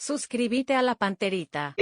Suscríbete a La Panterita.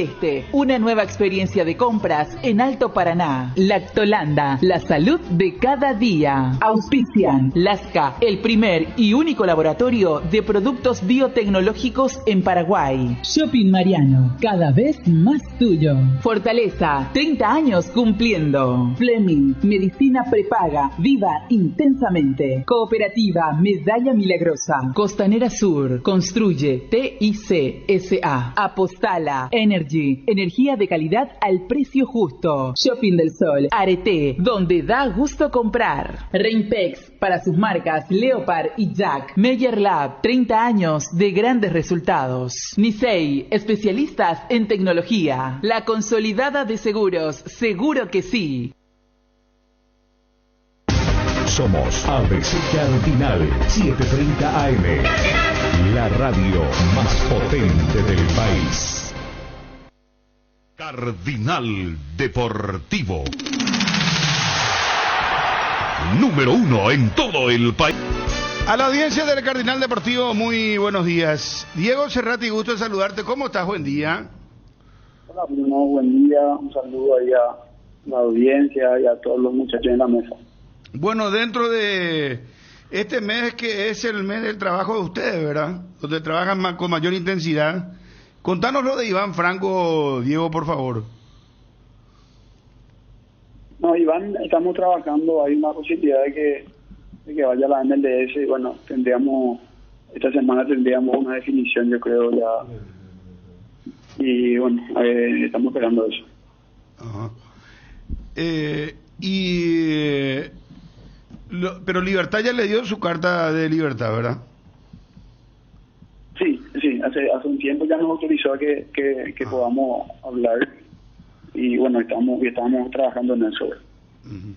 Una nueva experiencia de compras en Alto Paraná. Lactolanda, la salud de cada día. Auspician Lasca, el primer y único laboratorio de productos biotecnológicos en Paraguay. Shopping Mariano, cada vez más tuyo. Fortaleza, 30 años cumpliendo. Fleming, medicina prepaga, viva intensamente. Cooperativa Medalla Milagrosa. Costanera Sur, construye TIC SA. Apostala, Energy, energía de calidad al precio justo. Shopping del Sol, Arete, donde da gusto comprar. Rainpex, para sus marcas Leopard y Jack. Meyer Lab, 30 años de grandes resultados. Nisei, especialistas en tecnología. La consolidada de seguros, seguro que sí. Somos ABC Cardinal 730 AM, la radio más potente del país. Cardinal Deportivo, número 1 en todo el país. A la audiencia del Cardinal Deportivo, muy buenos días. Diego Cerrati, gusto de saludarte. ¿Cómo estás? Buen día. Hola, Bruno, buen día. Un saludo ahí a la audiencia y a todos los muchachos en la mesa. Bueno, dentro de este mes que es el mes del trabajo de ustedes, ¿verdad? Donde trabajan con mayor intensidad. Contanos lo de Iván Franco, Diego, por favor. No, Iván, estamos trabajando, hay una posibilidad de que vaya a la MLS y bueno, esta semana tendríamos una definición, yo creo ya. Y bueno, estamos esperando eso. Ajá. Pero Libertad ya le dio su carta de libertad, ¿verdad? Sí, hace un tiempo ya nos autorizó a que podamos hablar y bueno, estamos trabajando en eso. Uh-huh.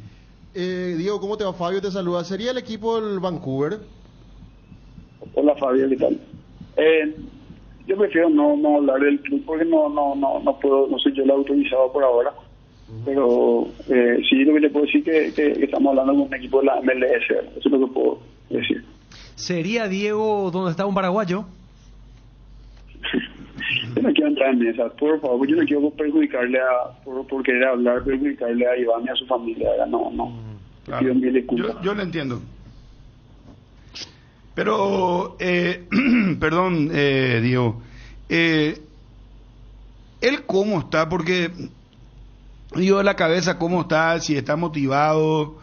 Diego, ¿cómo te va? Fabio te saluda. ¿Sería el equipo del Vancouver? Hola Fabio, ¿qué tal? Yo prefiero no hablar del club porque no puedo, no soy yo el autorizado por ahora. Pero sí, lo que te puedo decir que estamos hablando con un equipo de la MLS, eso es lo que puedo decir. ¿Sería, Diego, donde está un paraguayo? Yo no quiero entrar en esa, por favor, yo no quiero perjudicarle por querer hablar, perjudicarle a Iván y a su familia, no. Claro. Yo lo entiendo. Pero, perdón, Diego, ¿él cómo está? Porque... digo, de la cabeza, ¿cómo está? Si está motivado,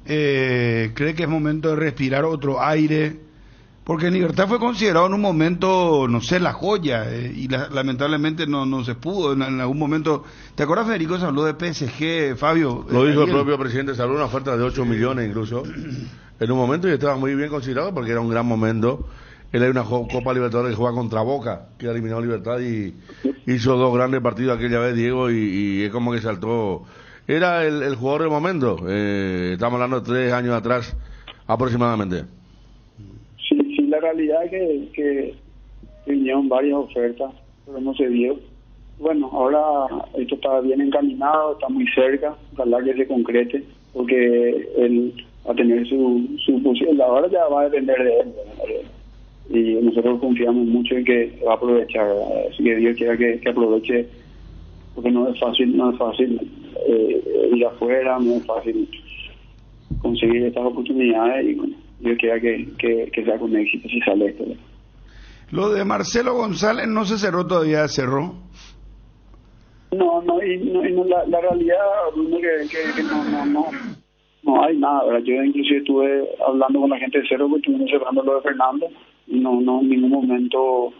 cree que es momento de respirar otro aire, porque Libertad fue considerado en un momento, no sé, la joya, y lamentablemente no se pudo en algún momento. ¿Te acuerdas, Federico? Se habló de PSG, Fabio. Lo dijo el propio presidente, se habló una oferta de 8 millones incluso, en un momento, y estaba muy bien considerado porque era un gran momento. Él hay una Copa Libertadores que juega contra Boca, que ha eliminado Libertad y hizo 2 grandes partidos aquella vez, Diego, y es como que saltó. Era el jugador del momento. Estamos hablando de 3 años atrás aproximadamente. Sí, la realidad es que vinieron varias ofertas, pero no se dio. Bueno, ahora esto está bien encaminado, está muy cerca, ojalá que se concrete, porque él va a tener su posición. Ahora ya va a depender de él, ¿verdad? Y nosotros confiamos mucho en que va a aprovechar, ¿verdad? Así que Dios quiera que aproveche, porque no es fácil ir afuera, no es fácil conseguir estas oportunidades y bueno, Dios quiera que sea con éxito si sale esto, ¿verdad? Lo de Marcelo González no se cerró todavía, ¿cerró? No, la realidad, Bruno, que no hay nada, ¿verdad? Yo inclusive estuve hablando con la gente de Cerro, porque estuvimos cerrando lo de Fernando, y no en ningún momento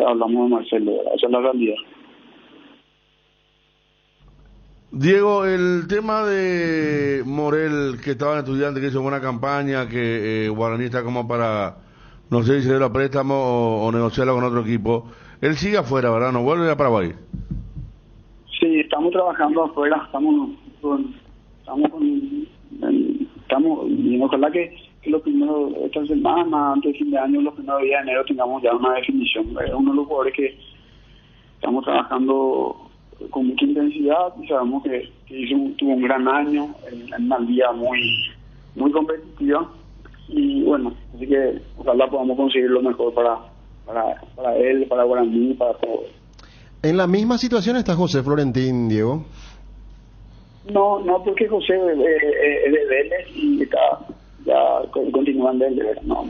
hablamos de Marcelo, ¿verdad? Esa es la realidad. Diego, el tema de Morel, que estaba en Estudiante, que hizo buena campaña, que Guaraní está como para, no sé si se da préstamo o negociarlo con otro equipo, él sigue afuera, ¿verdad? ¿No vuelve a Paraguay? Sí, estamos trabajando afuera, y ojalá que los primeros, esta semana, antes de fin de año, los primeros días de enero, tengamos ya una definición. Es uno de los jugadores que estamos trabajando con mucha intensidad y sabemos que tuvo un gran año en una liga muy competitiva y bueno, así que ojalá podamos conseguir lo mejor para para él, para Guaraní, para todos. En la misma situación está José Florentín, Diego. No, porque José es de Vélez y continúa en Vélez. No.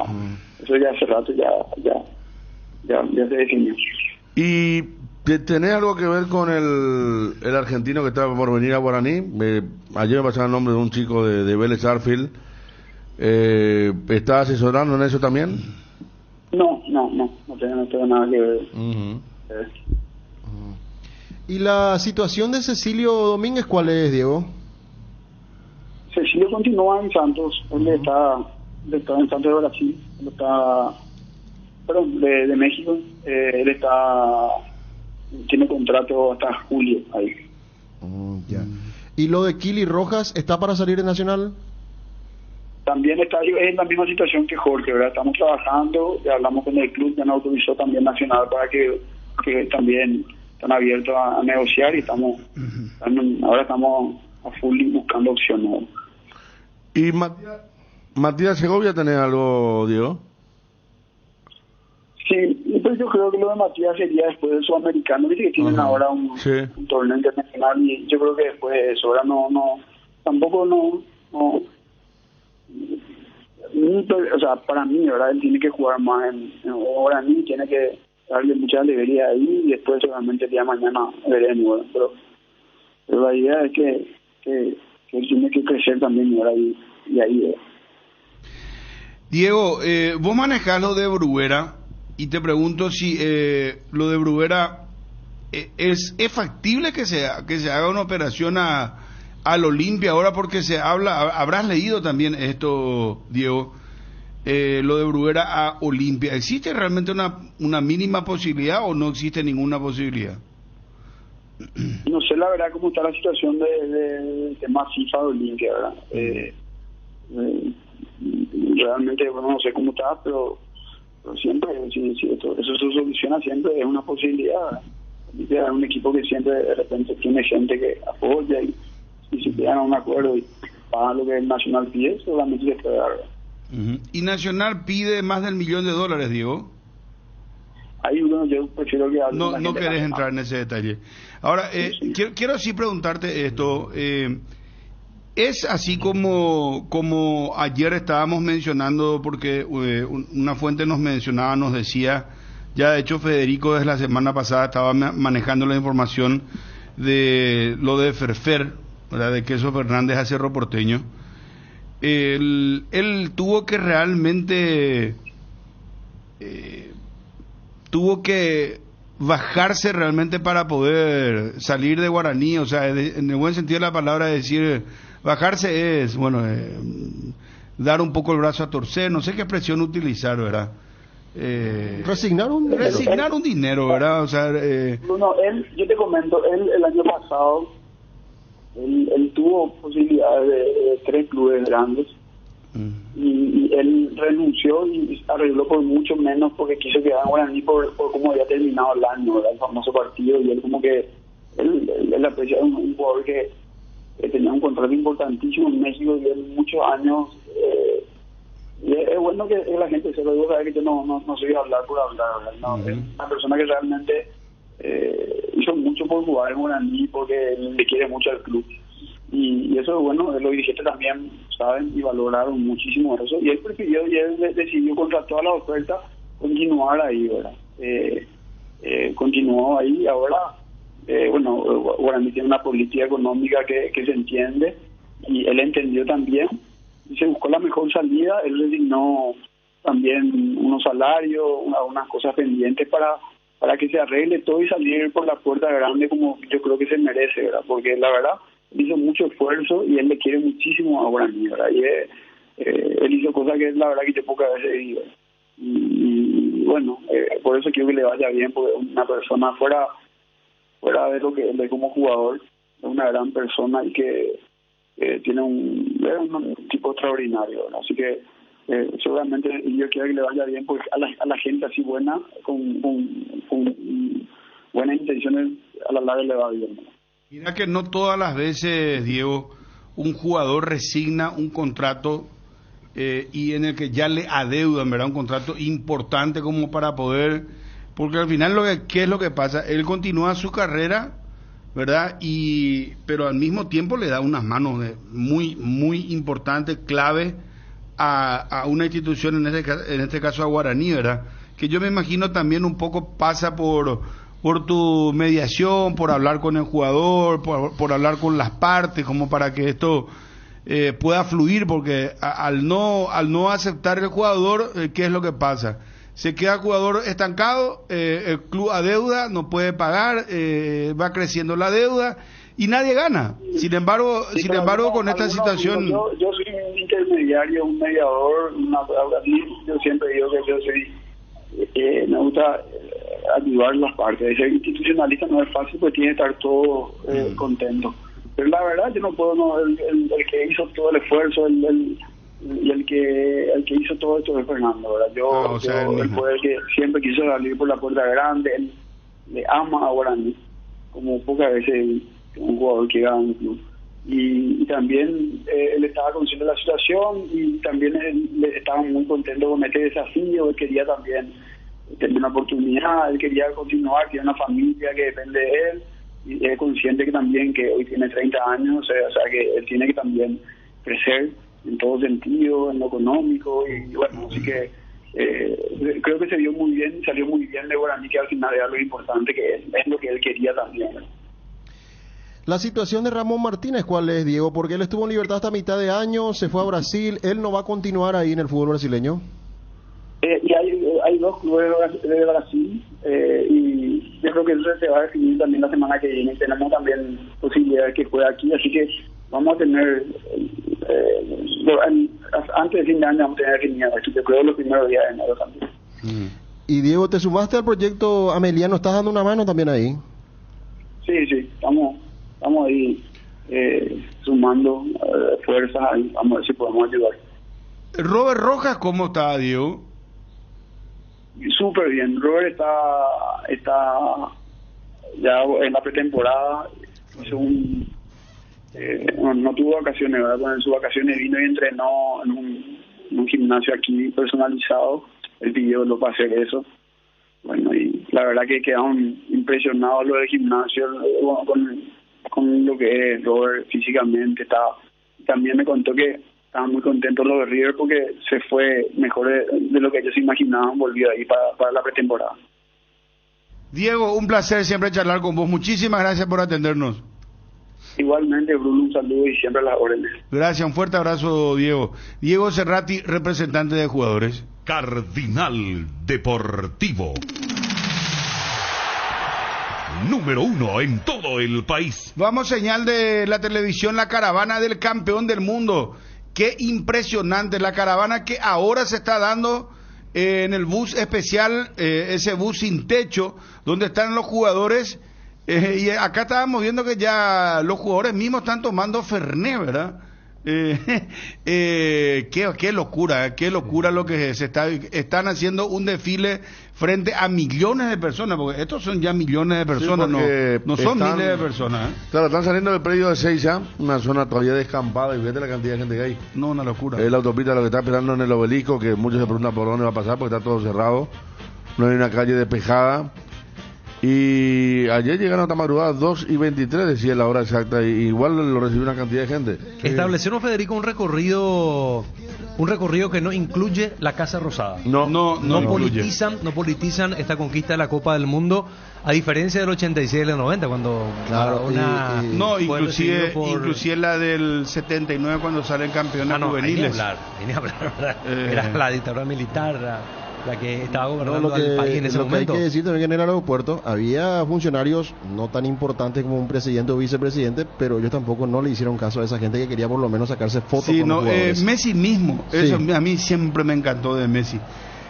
Eso ya hace rato ya se definió. ¿Y tenés algo que ver con el argentino que estaba por venir a Guaraní? Ayer me pasaba el nombre de un chico de Vélez Arfield. ¿Está asesorando en eso también? No tengo nada que ver. ¿Y la situación de Cecilio Domínguez cuál es, Diego? Cecilio continúa en Santos. Él está en Santos de Brasil. Él está, de México. Él tiene contrato hasta julio ahí. Ya. ¿Y lo de Kili Rojas está para salir en Nacional? También está en la misma situación que Jorge, ¿verdad? Estamos trabajando, ya hablamos con el club, ya nos autorizó también Nacional para que también están abiertos a negociar y ahora estamos a full buscando opciones. ¿Y Matías Segovia tenés algo, Diego? Sí, pues yo creo que lo de Matías sería después del Sudamericano, dice que tienen ahora un torneo internacional y yo creo que después de eso, ahora tampoco o sea, para mí, ¿verdad? Él tiene que jugar más en Guaraní, tiene que darle mucha alegría ahí y después seguramente el día de mañana veremos, ¿verdad? Pero la idea es que él tiene que crecer también, ¿verdad? Y ahí Diego, vos manejás lo de Bruguera y te pregunto si lo de Bruguera es factible que se haga una operación al Olimpia ahora, porque se habla, habrás leído también esto, Diego, lo de Bruguera a Olimpia. ¿Existe realmente una mínima posibilidad o no existe ninguna posibilidad? No sé la verdad cómo está la situación del tema FIFA de Olimpia, ¿verdad? Realmente no sé cómo está, pero siempre, si eso se soluciona, siempre es una posibilidad. Olimpia es un equipo que siempre de repente tiene gente que apoya y si llegan a un acuerdo y pagan lo que el Nacional pide, seguramente se puede dar. ¿Y Nacional pide más del $1 millón, Diego? Ahí yo prefiero que hable. No querés entrar en ese detalle. Ahora, sí. Quiero así preguntarte esto. Es así como ayer estábamos mencionando, porque una fuente nos decía, ya de hecho Federico desde la semana pasada estaba manejando la información de lo de Ferfer, ¿verdad? De Queso Fernández a Cerro Porteño. Él tuvo que realmente bajarse realmente para poder salir de Guaraní, o sea, en el buen sentido de la palabra, decir bajarse es, dar un poco el brazo a torcer, no sé qué expresión utilizar, ¿verdad? Resignar un dinero, ¿verdad? O sea, yo te comento, él el año pasado él tuvo posibilidades de 3 clubes grandes y él renunció y arregló por mucho menos porque quiso quedar en Guaraní por cómo había terminado el año, ¿verdad? El famoso partido, y él como que él aprecia un jugador que tenía un contrato importantísimo en México y él muchos años y es bueno que la gente se lo diga, sabe que yo no soy hablar por hablar, ¿verdad? No, es una persona que realmente hizo mucho por jugar en Guaraní porque le quiere mucho al club y eso es bueno. Los dirigentes también saben y valoraron muchísimo eso y él prefirió y él decidió contra todas las ofertas continuar ahí, ¿verdad? Continuó ahí. Ahora Guaraní tiene una política económica que se entiende y él entendió también y se buscó la mejor salida. Él resignó también unos salarios, unas cosas pendientes para que se arregle todo y salir por la puerta grande como yo creo que se merece, ¿verdad? Porque la verdad hizo mucho esfuerzo y él le quiere muchísimo a Guaraní, ¿verdad? Y él hizo cosas que la verdad que yo pocas veces he visto. Y por eso quiero que le vaya bien, porque una persona fuera de lo que él es como jugador, es una gran persona y que tiene un tipo extraordinario, ¿verdad? Así que seguramente yo quiero que le vaya bien, porque a la gente así buena, con buenas intenciones, a la larga le va bien, ¿verdad? Mira que no todas las veces, Diego, un jugador resigna un contrato y en el que ya le adeudan, ¿verdad? Un contrato importante como para poder, porque al final ¿qué es lo que pasa? Él continúa su carrera, ¿verdad? Pero al mismo tiempo le da unas manos muy, muy importantes, clave a una institución, en este caso a Guaraní, ¿verdad? Que yo me imagino también un poco pasa por tu mediación, por hablar con el jugador, por hablar con las partes, como para que esto pueda fluir, porque al no aceptar el jugador, ¿qué es lo que pasa? Se queda el jugador estancado, el club adeuda, no puede pagar, va creciendo la deuda y nadie gana. Sin embargo, con esta situación... Yo soy un intermediario, un mediador, yo siempre digo que yo soy... me gusta ayudar las partes. Ser institucionalista no es fácil porque tiene que estar todo contento. Pero la verdad yo no puedo, el que hizo todo el esfuerzo, y el que hizo todo esto es Fernando, ¿verdad? Él fue el que siempre quiso salir por la puerta grande, él le ama a Guaraní, como pocas veces un jugador que gana un club. Y también él estaba consciente de la situación y también él estaba muy contento con este desafío. Él quería también tener una oportunidad, él quería continuar, tiene una familia que depende de él y es consciente que también que hoy tiene 30 años, o sea que él tiene que también crecer en todo sentido, en lo económico y bueno, así que creo que se vio muy bien, salió muy bien de Guaraní, que al final era lo importante, que es lo que él quería también. La situación de Ramón Martínez, ¿cuál es, Diego? Porque él estuvo en libertad hasta mitad de año, se fue a Brasil, ¿él no va a continuar ahí en el fútbol brasileño? Y hay dos clubes de Brasil, y yo creo que eso se va a definir también la semana que viene. Tenemos también posibilidad de que juegue aquí, así que vamos a tener, antes de fin de año vamos a tener definido esto, yo creo los primeros días de enero también. Y Diego, ¿te sumaste al proyecto Ameliano? ¿Estás dando una mano también ahí? Sí, estamos ahí sumando fuerzas, vamos a ver si podemos ayudar. Robert Rojas, ¿cómo está, Diego? Súper bien. Robert está ya en la pretemporada, hizo no tuvo vacaciones, ¿verdad? Con sus vacaciones vino y entrenó en un gimnasio aquí personalizado. Él pidió lo para hacer eso. Bueno, y la verdad que quedaron impresionados los del gimnasio con lo que es Robert físicamente. También me contó que estaban muy contentos los de River porque se fue mejor de lo que ellos imaginaban, volvió ahí para la pretemporada. Diego, un placer siempre charlar con vos. Muchísimas gracias por atendernos. Igualmente, Bruno, un saludo y siempre a las órdenes. Gracias, un fuerte abrazo, Diego. Diego Cerrati, representante de jugadores. Cardinal Deportivo. Número 1 en todo el país. Vamos, señal de la televisión, la caravana del campeón del mundo. Qué impresionante la caravana que ahora se está dando en el bus especial, ese bus sin techo, donde están los jugadores. Y acá estábamos viendo que ya los jugadores mismos están tomando Fernet, ¿verdad? Qué locura lo que están haciendo un desfile frente a millones de personas, porque estos son ya millones de personas, sí, no son miles de personas. Claro, están saliendo del predio de Seiza, una zona todavía descampada, y fíjate la cantidad de gente que hay. No, una locura. Es la autopista lo que está esperando en el obelisco, que muchos se preguntan por dónde va a pasar, porque está todo cerrado, no hay una calle despejada. Y ayer llegaron hasta madrugada 2:23, decía la hora exacta, y igual lo recibió una cantidad de gente. Establecieron, Federico, un recorrido que no incluye la Casa Rosada. No politizan esta conquista de la Copa del Mundo, a diferencia del 86 y del 90, cuando inclusive la del 79 cuando salen campeones juveniles. Ni hablar, ¿verdad? Era la dictadura militar la que estaba gobernando al país en ese momento. Lo que hay que decir también que en el aeropuerto había funcionarios no tan importantes como un presidente o vicepresidente, pero ellos tampoco no le hicieron caso a esa gente que quería por lo menos sacarse fotos con los jugadores. Messi mismo, sí. Eso a mí siempre me encantó de Messi.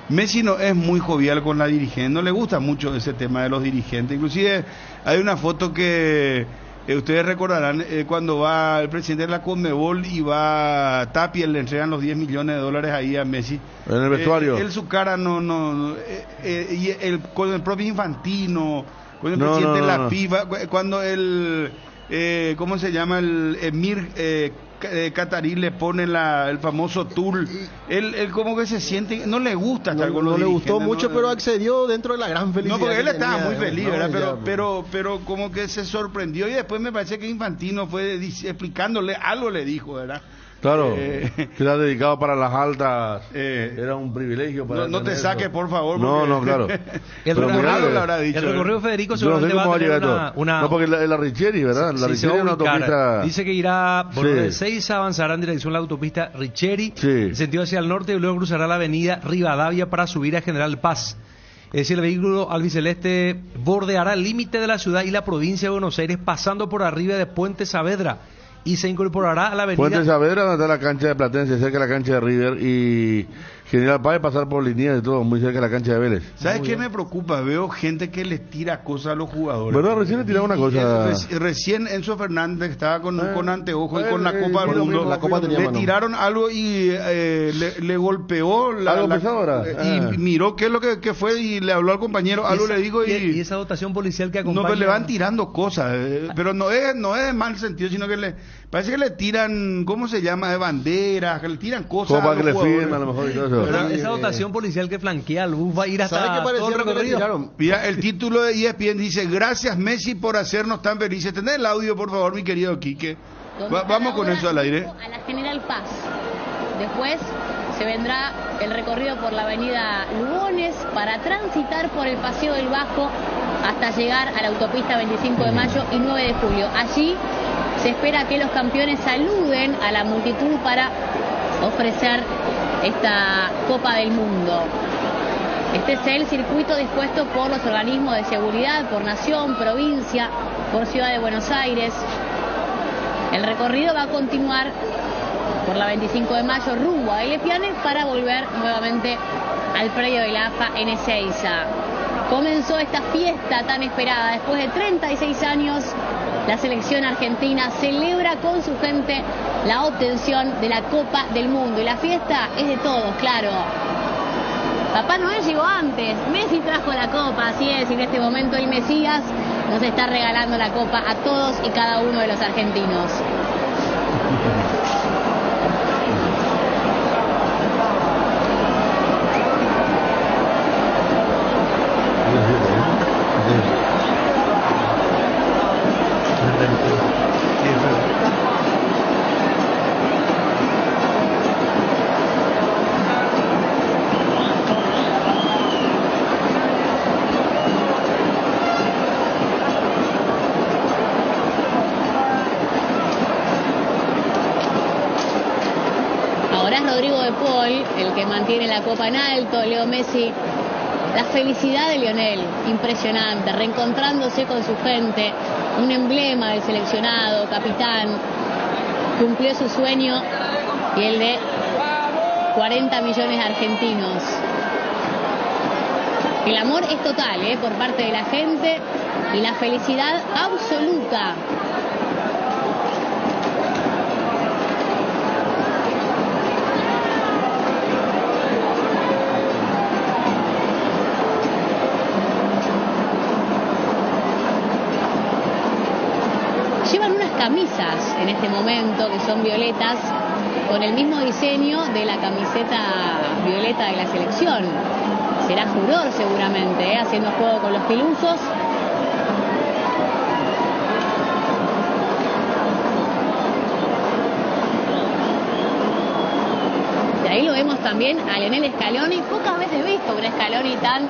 Messi no es muy jovial con la dirigente, no le gusta mucho ese tema de los dirigentes. Inclusive hay una foto que ustedes recordarán cuando va el presidente de la Conmebol y va Tapia, le entregan los $10 millones ahí a Messi. En el vestuario. Él su cara con el propio Infantino, con el presidente de la FIFA, cuando el ¿cómo se llama? El Emir catarí le ponen el famoso tul. Él como que se siente, no le gusta estar con los no le gustó dirigentes, mucho, pero accedió dentro de la gran felicidad. No, porque él estaba tenía, muy feliz, ¿verdad? ya, Pero como que se sorprendió y después me parece que Infantino fue explicándole, algo le dijo, ¿verdad? Claro, que era dedicado para las altas, era un privilegio para no te saques, por favor. No, claro. El recorrido, Federico, seguramente va a tener una... No, porque la Richieri, ¿verdad? La Richieri es una autopista... Dice que irá por el 6, avanzará en dirección a la autopista Richieri, en sentido hacia el norte, y luego cruzará la avenida Rivadavia para subir a General Paz. Es decir, el vehículo albiceleste bordeará el límite de la ciudad y la provincia de Buenos Aires, pasando por arriba de Puente Saavedra, y se incorporará a la avenida... Puente Saavedra, donde está la cancha de Platense, cerca de la cancha de River, y General Paz, pasar por Liniers y todo, muy cerca de la cancha de Vélez. ¿Sabes qué me preocupa? Veo gente que les tira cosas a los jugadores. ¿Verdad? Recién le tiraba una cosa. Recién Enzo Fernández estaba con anteojo y con la Copa del Mundo. La Copa tenía le mano. tiraron algo y le golpeó. ¿Algo pesado ahora? Y miró qué es lo que fue y le habló al compañero. Algo le dijo y esa dotación policial que acompaña... No, pero le van tirando cosas. Pero no es de mal sentido, sino que parece que le tiran, ¿cómo se llama? De banderas, que le tiran cosas. Como para que le firmen a lo mejor y todo eso. Esa dotación policial que flanquea al bus va a ir hasta todo el recorrido. Mira, el título de ESPN dice: gracias Messi por hacernos tan felices. ¿Tenés el audio, por favor, mi querido Quique? Vamos con eso al aire. A la General Paz. Después se vendrá el recorrido por la avenida Lugones para transitar por el Paseo del Bajo hasta llegar a la autopista 25 de mayo y 9 de julio. Allí se espera que los campeones saluden a la multitud para ofrecer esta Copa del Mundo. Este es el circuito dispuesto por los organismos de seguridad, por nación, provincia, por Ciudad de Buenos Aires. El recorrido va a continuar por la 25 de mayo rumbo a Elepiane para volver nuevamente al predio de la AFA en Ezeiza. Comenzó esta fiesta tan esperada. Después de 36 años, la selección argentina celebra con su gente la obtención de la Copa del Mundo. Y la fiesta es de todos, claro. Papá Noel llegó antes, Messi trajo la copa, así es, y en este momento el Mesías nos está regalando la copa a todos y cada uno de los argentinos. Rodrigo de Paul, el que mantiene la copa en alto, Leo Messi. La felicidad de Lionel, impresionante, reencontrándose con su gente, un emblema del seleccionado, capitán, cumplió su sueño y el de 40 millones de argentinos. El amor es total, por parte de la gente y la felicidad absoluta. Llevan unas camisas en este momento que son violetas con el mismo diseño de la camiseta violeta de la selección. Será Furor seguramente, haciendo juego con los pilusos. De ahí lo vemos también a Lionel Scaloni, pocas veces visto un Scaloni tan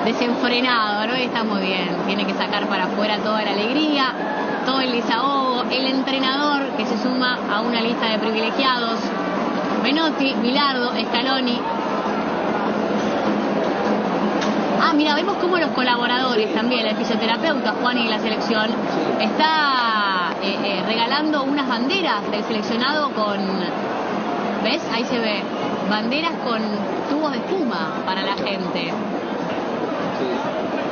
desenfrenado, ¿no? Y está muy bien, tiene que sacar para afuera toda la alegría, todo el desahogo, el entrenador que se suma a una lista de privilegiados, Menotti, Bilardo, Scaloni. Mira, vemos cómo los colaboradores también, el fisioterapeuta Juan y la selección, está regalando unas banderas del seleccionado con, ¿ves? Ahí se ve, banderas con tubos de espuma para la gente.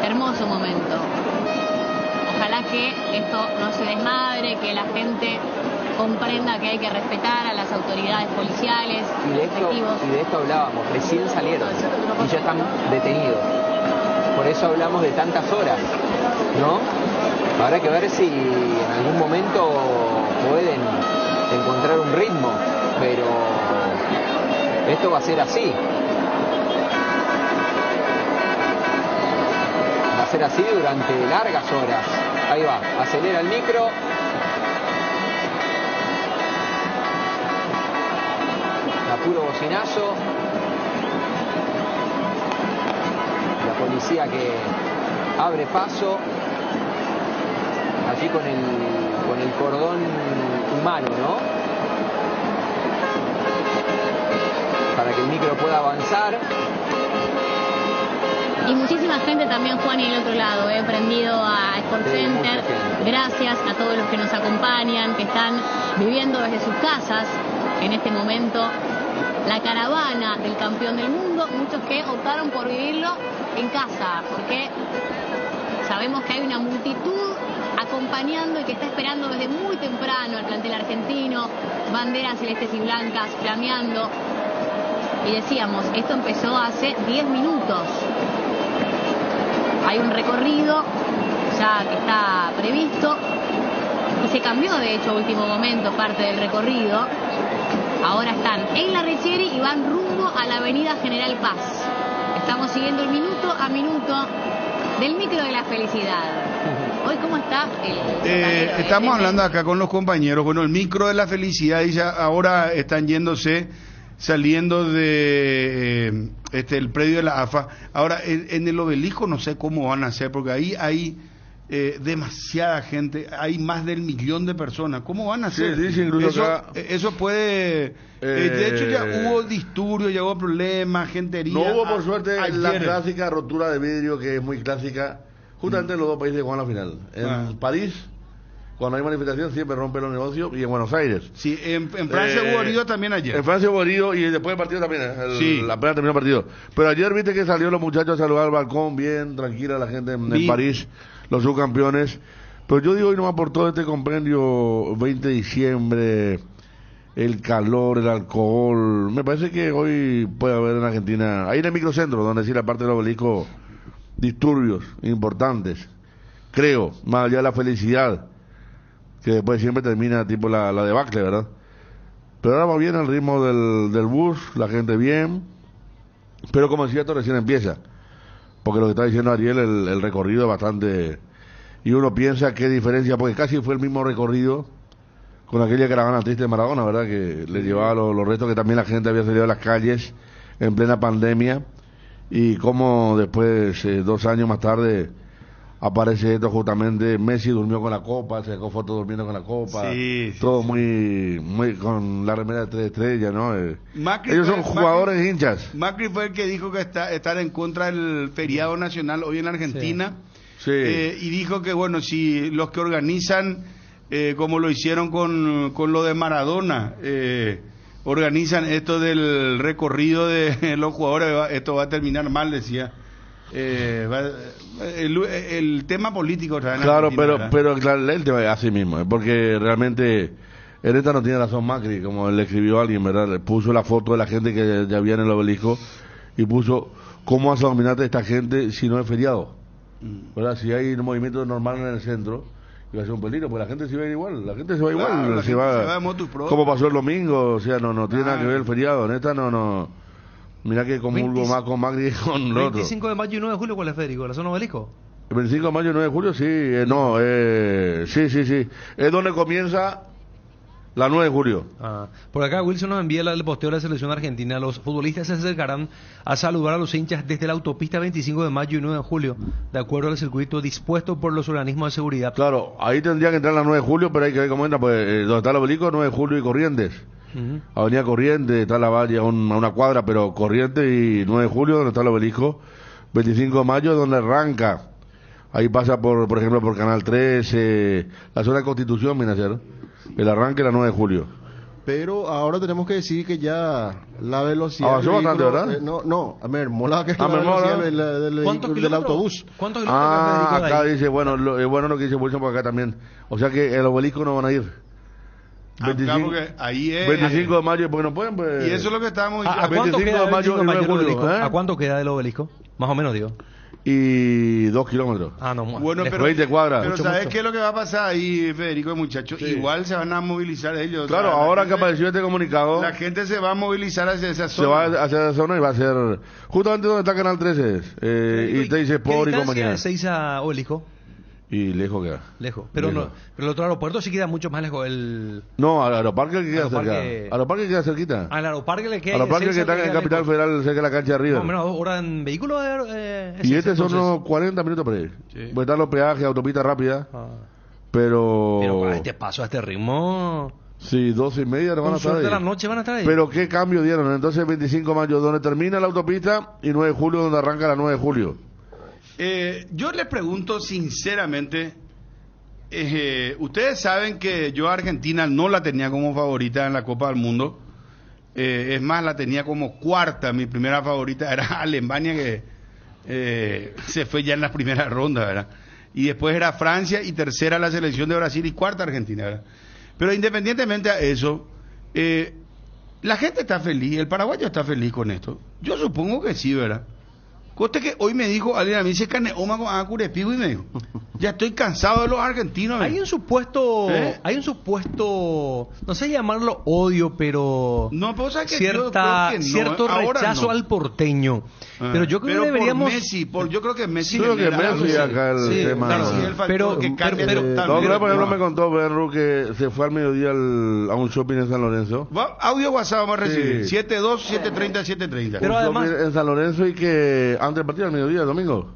Hermoso momento. Ojalá que esto no se desmadre, que la gente comprenda que hay que respetar a las autoridades policiales. Y de esto hablábamos, recién salieron y ya están detenidos. Por eso hablamos de tantas horas, ¿no? Habrá que ver si en algún momento pueden encontrar un ritmo, pero esto va a ser así. Va a ser así durante largas horas. Ahí va, acelera el micro. Puro bocinazo. La policía que abre paso allí con el cordón humano, ¿no? Para que el micro pueda avanzar. Y muchísima gente también, Juan, y el otro lado, prendido a Sport Center. Gracias a todos los que nos acompañan, que están viviendo desde sus casas en este momento la caravana del campeón del mundo, muchos que optaron por vivirlo en casa, porque sabemos que hay una multitud acompañando y que está esperando desde muy temprano al plantel argentino, banderas celestes y blancas flameando. Y decíamos, esto empezó hace 10 minutos. Hay un recorrido ya que está previsto y se cambió de hecho a último momento parte del recorrido. Ahora están en la Riccieri y van rumbo a la avenida General Paz. Estamos siguiendo el minuto a minuto del micro de la felicidad. Hoy, ¿cómo está el estamos hablando acá con los compañeros. Bueno, el micro de la felicidad y ya ahora están saliendo de el predio de la AFA. Ahora, en el obelisco no sé cómo van a hacer, porque ahí hay demasiada gente, hay más del 1 millón de personas. ¿Cómo van a hacer? Sí, incluso eso puede... de hecho ya hubo disturbios, ya hubo problemas, gentería. No hubo, por suerte, la clásica rotura de vidrio, que es muy clásica, justamente en los dos países que juegan la final. En París, cuando hay manifestación, siempre rompen los negocios, y en Buenos Aires. Sí, en Francia hubo herido también ayer. En Francia hubo herido, y después del partido también, apenas terminó el partido. Pero ayer viste que salieron los muchachos a saludar al balcón, bien tranquila la gente en París, los subcampeones. Pero yo digo hoy nomás por todo este compendio, 20 de diciembre, el calor, el alcohol, me parece que hoy puede haber en Argentina, ahí en el microcentro, donde sí la parte del obelisco, disturbios importantes, creo, más allá de la felicidad, que después siempre termina tipo la debacle, ¿verdad? Pero ahora va bien el ritmo del bus, la gente bien, pero como decía, esto recién empieza. Porque lo que está diciendo Ariel, el recorrido es bastante... Y uno piensa qué diferencia, porque casi fue el mismo recorrido con aquella caravana triste de Maradona, ¿verdad? Que le llevaba los restos, que también la gente había salido a las calles en plena pandemia. Y como después, 2 años más tarde, aparece esto justamente. Messi durmió con la copa, se sacó fotos durmiendo con la copa. Todo muy con la remera de 3 estrellas, ¿no? Ellos son jugadores hinchas. Macri fue el que dijo que estar en contra del feriado nacional hoy en Argentina. Y dijo que, bueno, si los que organizan, como lo hicieron con lo de Maradona, organizan esto del recorrido de los jugadores, esto va a terminar mal, decía. El tema político otra vez. Claro, pero claro, el tema es así mismo, porque realmente en esta no tiene razón Macri, como le escribió alguien, ¿verdad? Le puso la foto de la gente que ya había en el obelisco y puso cómo vas a dominarte a esta gente si no es feriado, ¿verdad? Si hay un movimiento normal en el centro, iba a ser un peligro, pues la gente se va a ir igual, la gente se va igual, se va de motu propio, como pasó el domingo, o sea, no tiene nada que ver el feriado, en esta no. Mira que comulgo más con Macri que con el otro. 25 de mayo y 9 de julio, ¿cuál es, Federico? ¿La zona obelisco? El 25 de mayo y 9 de julio, sí. Sí. Es donde comienza la 9 de julio. Por acá Wilson nos envía el posteo de la selección argentina. Los futbolistas se acercarán a saludar a los hinchas desde la autopista 25 de mayo y 9 de julio, de acuerdo al circuito dispuesto por los organismos de seguridad. Claro, ahí tendría que entrar la 9 de julio, pero hay que ver cómo entra, pues donde está el obelisco, 9 de julio y Corrientes. Avenida Corrientes, está la valle a una cuadra, pero Corrientes y 9 de julio, donde está el obelisco. 25 de mayo, donde arranca. Ahí pasa por ejemplo, por Canal 13, la zona de Constitución, viene a ser. El arranque la 9 de julio. Pero ahora tenemos que decir que ya la velocidad... Avanzó bastante, ¿verdad? No, a ver, mola que es la velocidad del autobús. ¿Cuántos kilómetros? Acá dice, bueno lo que dice Wilson por acá también. O sea que el obelisco no van a ir. 25 de mayo, porque no pueden, pues... Y eso es lo que estábamos diciendo. ¿A cuánto queda del obelisco? Más o menos, digo. y 2 kilómetros. Bueno, pero 20 cuadras. Pero ¿sabes qué es lo que va a pasar ahí, Federico, muchachos? Sí. Igual se van a movilizar ellos. Claro, ahora que apareció este comunicado, la gente se va a movilizar hacia esa zona. Se va hacia esa zona y va a ser justamente donde está Canal 13 y te dice por y compañía. ¿Qué distancia o el hijo? Y lejos queda. Lejos. Pero lejos. No, pero el otro aeropuerto sí queda mucho más lejos. No, al aeroparque que queda cerca. Aeroparque queda cerquita. Al aeroparque le queda. Aeroparque que está en Capital Federal, cerca de la cancha de River. Más o menos 2 horas en vehículo. Y este son unos 40 minutos para ir. Sí. Puede estar los peajes, autopista rápida. Pero a este paso, a este ritmo. Sí, 12:30 van a estar ahí. De la noche van a estar ahí. Pero qué cambio dieron. Entonces 25 de mayo, donde termina la autopista, y 9 de julio, donde arranca la 9 de julio. Yo les pregunto sinceramente, ustedes saben que yo a Argentina no la tenía como favorita en la Copa del Mundo. Es más, la tenía como cuarta. Mi primera favorita era Alemania, que se fue ya en la primera ronda, ¿verdad? Y después era Francia, y tercera la selección de Brasil, y cuarta Argentina, ¿verdad? Pero independientemente a eso, la gente está feliz, el paraguayo está feliz con esto. Yo supongo que sí, ¿verdad? Coste que hoy me dijo alguien, a mí se caneoma con Acurepigo, y me dijo, ya estoy cansado de los argentinos. Hay un supuesto, no sé llamarlo odio, pero no, pues, ¿sabes que cierto rechazo no al porteño. Pero yo creo que deberíamos... yo creo que Messi... Yo creo que Messi acá el tema... Claro, sí, pero por ejemplo, me contó Berru que se fue al mediodía a un shopping en San Lorenzo. Audio WhatsApp vamos a recibir, 72-730-730. Pero además... en San Lorenzo, y que antes del partido, al mediodía, el domingo,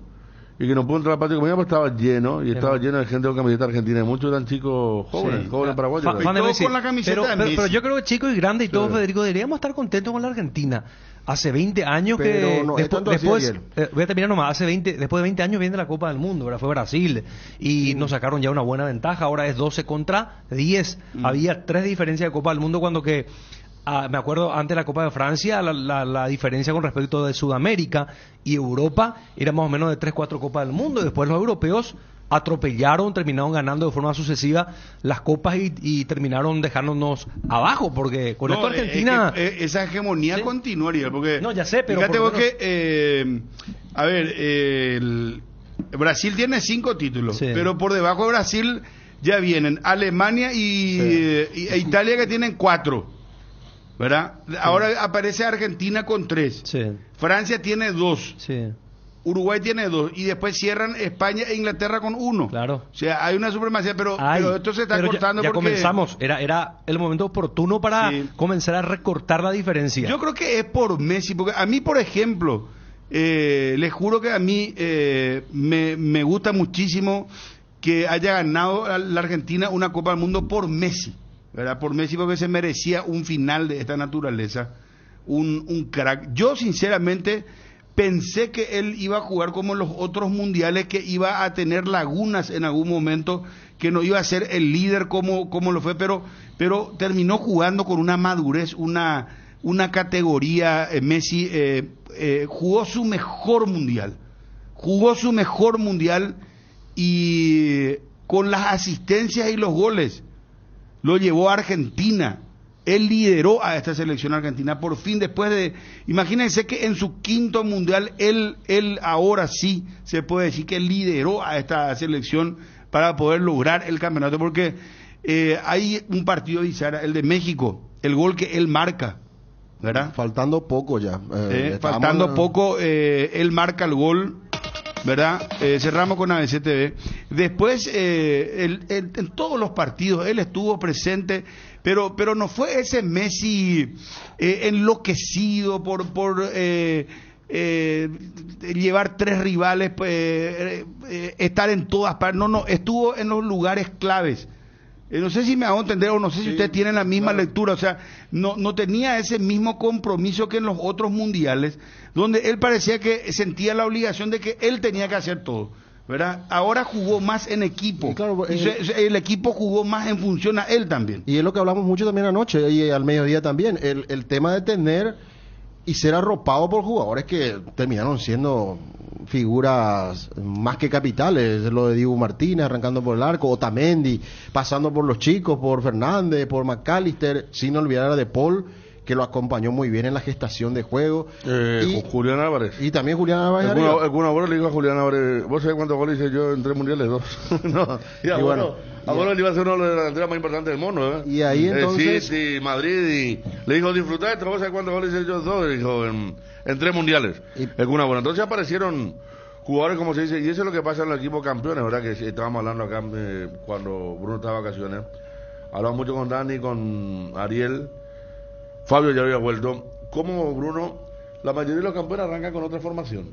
y que no pudo entrar al patio de comida, pues estaba lleno, y estaba lleno de gente con camiseta argentina, y muchos eran chicos jóvenes, jóvenes paraguayos. Con la camiseta pero yo creo que chicos y grandes y todos, Federico, deberíamos estar contentos con la Argentina. Hace 20 años que no, después voy a terminar nomás, después de 20 años viene la Copa del Mundo, ¿verdad? Fue Brasil y nos sacaron ya una buena ventaja, ahora es 12 contra 10. Había 3 diferencias de Copa del Mundo cuando que me acuerdo antes de la Copa de Francia, la diferencia con respecto de Sudamérica y Europa era más o menos de 3-4 Copas del Mundo. Después los europeos atropellaron, terminaron ganando de forma sucesiva las copas y terminaron dejándonos abajo, porque con esto Argentina... esa hegemonía continuaría, porque... No, ya sé, pero... Fíjate vos que, Brasil tiene 5 títulos, pero por debajo de Brasil ya vienen Alemania e Italia, que tienen 4. ¿Verdad? Sí. Ahora aparece Argentina con 3. Sí. Francia tiene 2. Sí. Uruguay tiene 2. Y después cierran España e Inglaterra con 1. Claro. O sea, hay una supremacía, pero esto se está cortando ya porque... comenzamos. Era el momento oportuno para comenzar a recortar la diferencia. Yo creo que es por Messi, porque a mí, por ejemplo, les juro que a mí me gusta muchísimo que haya ganado la Argentina una Copa del Mundo por Messi. ¿Verdad? Por Messi, porque se merecía un final de esta naturaleza, un crack. Yo sinceramente pensé que él iba a jugar como en los otros mundiales, que iba a tener lagunas en algún momento, que no iba a ser el líder como lo fue, pero terminó jugando con una madurez, una categoría. Messi jugó su mejor mundial, y con las asistencias y los goles lo llevó a Argentina. Él lideró a esta selección argentina por fin, después de... Imagínense que en su 5º mundial, él ahora sí se puede decir que lideró a esta selección para poder lograr el campeonato, porque hay un partido bizarro, el de México, el gol que él marca, ¿verdad? Faltando poco ya. Él marca el gol, ¿verdad? Cerramos con ABC TV. Después, en todos los partidos, él estuvo presente, pero no fue ese Messi enloquecido por llevar 3 rivales, estar en todas partes. No, estuvo en los lugares claves. No sé si me hago entender, o no sé si ustedes tienen la misma lectura. O sea, no tenía ese mismo compromiso que en los otros mundiales, donde él parecía que sentía la obligación de que él tenía que hacer todo, ¿verdad? Ahora jugó más en equipo. Claro, el equipo jugó más en función a él también. Y es lo que hablamos mucho también anoche y al mediodía también. El tema de tener y ser arropado por jugadores que terminaron siendo figuras más que capitales, lo de Dibu Martínez arrancando por el arco, Otamendi pasando por los chicos, por Fernández, por McAllister, sin olvidar a De Paul, que lo acompañó muy bien en la gestación de juego. Julián Álvarez. Y también Julián Álvarez. Alguna vez le digo a Julián Álvarez, ¿vos sabés cuántos goles hice yo en 3 mundiales? 2. No, y bueno, él iba a ser uno de los delanteros más importantes del mundo, ¿eh? Y ahí entonces... City, Madrid, y le dijo, disfrutá esto, ¿vos sabés cuántos goles hice yo? 2, dijo, en 3 mundiales. Entonces aparecieron jugadores, como se dice, y eso es lo que pasa en los equipos campeones, ¿verdad? Que estábamos hablando acá cuando Bruno estaba de vacaciones. Hablaba mucho con Dani, con Ariel. Fabio ya había vuelto. Como Bruno, la mayoría de los campeones arrancan con otra formación.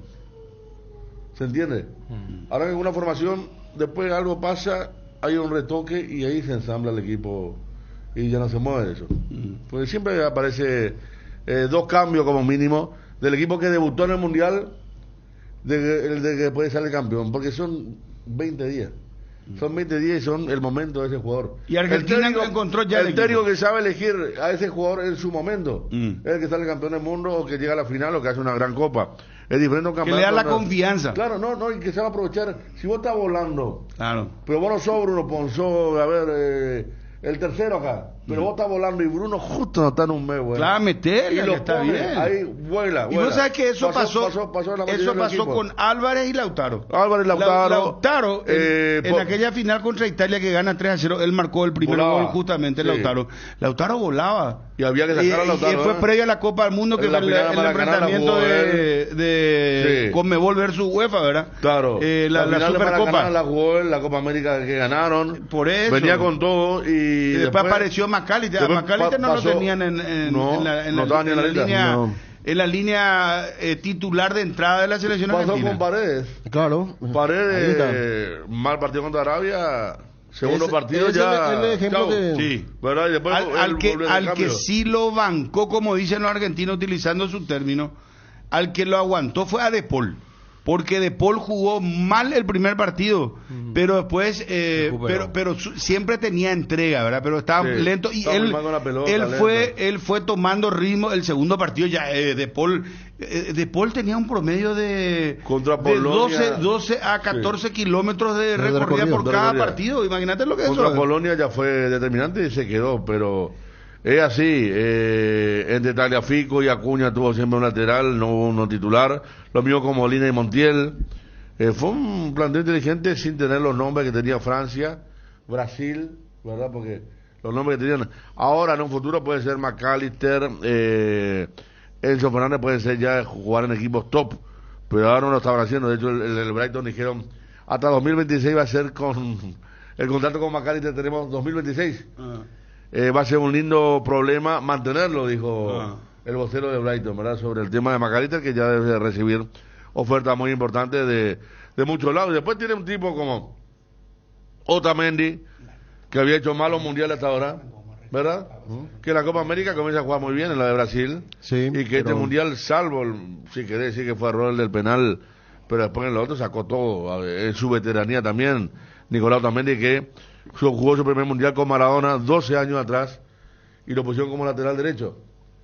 ¿Se entiende? Arrancan con una formación, después algo pasa, hay un retoque y ahí se ensambla el equipo y ya no se mueve eso. Porque siempre aparece 2 cambios como mínimo del equipo que debutó en el Mundial, de que puede salir campeón, porque son 20 días. Son 20 días y son el momento de ese jugador. Y Argentina encontró ya el técnico que sabe elegir a ese jugador en su momento. Es el que sale campeón del mundo o que llega a la final o que hace una gran copa. Es diferente a un campeón. Que le da la confianza. Claro, no, y que se va a aprovechar. Si vos estás volando, claro, pero vos no sos Bruno Ponzó, a ver, el tercero acá. Pero vos estás volando y Bruno justo no está en un mes, güey. Claro, meterle, y lo está pone, bien. Ahí vuela. Y vos sabés que eso pasó pasó con Álvarez y Lautaro. Lautaro, en aquella final contra Italia que gana 3-0, él marcó el primer gol justamente, sí. Lautaro volaba. Y había que sacar a Lautaro. Y fue previo a la Copa del Mundo, que fue el enfrentamiento de Conmebol versus UEFA, ¿verdad? Claro. La Supercopa. La jugó en la Copa América que ganaron. Por eso. Venía con todo y después apareció McAllister. McAllister no lo tenían en la línea titular de entrada de la selección argentina. Pasó con Paredes. Claro. Paredes, mal partido contra Arabia. Segundo partido ya. El ejemplo sí. ¿Verdad? Y después al que sí lo bancó, como dicen los argentinos utilizando su término, al que lo aguantó fue a De Paul. Porque De Paul jugó mal el primer partido, pero después, pero siempre tenía entrega, ¿verdad? Pero estaba lento y él fue tomando ritmo. El segundo partido ya De Paul tenía un promedio de 12 a 14 kilómetros de recorrida por cada partido. Imagínate lo que es eso. Contra Polonia ya fue determinante y se quedó, pero es así. Entre Tagliafico y Acuña tuvo siempre un lateral, no uno titular. Lo mismo con Molina y Montiel. Fue un plantel inteligente sin tener los nombres que tenía Francia, Brasil, ¿verdad? Porque los nombres que tenían. Ahora en un futuro puede ser McAllister, Enzo Fernández puede ser ya jugar en equipos top, pero ahora no lo estaban haciendo. De hecho el Brighton dijeron hasta 2026 va a ser con el contrato con McAllister, tenemos 2026. Va a ser un lindo problema mantenerlo, dijo el vocero de Brighton, ¿verdad? Sobre el tema de McAllister, que ya debe recibir ofertas muy importantes de muchos lados. Y después tiene un tipo como Otamendi, que había hecho malos mundiales hasta ahora, ¿verdad? Que la Copa América comienza a jugar muy bien en la de Brasil, y que este mundial, salvo, si querés decir que fue error el del penal, pero después en el otro sacó todo, en su veteranía también, Nicolás Otamendi, que jugó su primer mundial con Maradona 12 años atrás y lo pusieron como lateral derecho.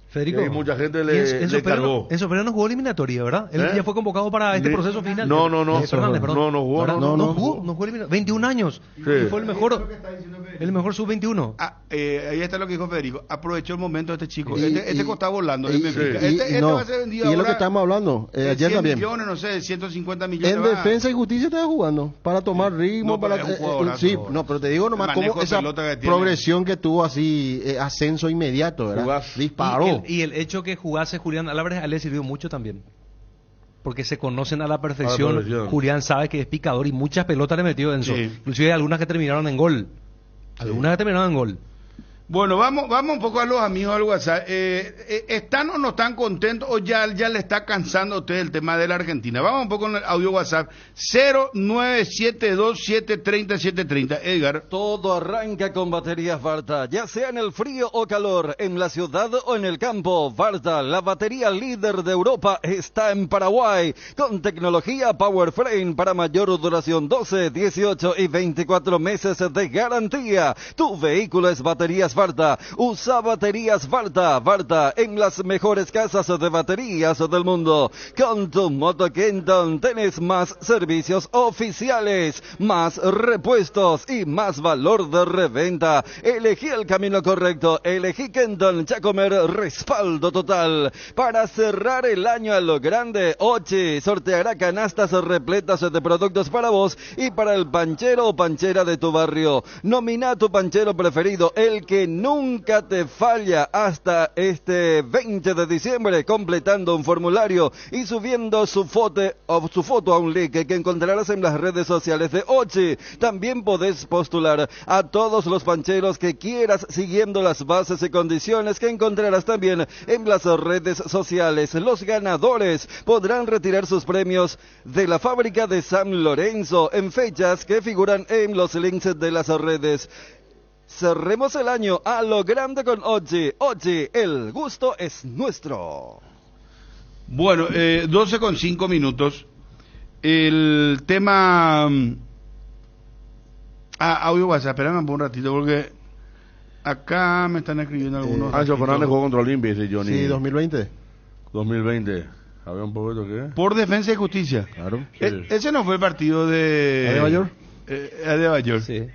Federico, y mucha gente le cargó. Enzo Pereira no jugó eliminatoria, ¿verdad? Él ya fue convocado para este proceso final. No jugó. No jugó 21 años. Sí. Y fue el mejor sub-21. Ahí está lo que dijo Federico. Aprovechó el momento de este chico. Este está volando. Este va a ser vendido. Y es lo que estamos hablando. Ayer 100 también. millones, no sé, 150 millones. En Defensa y Justicia estaba jugando. Para tomar ritmo. Pero te digo nomás cómo esa progresión que tuvo así, ascenso inmediato, ¿verdad? Disparó. Y el hecho que jugase Julián Álvarez le sirvió mucho también. Porque se conocen a la perfección. Julián sabe que es picador y muchas pelotas le metió Enzo. Sí. Inclusive hay algunas que terminaron en gol. Bueno, vamos un poco a los amigos del WhatsApp. ¿Están o no están contentos o ya le está cansando a ustedes el tema de la Argentina? Vamos un poco con el audio WhatsApp 0972730730. Edgar. Todo arranca con baterías Varta, ya sea en el frío o calor, en la ciudad o en el campo. Varta, la batería líder de Europa, está en Paraguay, con tecnología Power Frame para mayor duración, 12, 18 y 24 meses de garantía. Tu vehículo es baterías Baterías Varta. Usa baterías Varta. Varta en las mejores casas de baterías del mundo. Con tu moto Kenton tenés más servicios oficiales, más repuestos y más valor de reventa. Elegí el camino correcto. Elegí Kenton Chacomer, respaldo total. Para cerrar el año a lo grande, Ochi sorteará canastas repletas de productos para vos y para el panchero o panchera de tu barrio. Nomina tu panchero preferido, el que nunca te falla, hasta este 20 de diciembre, completando un formulario y subiendo su foto a un link que encontrarás en las redes sociales de Ochi. También podés postular a todos los pancheros que quieras, siguiendo las bases y condiciones que encontrarás también en las redes sociales. Los ganadores podrán retirar sus premios de la fábrica de San Lorenzo en fechas que figuran en los links de las redes. Cerremos el año a lo grande con Ochi. Ochi, el gusto es nuestro. Bueno, 12:05. El tema... audio WhatsApp, espérame un ratito porque acá me están escribiendo algunos. Ancho Fernández jugó contra Olimpia, dice Johnny. Sí, 2020. 2020. ¿Había un poquito qué? Por Defensa y Justicia. Claro. Sí. Ese no fue el partido de... ¿Adebayor? Adebayor. Sí.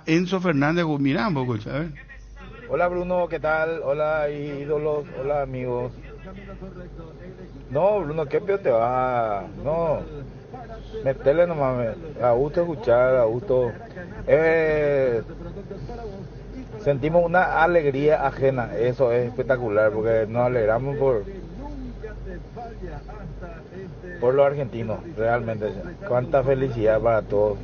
Enzo Fernández, mirá un poco, ¿sabes? Hola Bruno, ¿qué tal? Hola ídolos, hola amigos. No, Bruno, ¿qué peor te va? No, metele nomás, a gusto escuchar, a gusto. Sentimos una alegría ajena, eso es espectacular, porque nos alegramos por los argentinos, realmente. Cuánta felicidad para todos.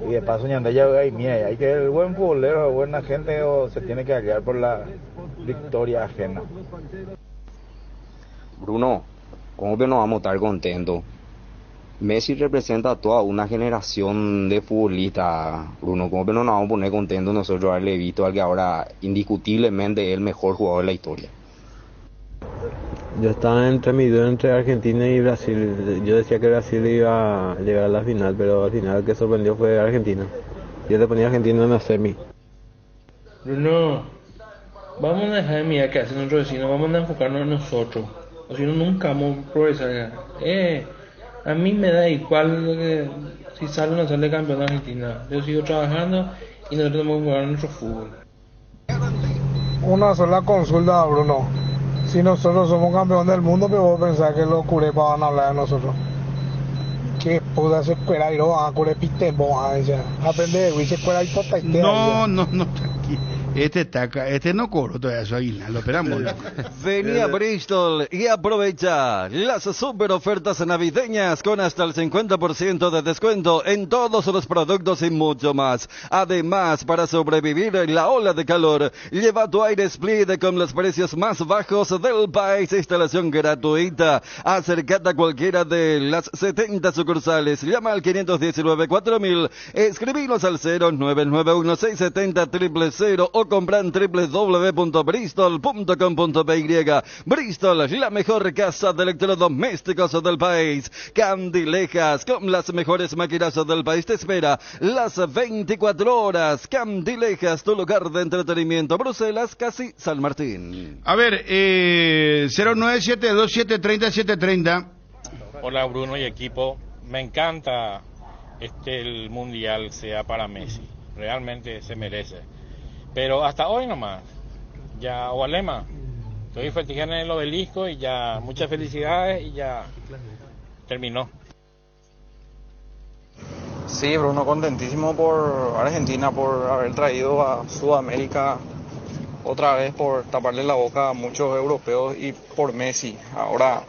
Y de paso, Ñandaya, mía, hay que el buen futbolero, buena gente, o se tiene que hallar por la victoria ajena. Bruno, ¿cómo que no vamos a estar contentos? Messi representa a toda una generación de futbolistas, Bruno. ¿Cómo que no nos vamos a poner contentos nosotros haberle visto al que ahora indiscutiblemente es el mejor jugador de la historia? Yo estaba entre mi duda entre Argentina y Brasil. Yo decía que Brasil iba a llegar a la final, pero al final el que sorprendió fue Argentina. Yo le ponía a Argentina en la semi. Bruno, vamos a dejar de mirar qué hacen nuestros vecinos, vamos a enfocarnos en nosotros. O si no, nunca vamos a progresar. A mí me da igual si sale o no sale campeón de Argentina. Yo sigo trabajando y nosotros tenemos que jugar nuestro fútbol. Una sola consulta, Bruno. Si nosotros somos campeones del mundo, pero vos pensás que los curepas van a hablar de nosotros. ¿Qué puta se espera? Y no van a curar pitemo, aprende de Luis, se espera y tota. No, tranquilo. Este no cobró todavía su aguinaldo, esperamos. Vení a Bristol y aprovecha las super ofertas navideñas con hasta el 50% de descuento en todos los productos y mucho más. Además, para sobrevivir en la ola de calor, lleva tu aire split con los precios más bajos del país. Instalación gratuita. Acércate a cualquiera de las 70 sucursales. Llama al 519-4000. Escribinos al 0991-670-000 o compra en www.bristol.com.py. Bristol, la mejor casa de electrodomésticos del país. Candilejas, con las mejores máquinas del país, te espera las 24 horas. Candilejas, tu lugar de entretenimiento. Bruselas, casi San Martín. A ver, 09727307030. Hola Bruno y equipo. Me encanta el mundial sea para Messi. Realmente se merece. Pero hasta hoy nomás, ya Ovalema, estoy festejando en el obelisco y ya muchas felicidades y ya terminó. Sí, Bruno, contentísimo por Argentina, por haber traído a Sudamérica otra vez, por taparle la boca a muchos europeos y por Messi. Ahora,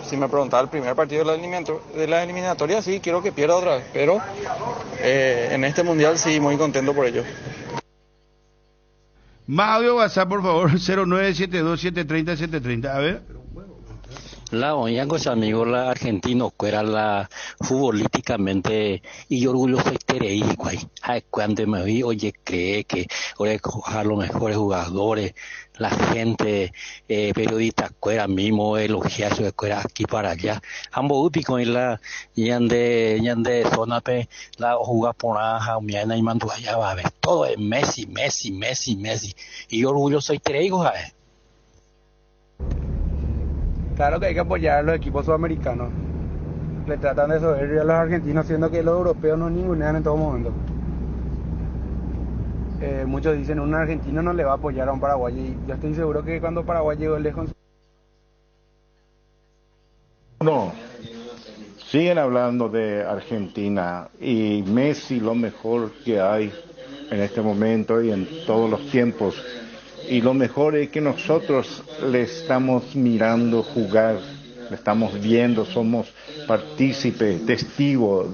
si me preguntaba el primer partido de la eliminatoria, sí, quiero que pierda otra vez, pero en este mundial sí, muy contento por ello. Más audio WhatsApp, por favor, 0972730730. A ver. La oñangos amigos la argentino fuera la futbolísticamente y orgulloso estaré igual. Cuando me vi, oye, cree que ahora coger los mejores jugadores, la gente, periodistas, fuera mismo, elogiar su escuela aquí para allá. Ambos úticos en la, yande zona, la jugar por aja, miana y mando allá va a ver. Todo es Messi. Y orgulloso estaré igual. Claro que hay que apoyar a los equipos sudamericanos. Le tratan de soberbia a los argentinos, siendo que los europeos no ningunean en todo momento. Muchos dicen un argentino no le va a apoyar a un paraguayo, y yo estoy seguro que cuando Paraguay llegó lejos... No, siguen hablando de Argentina y Messi lo mejor que hay en este momento y en todos los tiempos. Y lo mejor es que nosotros le estamos mirando jugar, le estamos viendo, somos partícipes, testigos.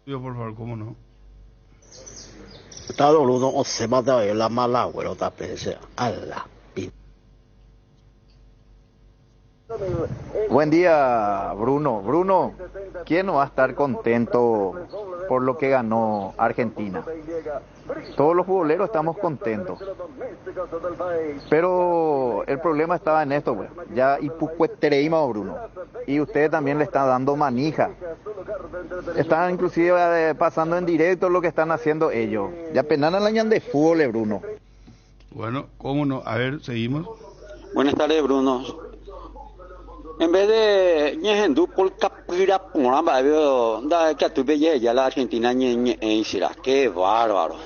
Yo, por favor, ¿cómo no? Está Bruno, o se va a ver la mala, güey, otra vez, a la pin. Buen día, Bruno. Bruno, ¿quién no va a estar contento por lo que ganó Argentina? Todos los futboleros estamos contentos. Pero el problema estaba en esto, güey. Ya y Pucuetreima, Bruno. Y ustedes también le están dando manija. Están inclusive pasando en directo lo que están haciendo ellos. Ya penan la ñan de fútbol, Bruno. Bueno, ¿cómo no? A ver, seguimos. Buenas tardes, Bruno. En vez de ñejendu por capira pona veo da que tuve ya la Argentina en Sira, qué bárbaro.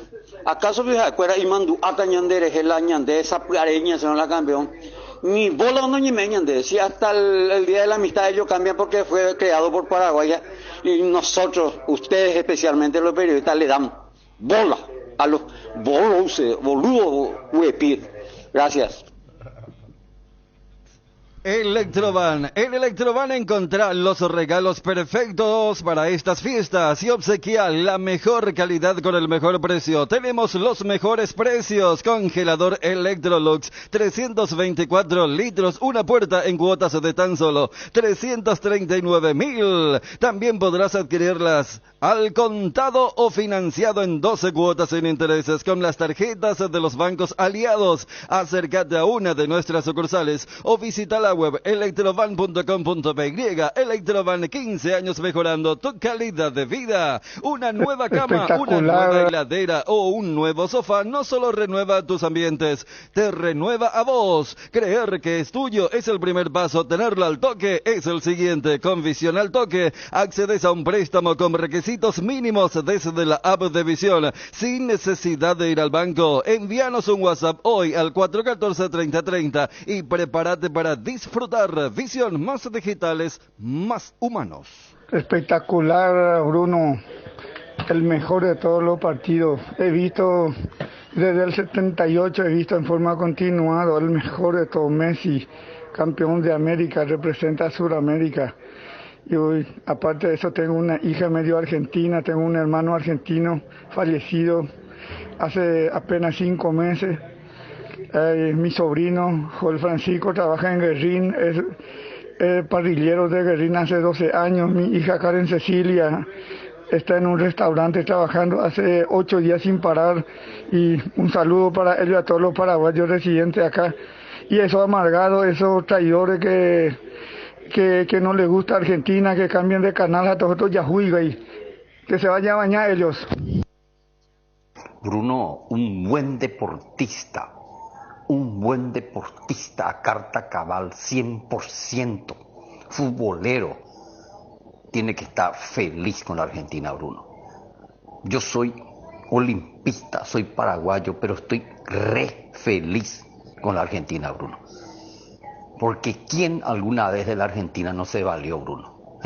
¿Acaso vieja acuerda y mandó a ñandere la ñande esa pareña son la campeón? Ni bola no ni me ñande, si hasta el día de la amistad ellos cambian porque fue creado por Paraguay y nosotros, ustedes especialmente los periodistas le dan bola a los boludos huepir. Gracias. Electrovan. En Electrovan encontrá los regalos perfectos para estas fiestas y obsequia la mejor calidad con el mejor precio. Tenemos los mejores precios. Congelador Electrolux, 324 litros, una puerta en cuotas de tan solo 339.000. También podrás adquirirlas al contado o financiado en 12 cuotas sin intereses con las tarjetas de los bancos aliados. Acércate a una de nuestras sucursales o visita la web electrovan.com.py. Electrovan, 15 años mejorando tu calidad de vida. Una nueva cama, una nueva heladera o un nuevo sofá no solo renueva tus ambientes, te renueva a vos. Creer que es tuyo es el primer paso, tenerlo al toque es el siguiente. Con Visión al Toque accedes a un préstamo con requisitos mínimos desde la app de Visión, sin necesidad de ir al banco. Envíanos un WhatsApp hoy al 414-3030 y prepárate para disfrutar. Visión, más digitales, más humanos. Espectacular, Bruno. El mejor de todos los partidos. He visto desde el 78, he visto en forma continuada el mejor de todos. Messi, campeón de América, representa a Sudamérica. Y hoy, aparte de eso, tengo una hija medio argentina, tengo un hermano argentino fallecido hace apenas 5 meses. Mi sobrino, Joel Francisco, trabaja en Guerrín, es parrillero de Guerrín hace 12 años. Mi hija Karen Cecilia está en un restaurante trabajando hace 8 días sin parar. Y un saludo para él y a todos los paraguayos residentes acá. Y esos amargados, esos traidores que no les gusta Argentina, que cambien de canal a todos estos yahuiga y que se vayan a bañar ellos. Bruno, un buen deportista a carta cabal, 100%, futbolero, tiene que estar feliz con la Argentina, Bruno. Yo soy olimpista, soy paraguayo, pero estoy re feliz con la Argentina, Bruno. Porque ¿quién alguna vez de la Argentina no se valió, Bruno?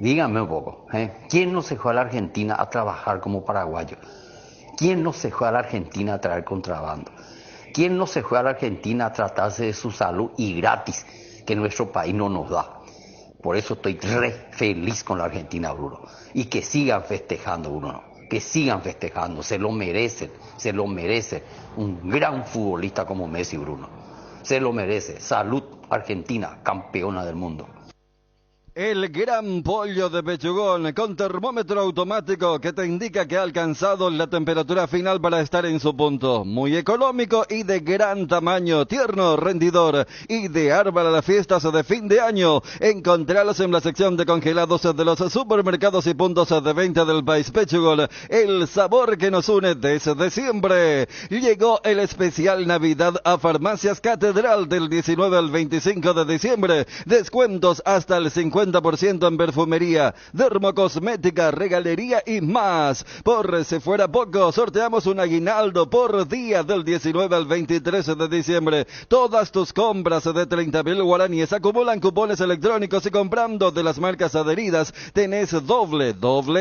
Díganme un poco, ¿quién no se fue a la Argentina a trabajar como paraguayo? ¿Quién no se fue a la Argentina a traer contrabando? ¿Quién no se fue a la Argentina a tratarse de su salud y gratis, que nuestro país no nos da? Por eso estoy re feliz con la Argentina, Bruno. Y que sigan festejando, Bruno. Que sigan festejando, se lo merecen. Un gran futbolista como Messi, Bruno. Se lo merece. Salud, Argentina, campeona del mundo. El gran pollo de Pechugón con termómetro automático que te indica que ha alcanzado la temperatura final para estar en su punto. Muy económico y de gran tamaño, tierno, rendidor, ideal para las fiestas de fin de año. Encontralos en la sección de congelados de los supermercados y puntos de venta del país. Pechugón, el sabor que nos une desde siempre. Llegó el especial Navidad a Farmacias Catedral del 19 al 25 de diciembre. Descuentos hasta el 50% en perfumería, dermocosmética, regalería y más. Por si fuera poco, sorteamos un aguinaldo por día del 19 al 23 de diciembre. Todas tus compras de 30.000 guaraníes acumulan cupones electrónicos y comprando de las marcas adheridas tenés doble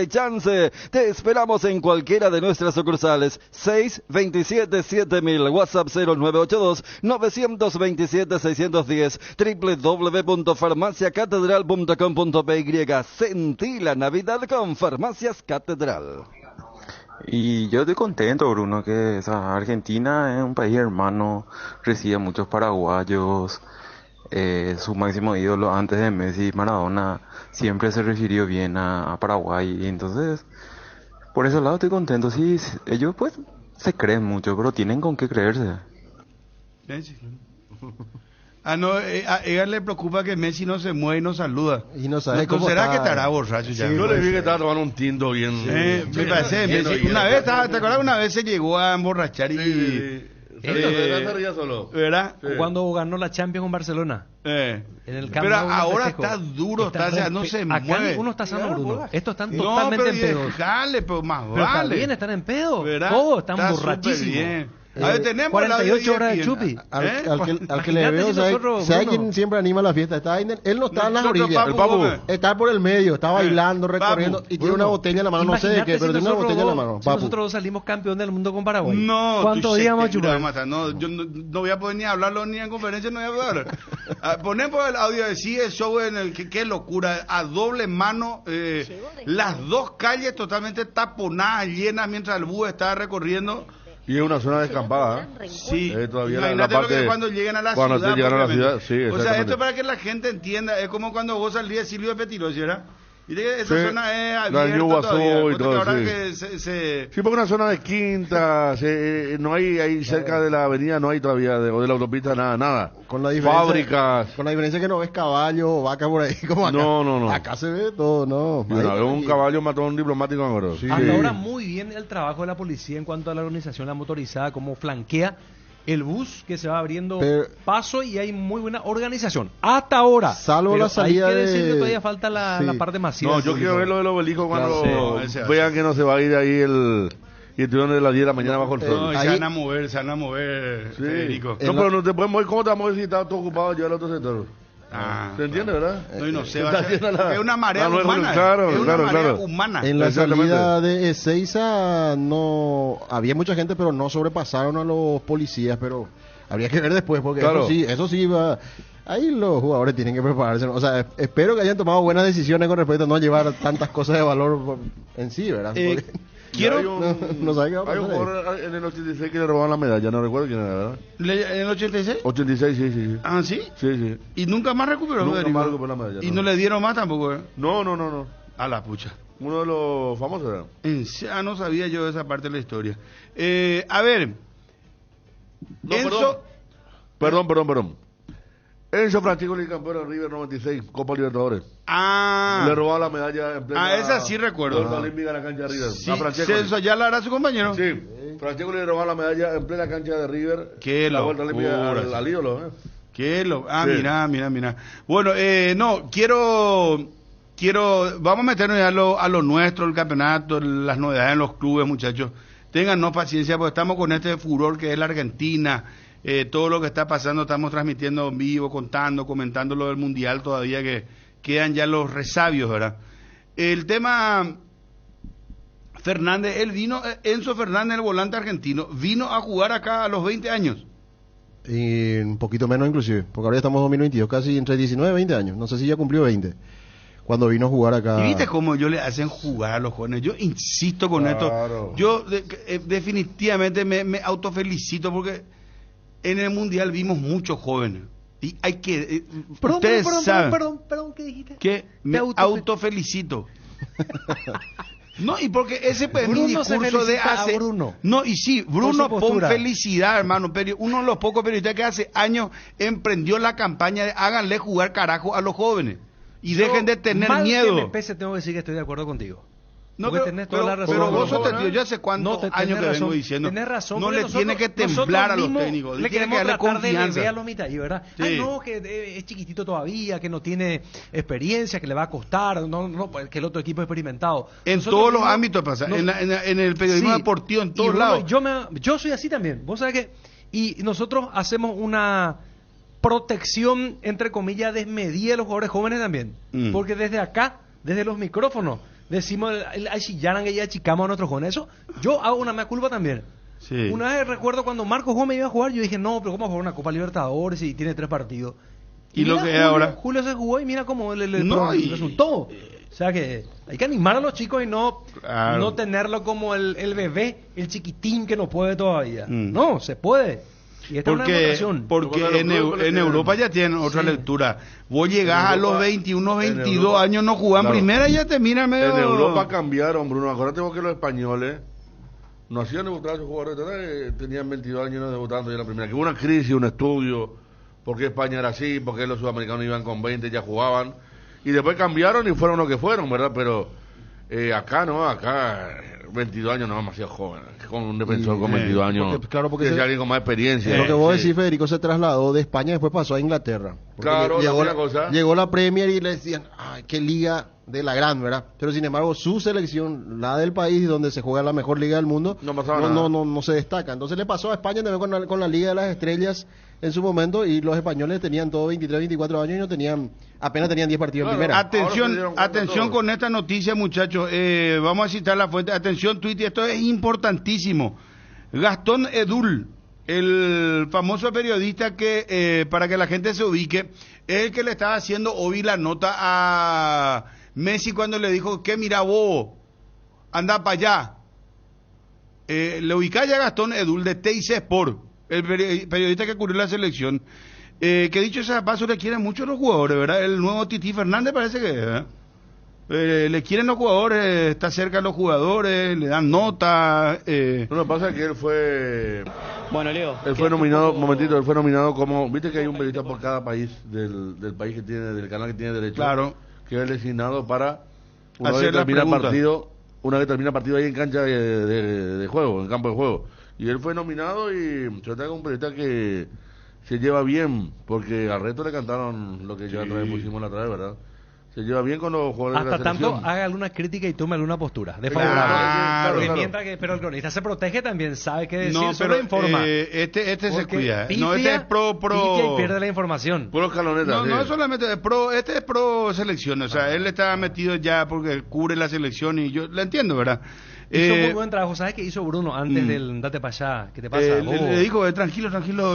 chance. Te esperamos en cualquiera de nuestras sucursales. 627-7000, WhatsApp 0982-927-610, www.farmaciacatedral.com.py. Sentí la Navidad con Farmacias Catedral. Y yo estoy contento, Bruno, que Argentina es un país hermano, recibe a muchos paraguayos. Su máximo ídolo antes de Messi, Maradona, siempre se refirió bien a Paraguay. Y entonces, por ese lado estoy contento. Sí, ellos pues se creen mucho, pero tienen con qué creerse. No, a ella le preocupa que Messi no se mueve y no saluda. Y no sabe cómo ¿será está? Que estará borracho ya? Sí, yo le vi que estaba tomando un tinto bien. Me parece, Messi, una vez, ¿te acuerdas? Una vez se llegó a emborrachar y... solo. ¿Verdad? Cuando ganó la Champions con Barcelona. En el Camp Pero Nou ahora festejo. está duro, no se acá mueve. ninguno está sano, Bruno. Estos están No, totalmente pero en pedo. Dale, pero más Pero vale. también están en pedo. ¿Verdad? Todos están Está borrachísimos. superbién. A ver, tenemos 48 horas de chupi. Al que le veo, ¿sabe quién siempre anima la fiesta? Él no está en las orillas. El Papu. Está por el medio, está bailando, recorriendo y tiene una botella en la mano, no sé de qué, pero tiene una botella en la mano. Si nosotros salimos campeón del mundo con Paraguay. No, ¿cuántos días vamos a chupar? No, yo no voy a poder ni hablarlo ni en conferencia, no voy a poder. Ponemos el audio de sí, el show en el que qué locura, a doble mano, las dos calles totalmente taponadas, llenas mientras el bus estaba recorriendo. Y es una zona descampada, ¿eh? Sí, todavía imagínate la parte, lo que cuando lleguen a la cuando ciudad. llegan a la ciudad, sí, o sea, esto exactamente. es para que la gente entienda, es como cuando vos salís de Silvio de Petirosi, ¿verdad? Y de esa Sí, zona es la abierta Yuguazú todavía. y todo, Ahora sí. que Sí, porque una zona de quinta, no hay ahí cerca de la avenida, no hay todavía, o de la autopista, nada. Con la diferencia, fábricas. Con la diferencia que no ves caballo o vaca por ahí como acá. No. Acá se ve todo, no. Y una vez un caballo mató a un diplomático en Oro. Hasta ahora muy bien el trabajo de la policía en cuanto a la organización, la motorizada, cómo flanquea el bus que se va abriendo paso y hay muy buena organización. Hasta ahora. Salvo la salida hay que de... decir que todavía falta la parte masiva. No, yo quiero ver lo del obelisco cuando Claro, vean que no se va a ir ahí y estuvieron de las 10 de la mañana bajo el sol. No, se van a mover, Sí. Federico. No, pero no te puedes mover. ¿Cómo te vas a mover si estás todo ocupado ya el otro sector? ¿Se entiende, verdad? No sé, es una marea humana. Claro. Humana. En la salida de Ezeiza no había mucha gente, pero no sobrepasaron a los policías, pero habría que ver después, porque eso sí va. Ahí los jugadores tienen que prepararse, ¿no? O sea, espero que hayan tomado buenas decisiones con respecto a no llevar tantas cosas de valor en sí, ¿verdad? No sabe qué va a pasar. Hay un jugador en el 86 que le robaron la medalla, no recuerdo quién era, ¿verdad? ¿En el 86? 86, sí. ¿Ah, sí? Sí. ¿Y nunca más recuperó? Nunca más recuperó la medalla. ¿Y no le dieron más tampoco? No. A la pucha. Uno de los famosos era. No sabía yo esa parte de la historia. A ver. Enzo. Perdón. Enzo Francisco, el campeón de River 96, Copa Libertadores. Le robaba la medalla en plena... esa sí recuerdo. Vuelta olímpica en la cancha de River. Sí, Celso Ayala era su compañero. Sí. Francisco le robaba la medalla en plena cancha de River. Qué la vuelta olímpica al ídolo, Mira. Bueno, vamos a meternos ya a lo nuestro, el campeonato, las novedades en los clubes, muchachos. Téngannos paciencia porque estamos con este furor que es la Argentina. Todo lo que está pasando estamos transmitiendo en vivo, comentando lo del Mundial todavía, que quedan ya los resabios, ¿verdad? El tema Fernández, Enzo Fernández, el volante argentino, vino a jugar acá a los 20 años. Y un poquito menos inclusive, porque ahora estamos en 2022, casi entre 19 y 20 años, no sé si ya cumplió 20. Cuando vino a jugar acá. ¿Y viste cómo yo le hacen jugar a los jóvenes? Yo insisto con esto. Yo definitivamente me autofelicito porque en el Mundial vimos muchos jóvenes. Y hay que... ustedes saben perdón, ¿qué dijiste? que me autofelicito. No, y porque ese es mi discurso de hace... Bruno. No, y sí, Bruno, pon felicidad, hermano. Uno de los pocos periodistas que hace años emprendió la campaña de háganle jugar carajo a los jóvenes. Y dejen de tener miedo. Que me pese, tengo que decir que estoy de acuerdo contigo. No, pero vos sos testigo, yo hace cuántos años que vengo diciendo. Tenés razón, no le tiene que temblar a los técnicos, le tiene que darle confianza. A los mitad, ¿verdad? Sí. Ay, no, que es chiquitito todavía, que no tiene experiencia, que le va a costar, que el otro equipo es experimentado. En nosotros todos los ámbitos pasa, en el periodismo deportivo, en todos lados. Yo soy así también, vos sabés que, y nosotros hacemos una protección, entre comillas, desmedida de los jugadores jóvenes también, porque desde acá, desde los micrófonos, decimos, que ya achicamos a nuestros jóvenes. Eso, yo hago una mea culpa también. Sí. Una vez recuerdo cuando Marcos Gómez iba a jugar, yo dije, no, pero ¿cómo va a jugar una Copa Libertadores y tiene 3 partidos? Y lo que es ahora. Julio se jugó y mira cómo le resultó. O sea que hay que animar a los chicos y no tenerlo como el bebé, el chiquitín que no puede todavía. No, se puede. Y esta porque en Europa ya tienen otra lectura. Vos llegás a los 21, 22 años, no jugás en primera y ya te miran medio... En Europa cambiaron, Bruno. Acuérdate vos que los españoles no hacían debutar a sus jugadores, tenían 22 años no debutando ya en la primera. Que hubo una crisis, un estudio, por qué España era así, por qué los sudamericanos iban con 20, ya jugaban. Y después cambiaron y fueron lo que fueron, ¿verdad? Pero acá 22 años no es demasiado joven. Con un defensor con 22 años, porque es alguien con más experiencia. Lo que vos decís, Federico, se trasladó de España y después pasó a Inglaterra. Claro, llegó la Premier y le decían, ay, qué liga de la gran, ¿verdad? Pero sin embargo, su selección, la del país donde se juega la mejor liga del mundo, no se destaca. Entonces le pasó a España también con la Liga de las Estrellas en su momento, y los españoles tenían todos 23, 24 años y apenas tenían 10 partidos en primera. Atención con esta noticia, muchachos. Vamos a citar la fuente. Atención, Twitter, esto es importantísimo. Gastón Edul, el famoso periodista que, para que la gente se ubique, es el que le estaba haciendo hoy la nota a Messi cuando le dijo que mira vos, anda para allá. Le ubicá ya Gastón Edul de TIC Sport, el periodista que cubrió la selección, que dicho sea paso le quieren mucho los jugadores, ¿verdad? El nuevo Titi Fernández parece que le quieren los jugadores, está cerca de los jugadores, le dan nota. No, lo que pasa es que él fue... Bueno, Leo. Él fue nominado, él fue nominado como... Viste que hay un periodista por cada país del país que tiene, del canal que tiene derecho. Claro. Que es designado para... Una vez que termina partido ahí en cancha de juego, en campo de juego. Y él fue nominado y yo tengo un periodista que se lleva bien, porque al resto le cantaron lo que ya pusimos la otra vez, ¿verdad? Se lleva bien con los jugadores de la selección. Hasta tanto haga alguna crítica y tome alguna postura de favorable. Claro. Pero el cronista se protege también, sabe qué decir, solo informa. Este se cuida. Pifia, este es pro y pierde la información. Puro escaloneta. No es solamente este es pro selección, o sea, él está metido ya porque cubre la selección y yo la entiendo, ¿verdad? Hizo muy buen trabajo. ¿Sabes qué hizo Bruno antes del date para allá? ¿Qué te pasa? Le dijo, tranquilo,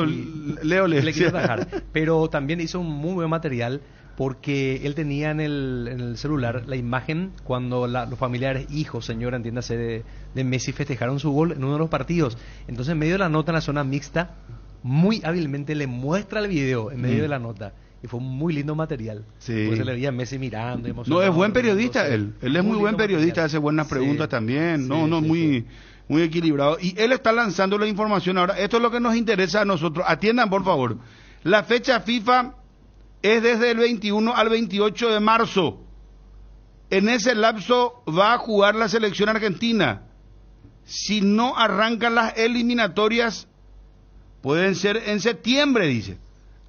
sí. Leo le quiero atajar. Pero también hizo un muy buen material porque él tenía en el celular la imagen cuando los familiares, hijos, señora, entiéndase, de Messi festejaron su gol en uno de los partidos. Entonces, en medio de la nota, en la zona mixta, muy hábilmente le muestra el video en medio de la nota. Y fue un muy lindo material. Sí. Porque se le veía a Messi mirando, emocionado. No, es buen periodista él. Él es muy buen periodista, hace buenas preguntas también. Muy equilibrado. Y él está lanzando la información ahora. Esto es lo que nos interesa a nosotros. Atiendan, por favor. La fecha FIFA es desde el 21 al 28 de marzo. En ese lapso va a jugar la selección argentina. Si no arrancan las eliminatorias, pueden ser en septiembre, dice.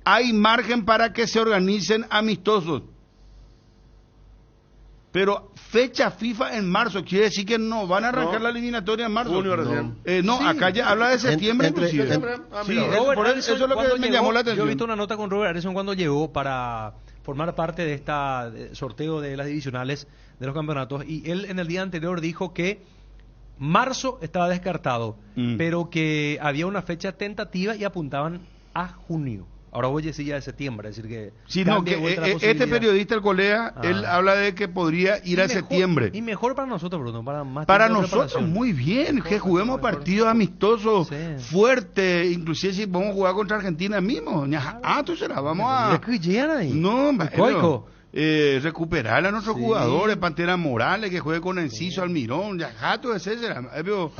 Hay margen para que se organicen amistosos. Pero fecha FIFA en marzo, quiere decir que no van a arrancar la eliminatoria en marzo. Junio recién. Acá ya habla de septiembre inclusive. Eso es lo que me llamó la atención. Yo he visto una nota con Robert Harrison cuando llegó para formar parte de este sorteo de las divisionales de los campeonatos, y él en el día anterior dijo que marzo estaba descartado, pero que había una fecha tentativa y apuntaban a junio. Ahora voy a decir ya de septiembre, es decir que... Sí, no, que este periodista, el colega, él habla de que podría ir a septiembre. Y mejor para nosotros, Bruno, para nosotros, muy bien, que juguemos partidos amistosos, fuertes, inclusive si vamos a jugar contra Argentina mismo. Tú será, vamos a... No, recuperar a nuestros jugadores, Pantera Morales, que juegue con Enciso, Almirón, Yajato, etcétera. Yo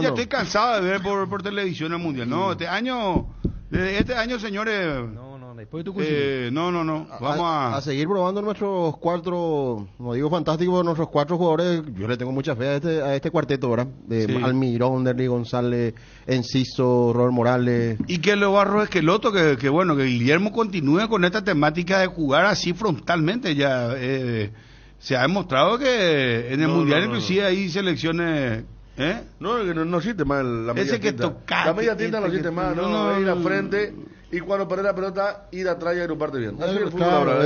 ya estoy cansado de ver por televisión el Mundial. No, este año, señores... después de tu vamos a seguir probando nuestros cuatro, no digo fantásticos, nuestros cuatro jugadores. Yo le tengo mucha fe a este cuarteto, ¿verdad? Almirón, Derly González, Enciso, Robert Morales. Y que lo barro Esqueloto, que bueno, que Guillermo continúe con esta temática de jugar así frontalmente. Ya se ha demostrado que en el Mundial inclusive hay selecciones... No siente mal la media ese que tinta. La media tinta no siente mal, no, ir a frente y cuando perder la pelota ir atrás y agruparte bien. Así es el fútbol ahora.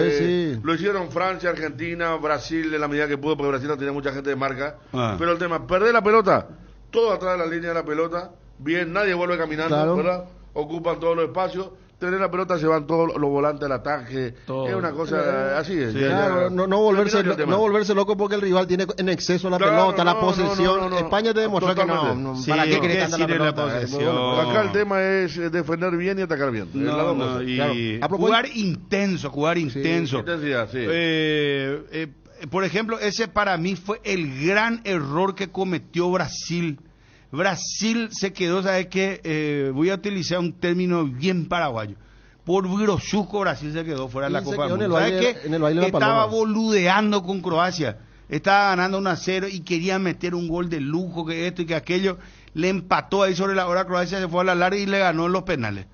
Lo hicieron Francia, Argentina, Brasil en la medida que pudo, porque Brasil no tenía mucha gente de marca. Pero el tema, perder la pelota, todo atrás de la línea de la pelota, bien, nadie vuelve caminando, ¿verdad? Ocupan todos los espacios. Tener la pelota se van todos los volantes del ataque. Todo. Es una cosa así. Es, no volverse loco porque el rival tiene en exceso la pelota, la posesión. España te demuestra que no. ¿Para qué quiere tanta la pelota? Acá el tema es defender bien y atacar bien. Jugar intenso. Intensidad, sí. Por ejemplo, ese para mí fue el gran error que cometió Brasil. Brasil se quedó, ¿sabes qué? Voy a utilizar un término bien paraguayo. Por grosuzco Brasil se quedó fuera de la Copa del Mundo. ¿Sabes qué? Estaba boludeando con Croacia. Estaba ganando 1-0 y quería meter un gol de lujo, que esto y que aquello. Le empató ahí sobre la hora, Croacia se fue a la larga y le ganó en los penales.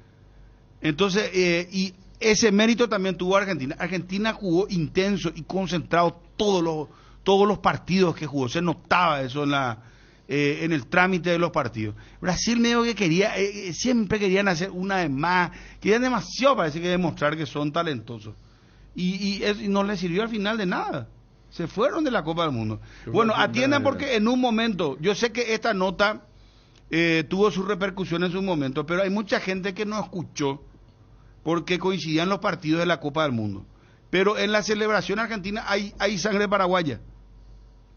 Entonces, y ese mérito también tuvo Argentina. Argentina jugó intenso y concentrado todos los partidos que jugó. Se notaba eso en el trámite de los partidos. Brasil medio que quería, siempre querían hacer una vez más, querían demasiado, parece que demostrar que son talentosos. Y no les sirvió al final de nada. Se fueron de la Copa del Mundo. Bueno, atiendan porque en un momento, yo sé que esta nota tuvo su repercusión en su momento, pero hay mucha gente que no escuchó porque coincidían los partidos de la Copa del Mundo. Pero en la celebración argentina hay sangre paraguaya.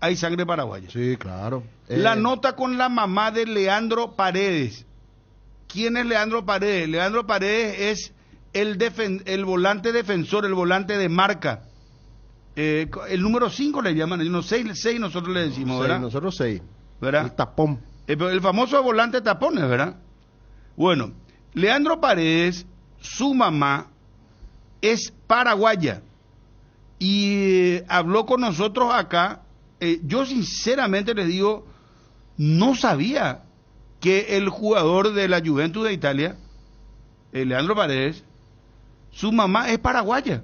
Hay sangre paraguaya. Sí, claro. La nota con la mamá de Leandro Paredes. ¿Quién es Leandro Paredes? Leandro Paredes es el volante defensor, el volante de marca. El número 5 le llaman, no 6 nosotros le decimos, ¿verdad? Nosotros 6. ¿Verdad? El tapón. El famoso volante tapones, ¿verdad? Bueno, Leandro Paredes, su mamá es paraguaya y habló con nosotros acá. Yo sinceramente les digo, no sabía que el jugador de la Juventus de Italia, Leandro Paredes, su mamá es paraguaya.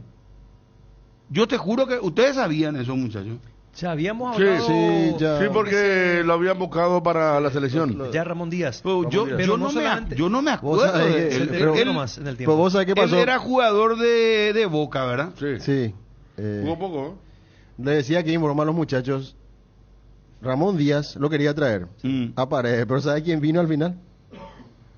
Yo te juro que ustedes sabían eso, muchachos. Ya habíamos hablado. Sí, porque lo habían buscado para la selección. Ya Ramón Díaz. Yo no me acuerdo. Pero vos sabés qué pasó. Él era jugador de Boca, ¿verdad? Sí. Jugó poco. Le decía que broma a los muchachos, Ramón Díaz lo quería traer a Paredes, pero ¿sabe quién vino al final?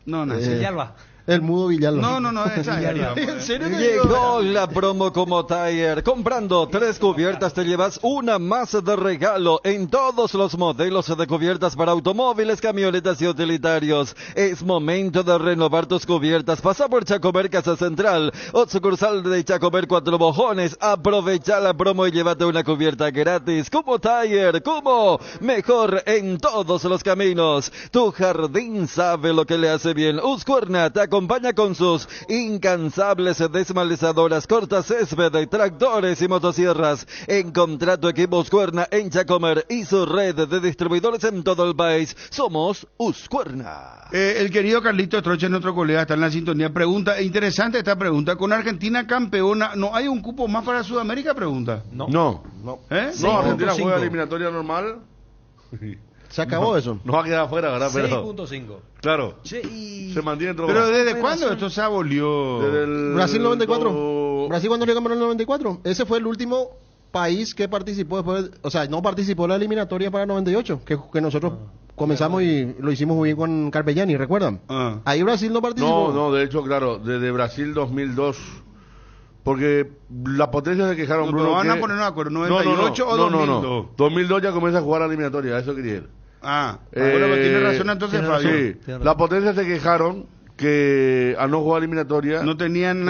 No, Villalba. El mudo Villalba. No, esa ¿En serio? Llegó la promo como Tire. Comprando 3 cubiertas te llevas una más de regalo en todos los modelos de cubiertas para automóviles, camionetas y utilitarios. Es momento de renovar tus cubiertas. Pasa por Chacomer Casa Central o sucursal de Chacomer 4 Bojones. Aprovecha la promo y llévate una cubierta gratis. Como Tire, como mejor en todos los caminos. Tu jardín sabe lo que le hace bien. Husqvarna te acompaña con sus incansables desmalizadoras, cortas césped, tractores y motosierras. Encontrá tu equipo Husqvarna en Chacomer y su red de distribuidores en todo el país. Somos Husqvarna. El querido Carlito Troche, nuestro colega, está en la sintonía. Pregunta, interesante esta pregunta. ¿Con Argentina campeona no hay un cupo más para Sudamérica? Pregunta. No. Argentina juega eliminatoria normal. Se acabó eso. No va a quedar afuera, ¿verdad? 6.5. Claro. Se mantiene dentro. ¿Pero desde cuándo esto se abolió? Desde el Brasil 94. Brasil cuando le campeón en el 94. Ese fue el último país que participó después, o sea, no participó en la eliminatoria para el 98, que nosotros comenzamos y lo hicimos muy bien con Carpegiani, ¿recuerdan? Ahí Brasil no participó. No, de hecho, claro, desde Brasil 2002, porque la potencia se quejaron, No, Bruno, pero van que- a poner un acuerdo, 98 o 2002. 2002 ya comienza a jugar la eliminatoria, eso quería ir. Bueno, pero tiene razón entonces, Fabio. Sí, la potencia se quejaron que al no jugar eliminatoria no tenían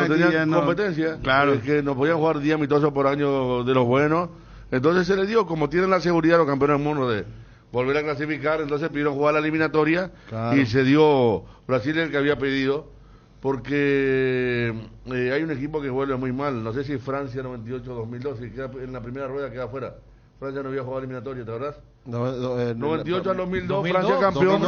competencia, Claro. que no podían jugar 10 amistosos por año de los buenos. Entonces se les dio, como tienen la seguridad los campeones del mundo de volver a clasificar, entonces pidieron jugar la eliminatoria. Claro. Y se dio Brasil el que había pedido, porque hay un equipo que vuelve muy mal, no sé si Francia 98-2002, que queda en la primera rueda queda afuera. Francia no había jugado eliminatoria, ¿te acuerdas? 98 al 2002, Francia campeón.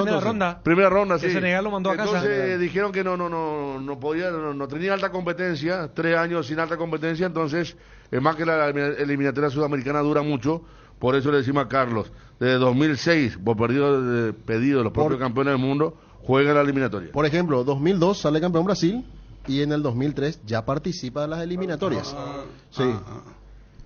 Primera ronda, sí. Que Senegal lo mandó a casa. Entonces dijeron que no podía, no tenía alta competencia, 3 años sin alta competencia, entonces, es más que la eliminatoria sudamericana dura mucho, por eso le decimos a Carlos, desde 2006, por pedido de los propios campeones del mundo, juega la eliminatoria. Por ejemplo, 2002 sale campeón Brasil y en el 2003 ya participa de las eliminatorias. Sí.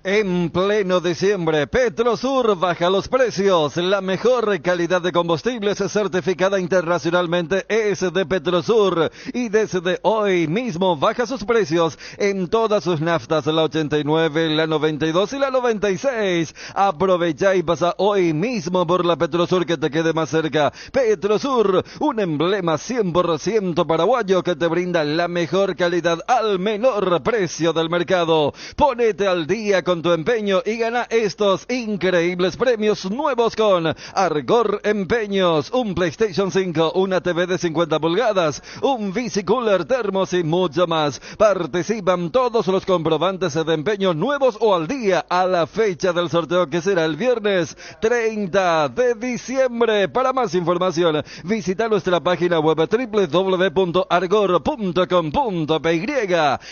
En pleno diciembre, Petrosur baja los precios. La mejor calidad de combustibles certificada internacionalmente es de Petrosur. Y desde hoy mismo baja sus precios en todas sus naftas, la 89, la 92 y la 96. Aprovecha y pasa hoy mismo por la Petrosur que te quede más cerca. Petrosur, un emblema 100% paraguayo que te brinda la mejor calidad al menor precio del mercado. Ponete al día con tu empeño y gana estos increíbles premios nuevos con Argor Empeños, un PlayStation 5, una TV de 50 pulgadas, un bicicooler, termos y mucho más. Participan todos los comprobantes de empeño nuevos o al día a la fecha del sorteo que será el viernes 30 de diciembre. Para más información, visita nuestra página web www.argor.com.py.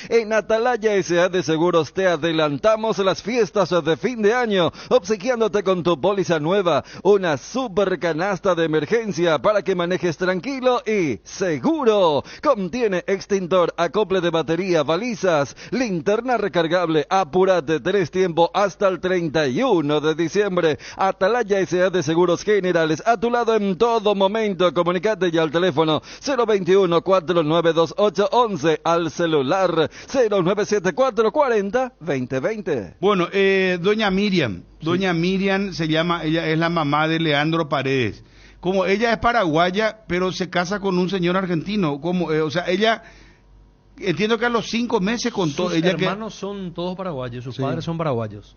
En Atalaya S.A. de Seguros te adelantamos las fiestas de fin de año, obsequiándote con tu póliza nueva una super canasta de emergencia para que manejes tranquilo y seguro. Contiene extintor, acople de batería, balizas, linterna recargable. Apúrate, tenés tiempo hasta el 31 de diciembre. Atalaya S.A. de Seguros Generales, a tu lado en todo momento. Comunicate ya al teléfono 021-492811, al celular 097440-2020. Bueno, doña Miriam se llama, ella es la mamá de Leandro Paredes. Como ella es paraguaya, pero se casa con un señor argentino, como, o sea, ella, entiendo que a los 5 meses contó Sus ella hermanos son todos paraguayos, sus padres son paraguayos.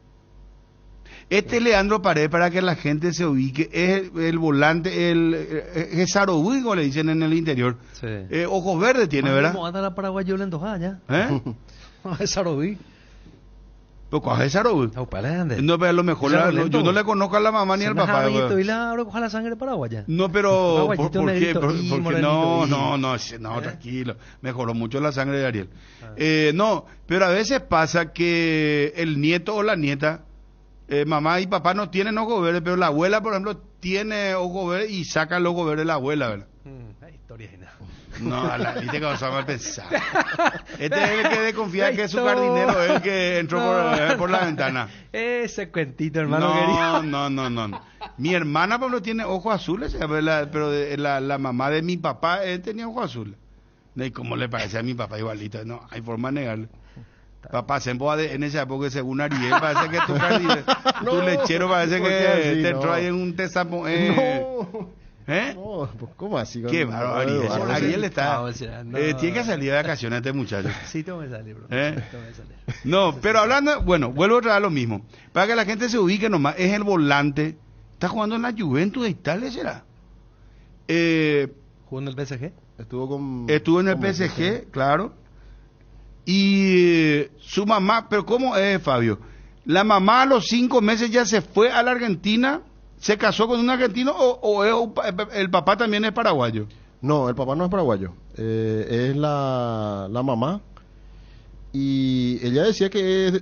Este Leandro Paredes, para que la gente se ubique, es el volante, es Sarobui, como le dicen en el interior. Sí. Ojos verdes tiene, ¿verdad? ¿Cómo anda la paraguayo lentoja ya? Es Sarobí. Pues coge esa Sarobui. No, pero a lo mejor yo no le conozco a la mamá ni al papá. Y la coja la sangre paraguaya. No, pero ¿por qué? Porque no, ¿Eh? Tranquilo. Mejoró mucho la sangre de Ariel. No, pero a veces pasa que el nieto o la nieta, mamá y papá no tienen ojos verdes, pero la abuela, por ejemplo, tiene ojos verdes y saca el ojo verde de la abuela, ¿verdad? Historia de nada. No, viste que vamos a mal pensar. Este es el que desconfía que es su jardinero, el que entró por la ventana. Ese cuentito, hermano querido. No. Mi hermana, Pablo, tiene ojos azules, pero la mamá de mi papá tenía ojos azules. ¿Y cómo le parece a mi papá igualito? No, hay forma de negarle. Papá, en esa época, según Ariel, parece que tu lechero parece que te entró ahí en un tesapo. No, pues, ¿cómo así? Qué barbaridad. Ariel está. Tiene que salir de vacaciones este muchacho. Sí, tengo que salir, bro. No, pero hablando, bueno, vuelvo otra vez a lo mismo. Para que la gente se ubique nomás, es el volante. Está jugando en la Juventus de Italia, ¿será? ¿Jugó en el PSG? Estuvo en el PSG, claro. Y su mamá, pero ¿cómo es, Fabio? La mamá a los 5 meses ya se fue a la Argentina. ¿Se casó con un argentino o el papá también es paraguayo? No, el papá no es paraguayo. Es la mamá. Y ella decía que,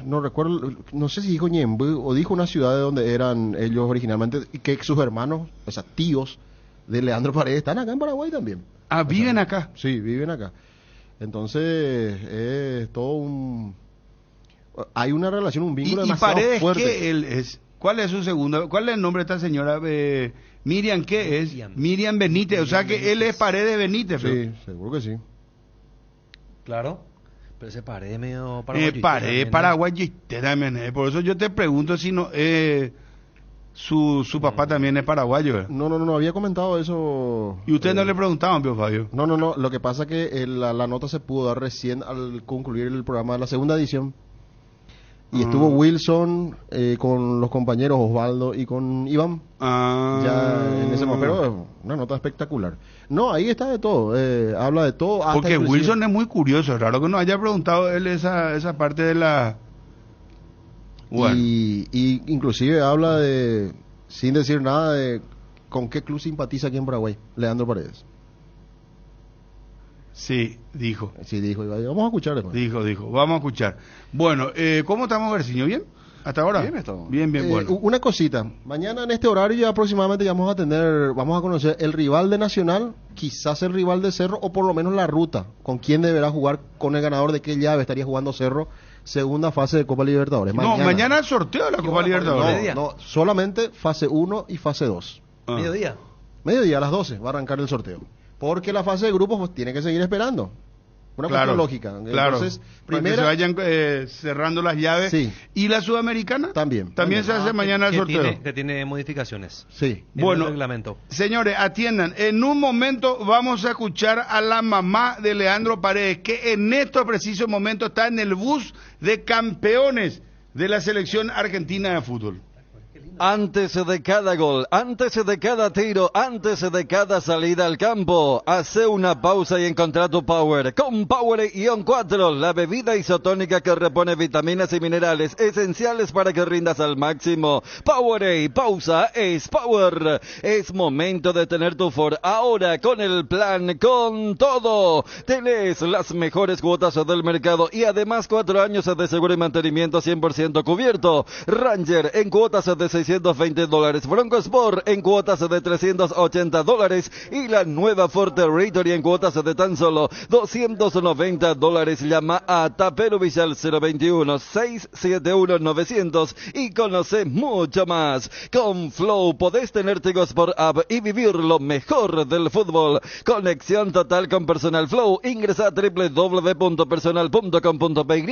no recuerdo, no sé si dijo Ñemby o dijo una ciudad de donde eran ellos originalmente, y que sus hermanos, o sea, tíos de Leandro Paredes, están acá en Paraguay también. Ah, ¿viven acá? Sí, viven acá. Entonces, es todo un... Hay una relación, un vínculo demasiado Paredes, fuerte. ¿qué él es? ¿Cuál es su segundo? ¿Cuál es el nombre de esta señora? Miriam, ¿qué es? Miriam Benítez, o sea que él es Paredes Benítez. Sí, seguro que sí. Claro, pero ese Paredes medio Paredes paraguayista también, por eso yo te pregunto si no... Su papá también es paraguayo. No, había comentado eso. ¿Y usted no le preguntaban, Pio Fabio? No, lo que pasa es que la nota se pudo dar recién al concluir el programa de la segunda edición. Y estuvo Wilson con los compañeros Osvaldo y con Iván. Ya en ese momento, pero una nota espectacular. No, ahí está de todo, habla de todo. Porque inclusive... Wilson es muy curioso, es raro que nos haya preguntado él esa parte de la... Bueno. Y inclusive habla de, sin decir nada, de con qué club simpatiza aquí en Paraguay, Leandro Paredes. Sí, dijo. Vamos a escuchar después. Dijo, vamos a escuchar. Bueno, ¿cómo estamos, Garciño? ¿Bien? ¿Hasta ahora? Bien, bueno. Una cosita, mañana en este horario ya aproximadamente ya vamos a conocer el rival de Nacional, quizás el rival de Cerro, o por lo menos la ruta, con quién deberá jugar, con el ganador de qué llave estaría jugando Cerro, segunda fase de Copa Libertadores. Mañana el sorteo de la Copa Libertadores. No, solamente fase 1 y fase 2. Mediodía a las 12 va a arrancar el sorteo. Porque la fase de grupos pues, tiene que seguir esperando. Una cuestión lógica. Entonces, primero que se vayan cerrando las llaves. Sí. ¿Y la Sudamericana? También se hace mañana el sorteo. Que tiene modificaciones. Sí. Bueno, el reglamento. Señores, atiendan. En un momento vamos a escuchar a la mamá de Leandro Paredes, que en estos precisos momentos está en el bus de campeones de la selección argentina de fútbol. Antes de cada gol, antes de cada tiro, antes de cada salida al campo, hace una pausa y encontrá tu Power. Con Power Ion 4, la bebida isotónica que repone vitaminas y minerales esenciales para que rindas al máximo. Power, pausa es Power. Es momento de tener tu Ford ahora con el plan Con Todo. Tenés las mejores cuotas del mercado y además 4 años de seguro y mantenimiento 100% cubierto. Ranger en cuotas de $620, Bronco Sport en cuotas de $380 y la nueva Ford Territory en cuotas de tan solo $290. Llama a Tapero Villal 021-671-900 y conoce mucho más. Con Flow podés tener Tigo Sport App y vivir lo mejor del fútbol. Conexión total con Personal Flow. Ingresa a www.personal.com.py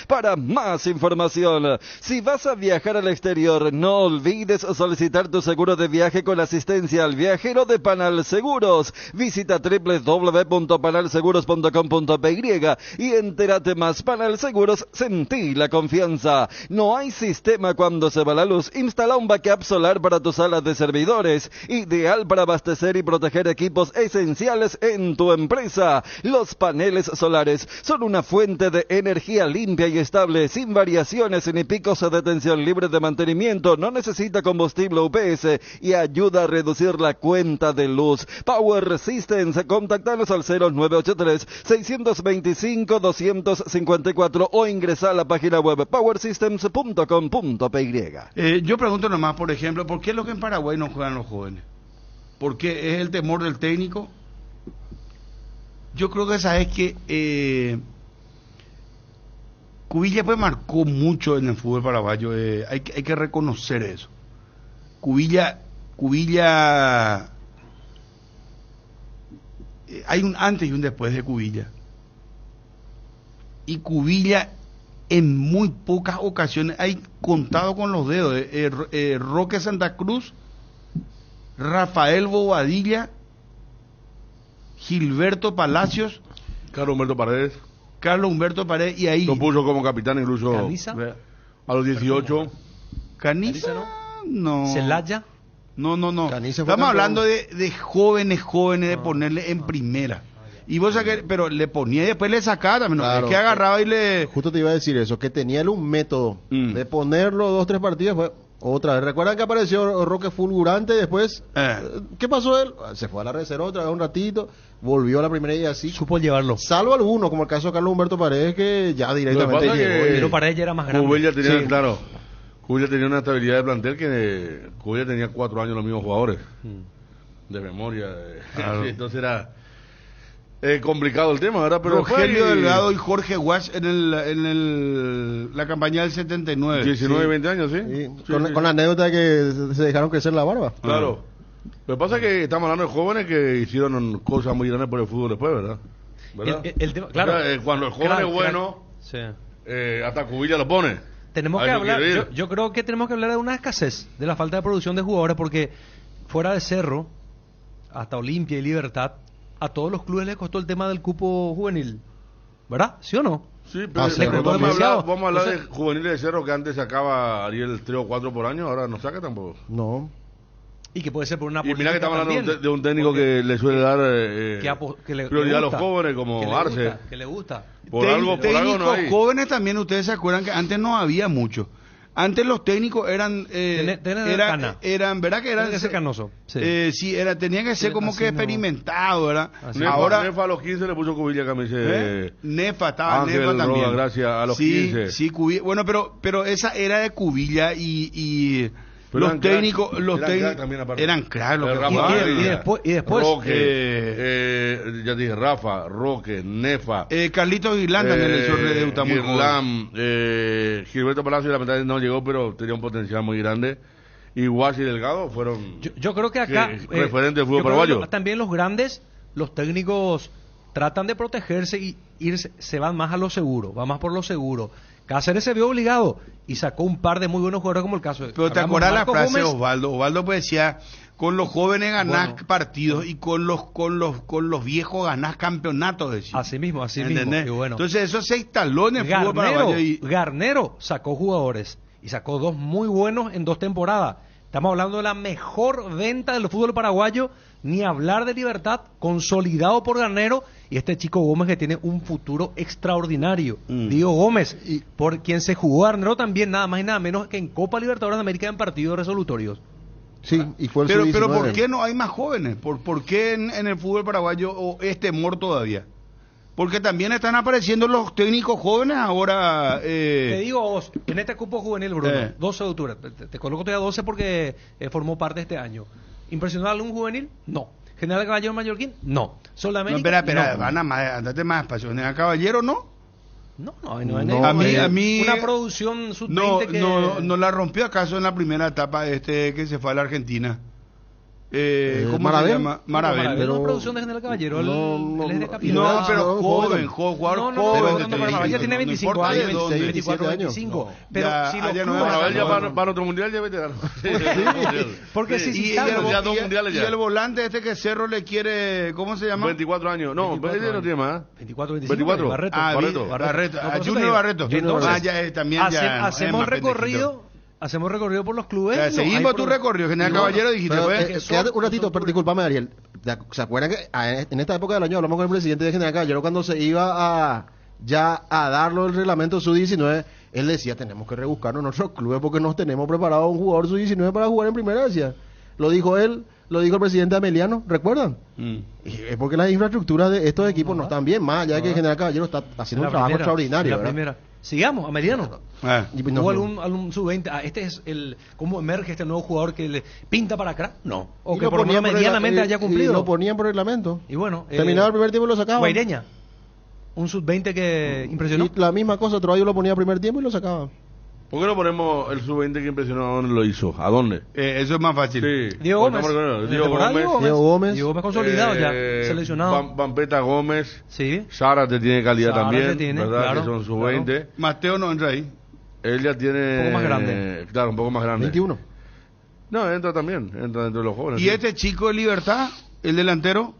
para más información. Si vas a viajar al exterior, no olvides solicitar tu seguro de viaje con asistencia al viajero de Panal Seguros. Visita www.panalseguros.com.py y entérate más. Panal Seguros, sentí la confianza. No hay sistema cuando se va la luz. Instala un backup solar para tu sala de servidores, ideal para abastecer y proteger equipos esenciales en tu empresa. Los paneles solares son una fuente de energía limpia y estable, sin variaciones ni picos de tensión, libre de mantenimiento. No necesita combustible UPS y ayuda a reducir la cuenta de luz. Power Systems, contactanos al 0983-625-254 o ingresa a la página web powersystems.com.py. Yo pregunto nomás, por ejemplo, ¿por qué es lo que en Paraguay no juegan los jóvenes? ¿Por qué es el temor del técnico? Yo creo que sabes que Cubilla pues marcó mucho en el fútbol paraguayo, hay que reconocer eso. Cubilla hay un antes y un después de Cubilla. Y Cubilla en muy pocas ocasiones, hay contado con los dedos, Roque Santa Cruz, Rafael Bobadilla, Gilberto Palacios, Carlos Humberto Paredes, y ahí lo puso como capitán incluso ¿Caniza? A los 18. ¿Caniza? No. ¿Celaya? No. Estamos hablando de jóvenes, de ponerle en primera. Y vos sabés que, pero le ponía y después le sacaba también, claro, es que agarraba y le... Justo te iba a decir eso, que tenía él un método de ponerlo 2-3 partidos, fue otra vez. ¿Recuerdan que apareció Roque fulgurante después? ¿Qué pasó él? Se fue a la reserva otra vez un ratito, volvió a la primera y así. Supo llevarlo. Salvo algunos, como el caso de Carlos Humberto Paredes, que ya directamente llegó. Pero Paredes ya era más grande. Cubilla tenía, sí, claro, Cubilla tenía una estabilidad de plantel que Cubilla tenía 4 años los mismos jugadores. De memoria. Claro. Sí, entonces era... complicado el tema, ¿verdad? Pero Rogelio Delgado y Jorge Guas en la campaña del 79. 19, 20 años, ¿sí? Con la anécdota de que se dejaron crecer la barba. Claro. Lo que pasa es que estamos hablando de jóvenes que hicieron cosas muy grandes por el fútbol después, ¿verdad? El tema, claro, cuando el joven es bueno, sí. Hasta Cubilla lo pone. Tenemos que hablar, yo creo que tenemos que hablar de una escasez, de la falta de producción de jugadores, porque fuera de Cerro, hasta Olimpia y Libertad, a todos los clubes les costó el tema del cupo juvenil, ¿verdad? ¿Sí o no? Sí, pero vamos a hablar de juveniles de Cerro, que antes sacaba Ariel 3 o 4 por año, ahora no saca tampoco. No. Y que puede ser por una política. Y mira que estamos hablando de un técnico que le suele dar prioridad a los jóvenes, como Arce. Que le gusta. Por algo no hay. Jóvenes también, ustedes se acuerdan que antes no había mucho. Antes los técnicos eran ¿verdad que eran? Ese canoso. Sí, tenían que ser como que experimentados, ¿verdad? Ahora Nefa a los 15 le puso Cubilla camisa. Nefa también. Roda, gracias, a los 15. Sí, Cubilla. Bueno, pero esa era de Cubilla y los técnicos eran claros. Y después Roque, ya dije Rafa, Roque, Nefa, Carlitos Guirlán también le hizo redebutar muy joven. Gilberto Palacio lamentablemente no llegó, pero tenía un potencial muy grande. Y Guasi y Delgado fueron yo creo que acá referentes del fútbol paraguayo. También los grandes, los técnicos tratan de protegerse y se van más a lo seguro, van más por lo seguro. Cáceres se vio obligado y sacó un par de muy buenos jugadores, como el caso de... Pero te acuerdas la frase de Osvaldo. Osvaldo pues decía, con los jóvenes ganás partidos y con los viejos ganás campeonatos. Decía. Así mismo. Bueno. Entonces eso se instaló en el fútbol paraguayo. Garnero sacó jugadores y sacó 2 muy buenos en 2 temporadas. Estamos hablando de la mejor venta del fútbol paraguayo, ni hablar de Libertad, consolidado por Garnero, y este chico Gómez que tiene un futuro extraordinario. Diego Gómez, por quien se jugó Garnero también, nada más y nada menos que en Copa Libertadores de América en partidos resolutorios. Sí, y fue el pero ¿por qué no hay más jóvenes? ¿Por qué en el fútbol paraguayo es temor todavía? Porque también están apareciendo los técnicos jóvenes ahora. Te digo vos, en este cupo juvenil, Bruno, 12 de octubre, te coloco todavía 12 porque formó parte de este año. ¿Impresionó a algún juvenil? No. ¿General Caballero Mallorquín? No. ¿Solamérica? No, espera, andate más despacio. ¿General Caballero no? No. A mí una producción sub-20 que... No la rompió acaso en la primera etapa que se fue a la Argentina. ¿Cómo se llama? Marabel. Pero una producción de General Caballero, él es de Capitán. No, pero jugador joven. Ya tiene 25 años, 24, 25. Pero si los clubes... Marabel ya para otro mundial ya veterano. Porque y el volante que Cerro le quiere, ¿cómo se llama? 24 años. No, ese no tiene más. 24. Barreto. Junior Barreto. También ya hacemos recorrido por los clubes. Seguimos tu recorrido, General Caballero, dijiste. Quédate un ratito, discúlpame, Ariel. ¿Se acuerdan que en esta época del año hablamos con el presidente de General Caballero cuando se iba a darlo el reglamento sub-19? Él decía, tenemos que rebuscarnos nuestros clubes porque no tenemos preparado un jugador sub-19 para jugar en primera, decía. Lo dijo él, lo dijo el presidente Ameliano, ¿recuerdan? Y es porque las infraestructuras de estos equipos no están bien, más allá de que General Caballero está haciendo un trabajo extraordinario. Sigamos, Ameliano. ¿Hubo algún sub-20? Este es ¿cómo emerge este nuevo jugador que le pinta para acá? No. O que por lo menos medianamente haya cumplido. Y lo ponían por reglamento. Y bueno. Terminaba el primer tiempo y lo sacaban. Guaireña. Un sub-20 que impresionó. Y la misma cosa, otro año lo ponía primer tiempo y lo sacaban. ¿Por qué no ponemos el sub-20 que impresionó? ¿A dónde lo hizo? ¿A dónde? Eso es más fácil. Sí. Diego Gómez consolidado ya, seleccionado. Vampeta Gómez. Sí. Zárate tiene calidad también, ¿verdad? Claro, que son sub-20. Claro. Mateo no entra ahí. Él ya tiene... Un poco más grande. Claro, un poco más grande. 21. No, entra también, entra dentro de los jóvenes. ¿Y este chico de Libertad, el delantero?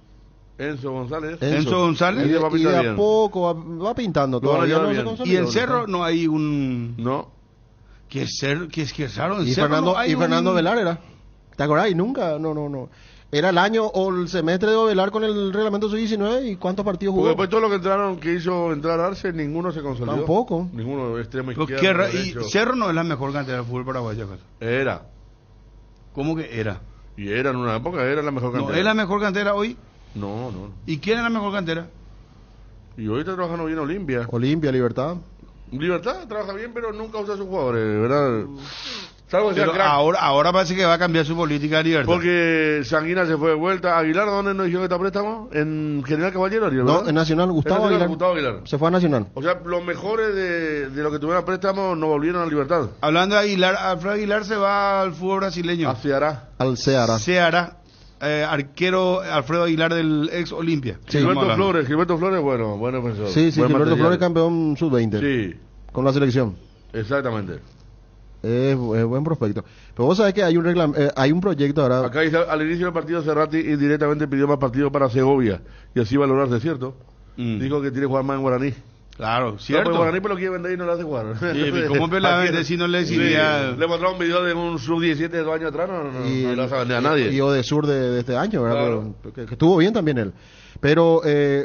Enzo González. Y de a poco va pintando todavía. Y en Cerro no hay un... No. Que es raro. Y Fernando Velar era. ¿Te acordás? Y nunca, no. Era el año o el semestre de Velar con el reglamento sub-19 y cuántos partidos jugó. Porque después todo lo que hizo entrar Arce, ninguno se consolidó. Tampoco. Ninguno extremo izquierdo. Y Cerro no es la mejor cantera del fútbol paraguayo. Era. ¿Cómo que era? Y era en una época, era la mejor cantera. ¿No es la mejor cantera hoy? No. ¿Y quién es la mejor cantera? Y hoy está trabajando bien Olimpia. Libertad trabaja bien, pero nunca usa a sus jugadores, ¿verdad? Salvo que sea crack. Ahora parece que va a cambiar su política de Libertad. Porque Sanguina se fue de vuelta. Aguilar, ¿dónde nos dijeron que está préstamo? En General Caballero, ¿verdad? No, en Nacional. Gustavo Aguilar. Se fue a Nacional. O sea, los mejores de los que tuvieron préstamo no volvieron a Libertad. Hablando de Aguilar, Alfredo Aguilar se va al fútbol brasileño. A Ceará. Al Ceará. arquero Alfredo Aguilar del ex Olimpia. Sí, Gilberto Flores, bueno profesor. Sí, Gilberto Flores campeón sub-20. Sí. Con la selección. Exactamente. Es buen prospecto. Pero vos sabés que hay un proyecto ahora. Acá dice, al inicio del partido Cerrati indirectamente pidió más partidos para Segovia y así valorarse, ¿cierto? Dijo que tiene que jugar más en Guaraní. Claro, cierto. No, Guaraní, pero lo quiere vender y no lo hace jugar. Sí, ¿cómo la vende si no le exhibía? Le mostró un video de un sub-17 de 2 años atrás, no le vas a vender a nadie. Y de sur de este año, ¿verdad? Claro. Que estuvo bien también él. Pero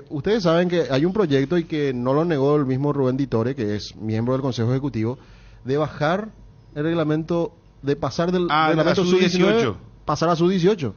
ustedes saben que hay un proyecto y que no lo negó el mismo Rubén Ditore, que es miembro del Consejo Ejecutivo, de bajar el reglamento, de pasar del reglamento sub-18, pasar a sub-18.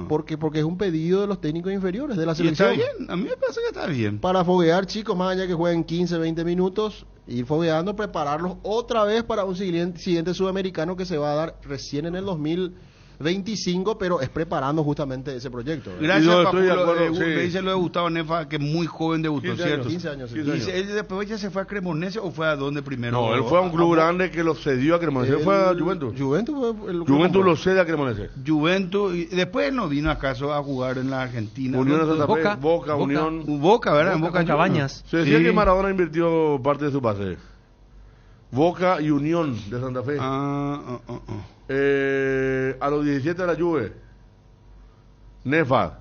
Porque es un pedido de los técnicos inferiores de la selección. Y está bien, a mí me parece que está bien. Para foguear chicos, más allá que jueguen 15, 20 minutos, ir fogueando, prepararlos otra vez para un siguiente sudamericano que se va a dar recién en el 2025, pero es preparando justamente ese proyecto. Gracias, me dice lo de Gustavo Nefa, que muy joven debutó, 15 años. ¿Y él después ya se fue a Cremonese o fue a dónde primero? No, él fue a un club grande que lo cedió a Cremonese. Fue a Juventus. Juventus lo cede a Cremonese. Juventus, y después no vino acaso a jugar en la Argentina. Unión de Santa Fe, Boca, Unión. Boca, ¿verdad? En Boca Cabañas. Se decía que Maradona invirtió parte de su pase. Boca y Unión de Santa Fe. A los 17 de la Juve, Nefa.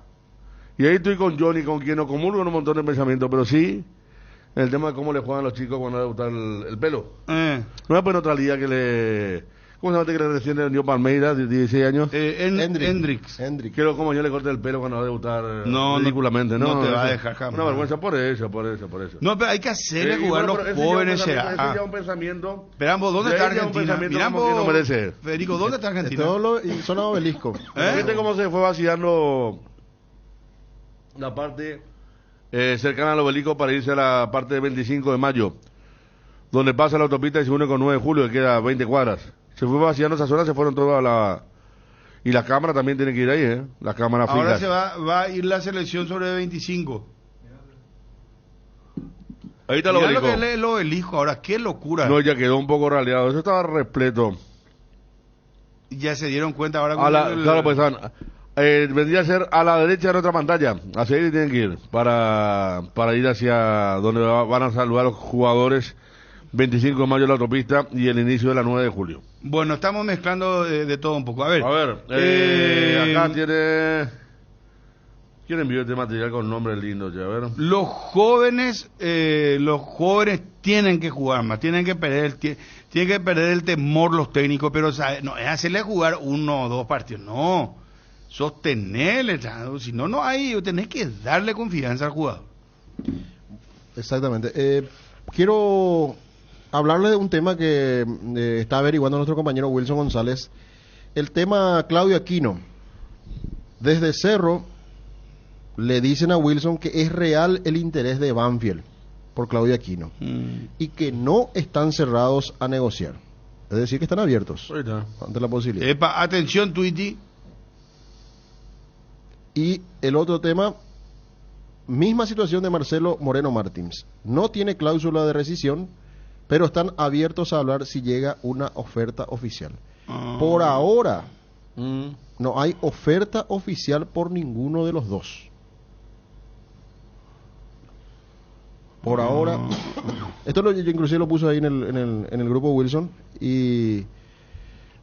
Y ahí estoy con Johnny, con quien no comulgo en un montón de pensamientos, pero sí en el tema de cómo le juegan los chicos cuando le gusta el pelo. No es pues otra liga que le... ¿Cómo se llama que le recién le vendió Palmeiras, de 16 años? Hendrix. Quiero como yo le corte el pelo cuando va a debutar ridículamente. No te va a dejar jamás. Una vergüenza por eso. No, pero hay que hacerle jugar los jóvenes. Ese ya un pensamiento. Pero ambos, ¿dónde está Argentina? Miramos, no merece. Federico, ¿dónde está Argentina? Son obelisco. Fíjate cómo se fue vaciando la parte cercana al obelisco para irse a la parte de 25 de mayo, donde pasa la autopista y se une con 9 de julio, que queda 20 cuadras. Se fue vaciando esa zona, se fueron todas y la cámara también tiene que ir ahí, la cámara fija. Ahora se va a ir la selección sobre 25. Ahí está el obelisco. Lo que es el obelisco ahora, qué locura. No, ya quedó un poco raleado, eso estaba repleto. Ya se dieron cuenta ahora. Claro, pues vendría a ser a la derecha de nuestra pantalla, hacia ahí tienen que ir, para ir hacia donde van a saludar a los jugadores. 25 de mayo la autopista y el inicio de la 9 de julio. Bueno, estamos mezclando de todo un poco. A ver, acá tiene... ¿Quién envió este material con nombres lindos? Ya, a ver. Los jóvenes tienen que jugar más, tienen que perder el temor los técnicos, pero no es hacerle jugar 1 o 2 partidos, no, sostenerle, si no hay, tenés que darle confianza al jugador. Exactamente. Quiero hablarle de un tema que está averiguando nuestro compañero Wilson González, el tema Claudio Aquino. Desde Cerro le dicen a Wilson que es real el interés de Banfield por Claudio Aquino y que no están cerrados a negociar, es decir, que están abiertos ante la posibilidad. Atención, Twitty. Y el otro tema, misma situación de Marcelo Moreno Martins, no tiene cláusula de rescisión, pero están abiertos a hablar si llega una oferta oficial. Por ahora no hay oferta oficial por ninguno de los dos. Por ahora, esto yo inclusive lo puse ahí en el grupo Wilson, y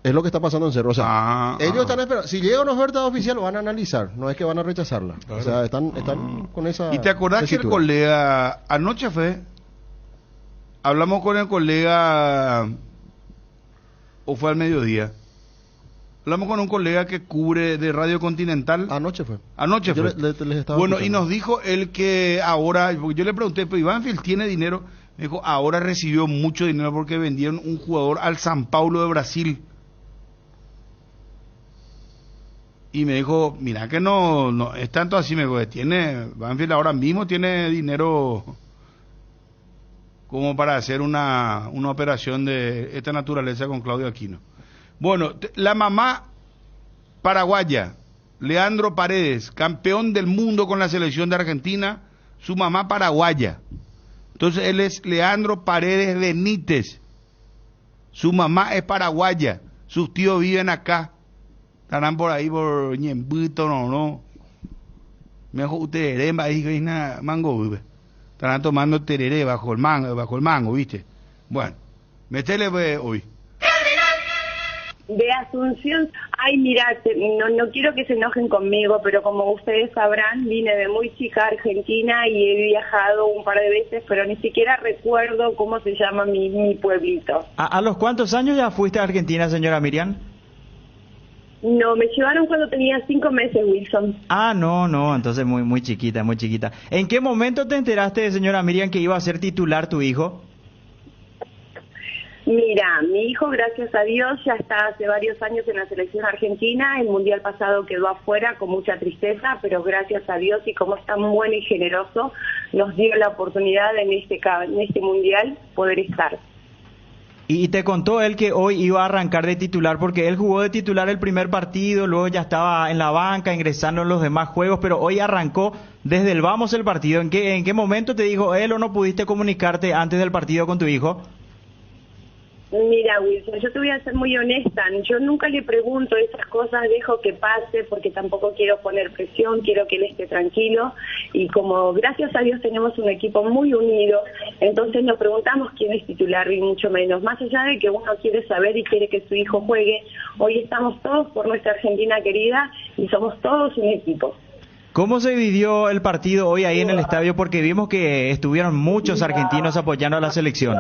es lo que está pasando en Cerro. O sea, ellos están esperando. Si llega una oferta oficial, van a analizar, no es que van a rechazarla. Claro. O sea, están con esa. ¿Y te acordás que el colega anoche hablamos con el colega, o fue al mediodía? Hablamos con un colega que cubre de Radio Continental. Anoche fue. Les estaba bueno, escuchando. Y nos dijo él que ahora, porque yo le pregunté, pero Banfield tiene dinero. Me dijo, ahora recibió mucho dinero porque vendieron un jugador al São Paulo de Brasil. Y me dijo, mira que no es tanto así, me dijo, Banfield ahora mismo tiene dinero como para hacer una operación de esta naturaleza con Claudio Aquino. Bueno, la mamá paraguaya, Leandro Paredes, campeón del mundo con la selección de Argentina, su mamá paraguaya. Entonces él es Leandro Paredes Benítez. Su mamá es paraguaya, sus tíos viven acá. estarán por ahí por Ñembuto, no. Me dijo tereré, ahí que hay mango, estarán tomando tereré bajo el mango, ¿viste? Bueno, metele hoy. De Asunción, ay, mira, no quiero que se enojen conmigo, pero como ustedes sabrán, vine de muy chica a Argentina y he viajado un par de veces, pero ni siquiera recuerdo cómo se llama mi pueblito. ¿A los cuántos años ya fuiste a Argentina, señora Miriam? No, me llevaron cuando tenía 5 meses, Wilson. Ah, no, entonces muy chiquita, muy chiquita. ¿En qué momento te enteraste, señora Miriam, que iba a ser titular tu hijo? Mira, mi hijo, gracias a Dios, ya está hace varios años en la selección argentina. El mundial pasado quedó afuera con mucha tristeza, pero gracias a Dios y como es tan bueno y generoso, nos dio la oportunidad en este mundial poder estar. Y te contó él que hoy iba a arrancar de titular, porque él jugó de titular el primer partido, luego ya estaba en la banca ingresando en los demás juegos, pero hoy arrancó desde el vamos el partido. ¿En qué momento te dijo él o no pudiste comunicarte antes del partido con tu hijo? Mira, Wilson, yo te voy a ser muy honesta, yo nunca le pregunto esas cosas, dejo que pase porque tampoco quiero poner presión, quiero que él esté tranquilo y como gracias a Dios tenemos un equipo muy unido, entonces no preguntamos quién es titular y mucho menos, más allá de que uno quiere saber y quiere que su hijo juegue, hoy estamos todos por nuestra Argentina querida y somos todos un equipo. ¿Cómo se vivió el partido hoy ahí en el estadio? Porque vimos que estuvieron muchos argentinos apoyando a la selección.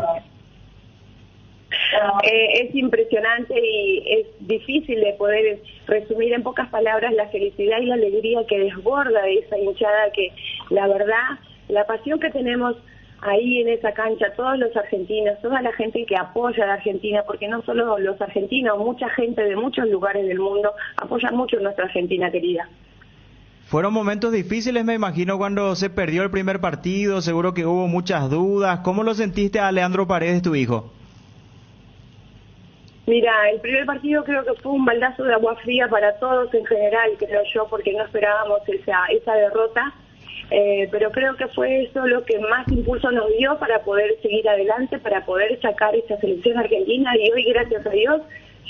Es impresionante y es difícil de poder resumir en pocas palabras la felicidad y la alegría que desborda de esa hinchada que la verdad, la pasión que tenemos ahí en esa cancha, todos los argentinos, toda la gente que apoya a la Argentina, porque no solo los argentinos, mucha gente de muchos lugares del mundo apoya mucho a nuestra Argentina querida. Fueron momentos difíciles, me imagino, cuando se perdió el primer partido, seguro que hubo muchas dudas. ¿Cómo lo sentiste a Leandro Paredes, tu hijo? Mira, el primer partido creo que fue un baldazo de agua fría para todos en general, creo yo, porque no esperábamos esa derrota, pero creo que fue eso lo que más impulso nos dio para poder seguir adelante, para poder sacar esta selección argentina y hoy, gracias a Dios,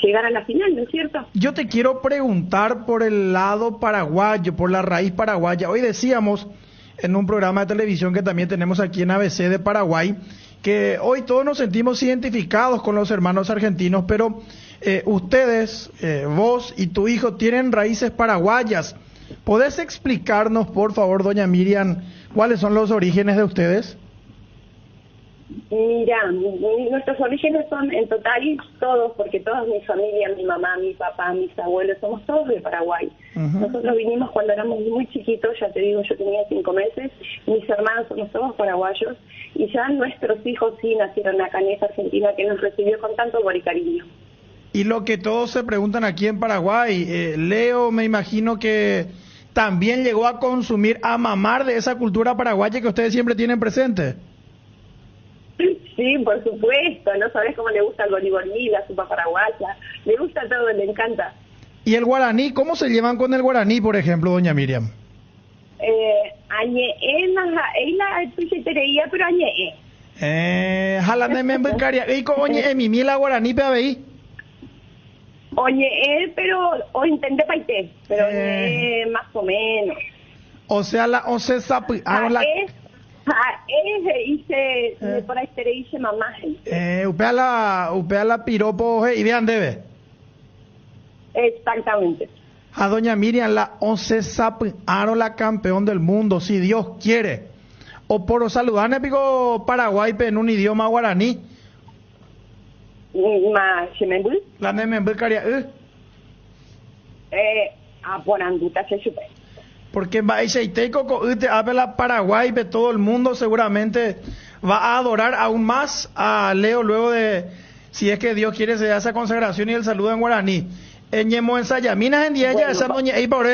llegar a la final, ¿no es cierto? Yo te quiero preguntar por el lado paraguayo, por la raíz paraguaya. Hoy decíamos en un programa de televisión que también tenemos aquí en ABC de Paraguay, que hoy todos nos sentimos identificados con los hermanos argentinos, pero ustedes, vos y tu hijo, tienen raíces paraguayas. ¿Podés explicarnos, por favor, doña Miriam, cuáles son los orígenes de ustedes? Mira, nuestros orígenes son en total todos, porque toda mi familia, mi mamá, mi papá, mis abuelos, somos todos de Paraguay. Nosotros vinimos cuando éramos muy chiquitos, ya te digo, yo tenía 5 meses, mis hermanos somos todos paraguayos, y ya nuestros hijos sí nacieron acá en esa Argentina que nos recibió con tanto amor y cariño. Y lo que todos se preguntan aquí en Paraguay, Leo, me imagino que también llegó a consumir, a mamar de esa cultura paraguaya que ustedes siempre tienen presente. Sí, por supuesto, no sabes cómo le gusta el boliborí, la sopa paraguaya, le gusta todo, le encanta. ¿Y el guaraní? ¿Cómo se llevan con el guaraní, por ejemplo, doña Miriam? la tuitería, pero jalane me embarcaría, y oye, mi mila guaraní, pe ahí. Oye, pero, o intenté paité, pero más o menos. O sea, hice por ahí te hice mamá. Upea la piropo y vean debe. Exactamente. A doña Miriam, la 11 Sapiaro, la campeón del mundo, si Dios quiere. O por saludar pico Paraguay en un idioma guaraní. La nemembul caria aporanduta se supe. Porque habla Paraguay, todo el mundo seguramente va a adorar aún más a Leo luego de, si es que Dios quiere, se da esa consagración y el saludo en guaraní. Ñemo ensayaminas en día esa doña y por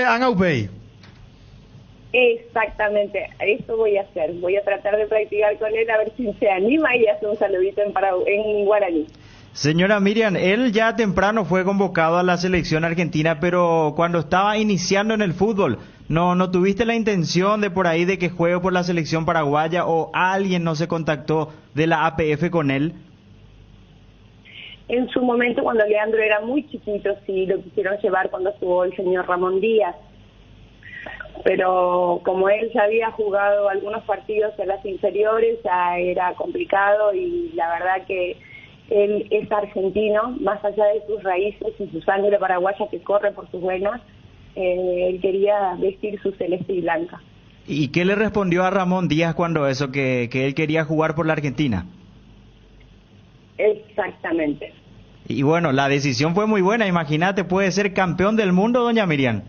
exactamente, eso voy a hacer. Voy a tratar de practicar con él a ver si se anima y hace un saludito en guaraní. Señora Miriam, él ya temprano fue convocado a la selección argentina, pero cuando estaba iniciando en el fútbol, ¿no tuviste la intención de por ahí de que juegue por la selección paraguaya o alguien no se contactó de la APF con él? En su momento, cuando Leandro era muy chiquito, sí lo quisieron llevar cuando estuvo el señor Ramón Díaz. Pero como él ya había jugado algunos partidos en las inferiores, ya era complicado, y la verdad que él es argentino, más allá de sus raíces y su sangre paraguaya que corre por sus venas, él quería vestir su celeste y blanca. ¿Y qué le respondió a Ramón Díaz cuando eso, que él quería jugar por la Argentina? Exactamente. Y bueno, la decisión fue muy buena, imagínate, puede ser campeón del mundo, doña Miriam.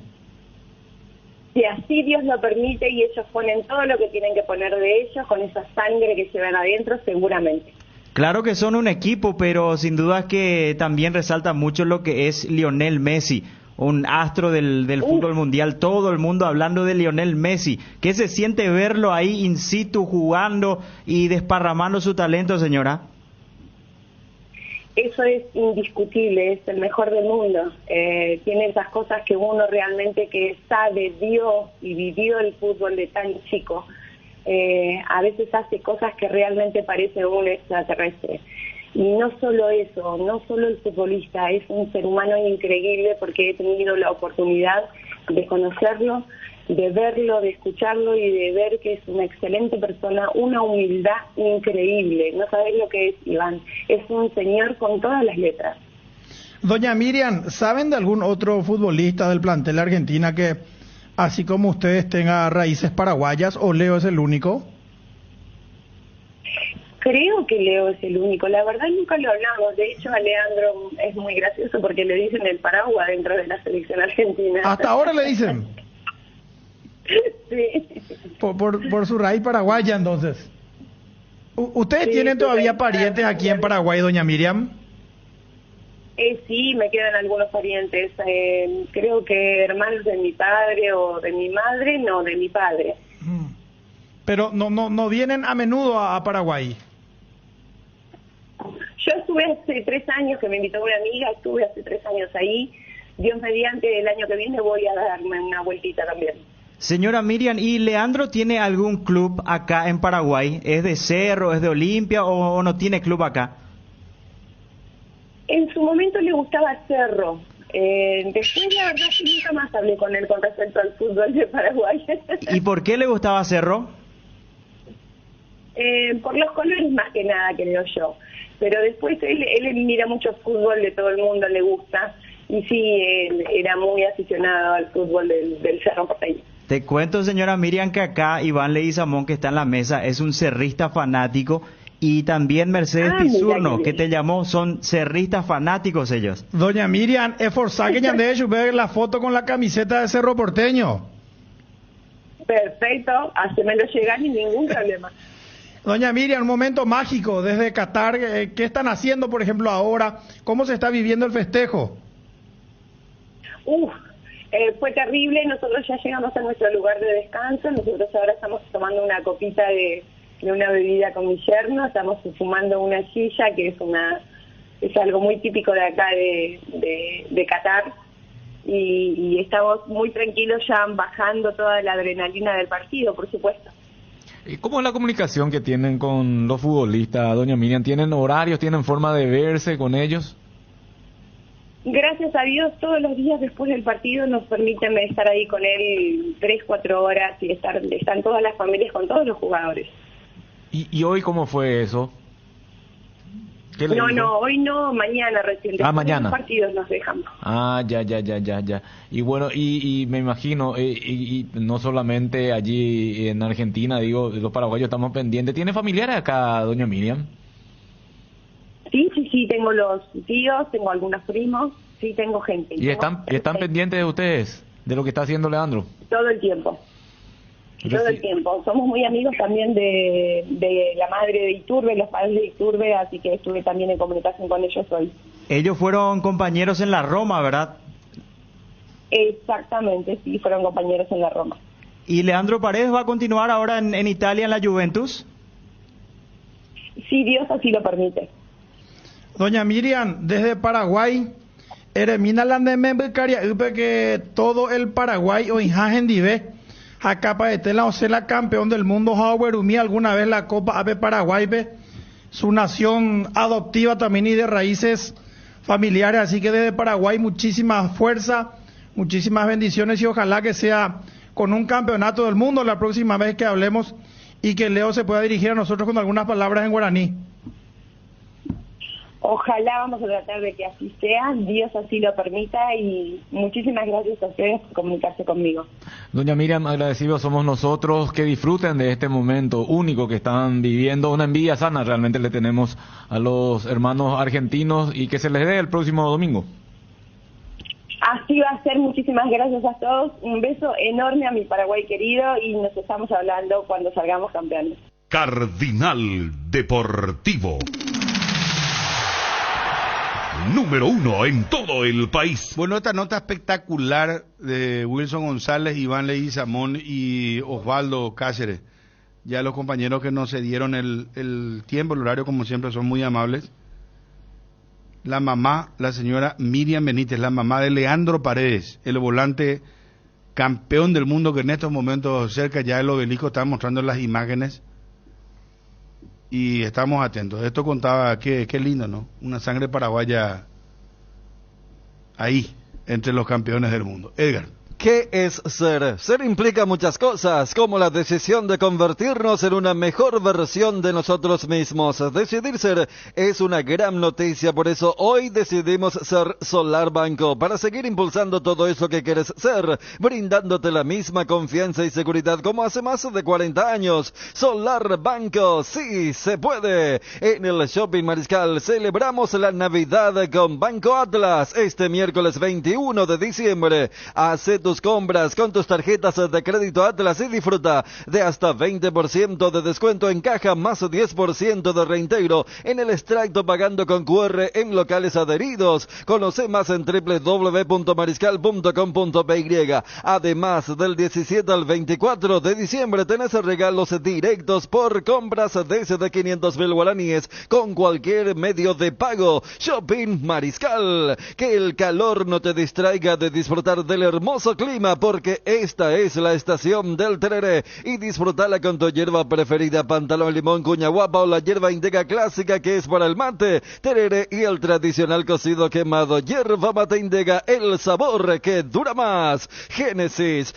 Si así Dios lo permite y ellos ponen todo lo que tienen que poner de ellos, con esa sangre que llevan adentro, seguramente. Claro que son un equipo, pero sin duda que también resalta mucho lo que es Lionel Messi, un astro del fútbol mundial, todo el mundo hablando de Lionel Messi. ¿Qué se siente verlo ahí in situ jugando y desparramando su talento, señora? Eso es indiscutible, es el mejor del mundo. Tiene esas cosas que uno realmente que sabe, vio y vivió el fútbol de tan chico. A veces hace cosas que realmente parece un extraterrestre. Y no solo eso, no solo el futbolista, es un ser humano increíble, porque he tenido la oportunidad de conocerlo, de verlo, de escucharlo y de ver que es una excelente persona, una humildad increíble. No sabés lo que es, Iván, es un señor con todas las letras. Doña Miriam, ¿saben de algún otro futbolista del plantel de Argentina que, así como ustedes, tenga raíces paraguayas, o Leo es el único? Creo que Leo es el único, la verdad nunca lo hablamos. De hecho, a Leandro es muy gracioso porque le dicen el Paraguay dentro de la selección argentina. ¿Hasta ahora le dicen? Sí. Por su raíz paraguaya, entonces. ¿Ustedes Sí, tienen todavía sí, parientes aquí en Paraguay, doña Miriam? Sí, me quedan algunos parientes. Creo que hermanos de mi padre o de mi madre, no, de mi padre. Pero no vienen a menudo a Paraguay. Yo estuve hace 3 años, que me invitó una amiga, estuve hace 3 años ahí. Dios mediante, el año que viene voy a darme una vueltita también. Señora Miriam, ¿y Leandro tiene algún club acá en Paraguay? ¿Es de Cerro, es de Olimpia o no tiene club acá? En su momento le gustaba Cerro. Después, la verdad, que nunca más hablé con él con respecto al fútbol de Paraguay. ¿Y por qué le gustaba Cerro? Por los colores más que nada, creo yo. Pero después él mira mucho fútbol, de todo el mundo le gusta. Y sí, él era muy aficionado al fútbol del Cerro Porteño. Te cuento, señora Miriam, que acá Iván Leguizamón, que está en la mesa, es un cerrista fanático, y también Mercedes Pizurno, que te llamó, son cerristas fanáticos ellos. Doña Miriam, es forzada que ya de ver la foto con la camiseta de Cerro Porteño. Perfecto, hacémelo llegar y ningún problema. Doña Miriam, un momento mágico desde Qatar. ¿Qué están haciendo, por ejemplo, ahora? ¿Cómo se está viviendo el festejo? Fue terrible. Nosotros ya llegamos a nuestro lugar de descanso. Nosotros ahora estamos tomando una copita de una bebida con mi yerno. Estamos fumando una silla, que es algo muy típico de acá de Qatar. Y estamos muy tranquilos, ya bajando toda la adrenalina del partido, por supuesto. ¿Y cómo es la comunicación que tienen con los futbolistas, doña Miriam? ¿Tienen horarios, tienen forma de verse con ellos? Gracias a Dios, todos los días después del partido nos permiten estar ahí con él 3-4 horas, y están todas las familias con todos los jugadores. ¿Y hoy cómo fue eso? No, hoy no, mañana recién. Mañana. Los partidos nos dejan. Ya. Y bueno, y me imagino, y no solamente allí en Argentina, digo, los paraguayos estamos pendientes. ¿Tiene familiares acá, doña Miriam? Sí, tengo los tíos, tengo algunos primos, sí, tengo gente. ¿Y están pendientes de ustedes, de lo que está haciendo Leandro? Todo el tiempo. Todo el tiempo. Somos muy amigos también de la madre de Iturbe, los padres de Iturbe, así que estuve también en comunicación con ellos hoy. Ellos fueron compañeros en la Roma, ¿verdad? Exactamente, sí, fueron compañeros en la Roma. ¿Y Leandro Paredes va a continuar ahora en Italia, en la Juventus? Sí, Dios así lo permite. Doña Miriam, desde Paraguay, Eremina Landemembecaria, que todo el Paraguay o Injagen Dive, acá para Estela Ocela, campeón del mundo, Jauberumí, alguna vez la Copa AP Paraguay, su nación adoptiva también y de raíces familiares. Así que desde Paraguay muchísima fuerza, muchísimas bendiciones y ojalá que sea con un campeonato del mundo la próxima vez que hablemos y que Leo se pueda dirigir a nosotros con algunas palabras en guaraní. Ojalá, vamos a tratar de que así sea, Dios así lo permita, y muchísimas gracias a ustedes por comunicarse conmigo. Doña Miriam, agradecidos somos nosotros, que disfruten de este momento único que están viviendo. Una envidia sana realmente le tenemos a los hermanos argentinos, y que se les dé el próximo domingo. Así va a ser, muchísimas gracias a todos, un beso enorme a mi Paraguay querido y nos estamos hablando cuando salgamos campeones. Cardinal Deportivo. Número 1 en todo el país. Bueno, esta nota espectacular de Wilson González, Iván Leguizamón y Osvaldo Cáceres. Ya los compañeros que nos cedieron el tiempo, el horario, como siempre, son muy amables. La mamá, la señora Miriam Benítez, la mamá de Leandro Paredes, el volante campeón del mundo, que en estos momentos cerca ya del obelisco está mostrando las imágenes. Y estamos atentos. Esto contaba, qué lindo, ¿no? Una sangre paraguaya ahí, entre los campeones del mundo. Edgar. ¿Qué es ser? Ser implica muchas cosas, como la decisión de convertirnos en una mejor versión de nosotros mismos. Decidir ser es una gran noticia, por eso hoy decidimos ser Solar Banco, para seguir impulsando todo eso que quieres ser, brindándote la misma confianza y seguridad como hace más de 40 años. Solar Banco, sí se puede. En el Shopping Mariscal celebramos la Navidad con Banco Atlas este miércoles 21 de diciembre. Hace tus compras con tus tarjetas de crédito Atlas y disfruta de hasta 20% de descuento en caja, más 10% de reintegro en el extracto pagando con QR en locales adheridos. Conoce más en www.mariscal.com.py. Además, del 17 al 24 de diciembre tenés regalos directos por compras desde 500.000 guaraníes con cualquier medio de pago. Shopping Mariscal. Que el calor no te distraiga de disfrutar del hermoso clima, porque esta es la estación del tereré, y disfrutala con tu hierba preferida, pantalón limón, cuña guapa o la hierba indega clásica, que es para el mate, tereré, y el tradicional cocido quemado, hierba mate indega, el sabor que dura más. Génesis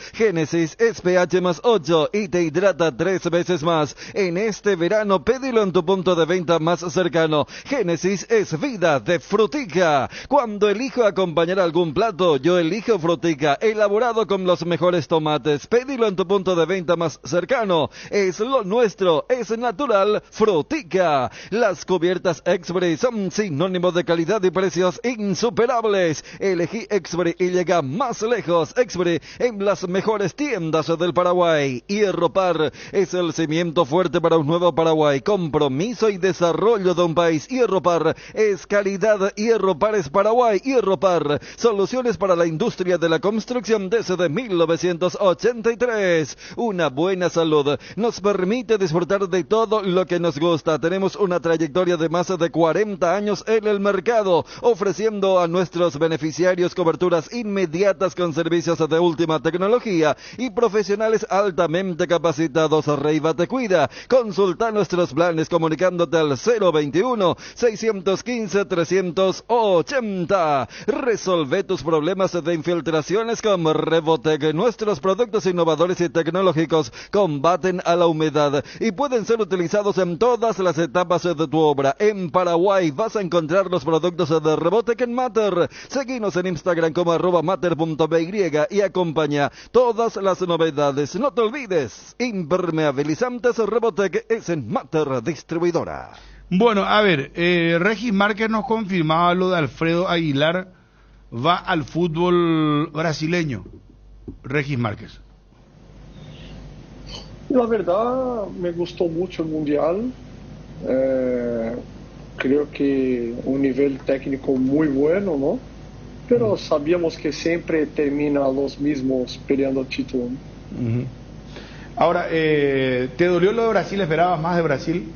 es pH más 8 y te hidrata 3 veces más. En este verano pedilo en tu punto de venta más cercano. Génesis es vida de Frutica. Cuando elijo acompañar algún plato, yo elijo Frutica, elaborado con los mejores tomates. Pedilo en tu punto de venta más cercano. Es lo nuestro, es natural. Frutica. Las cubiertas Exbury son sinónimo de calidad y precios insuperables. Elegí Exbury y llega más lejos. Exbury en las mejores tiendas del Paraguay. Hierropar es el cimiento fuerte para un nuevo Paraguay. Compromiso y desarrollo de un país. Hierropar es calidad. Hierropar es Paraguay. Hierropar, soluciones para la industria de la construcción desde 1983. Una buena salud nos permite disfrutar de todo lo que nos gusta. Tenemos una trayectoria de más de 40 años en el mercado, ofreciendo a nuestros beneficiarios coberturas inmediatas con servicios de última tecnología y profesionales altamente capacitados. Reiva te cuida. Consulta nuestros planes comunicándote al 021-615-380. Resolve tus problemas de infiltraciones con Revotec. Nuestros productos innovadores y tecnológicos combaten a la humedad y pueden ser utilizados en todas las etapas de tu obra. En Paraguay vas a encontrar los productos de Revotec en Mater. Seguinos en Instagram como @mater.py y acompaña todas las novedades. No te olvides, impermeabilizantes Revotec es en Mater Distribuidora. Bueno, a ver, Regis Márquez nos confirmaba lo de Alfredo Aguilar. Va al fútbol brasileño, Regis Márquez. La verdad, me gustó mucho el Mundial. Creo que un nivel técnico muy bueno, ¿no? Pero sabíamos que siempre termina los mismos peleando título. Ahora, ¿te dolió lo de Brasil? ¿Esperabas más de Brasil?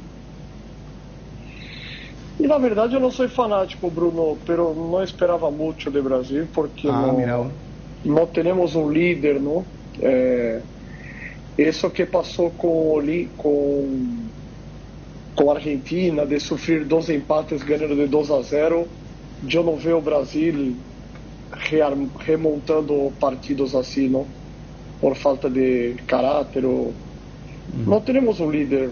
E na verdade eu não sou fanático, Bruno, pero não esperava muito de Brasil, porque não temos um líder, não? Isso que passou com a Argentina, de sofrer 2 empates ganhando de 2-0, yo no veo Brasil remontando partidos así, ¿no? Por falta de carácter. No tenemos un líder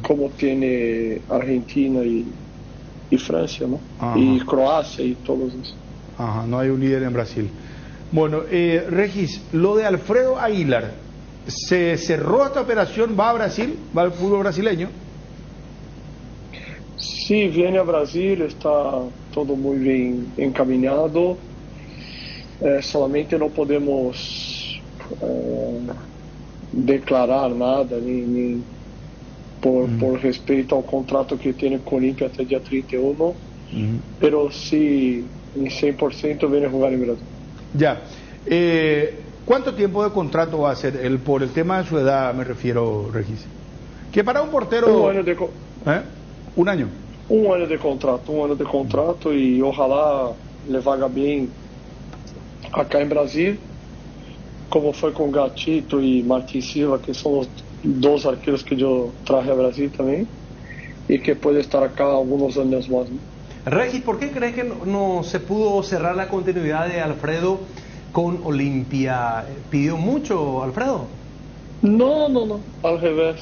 como tiene Argentina y Francia, ¿no? Ajá. Y Croacia y todos esos. Ajá, no hay un líder en Brasil. Bueno, Regis, lo de Alfredo Aguilar, ¿se cerró esta operación? ¿Va a Brasil? ¿Va al fútbol brasileño? Sí, viene a Brasil, está todo muy bien encaminado. Solamente no podemos declarar nada, ni por respeito ao contrato que tiene con Olimpia hasta el día 31, pero sí, en 100% viene a jugar en Brasil. Ya. ¿Cuánto tiempo de contrato va a ser él? Por el tema de su edad me refiero, Regis. Que para un portero... ¿Un año? Un año de contrato y ojalá le vaya bien acá en Brasil, como fue con Gatito y Martín Silva, que son los dos arqueros que yo traje a Brasil también, y que puede estar acá algunos años más, ¿no? Regis, ¿por qué crees que no se pudo cerrar la continuidad de Alfredo con Olimpia? ¿Pidió mucho, Alfredo? No, al revés.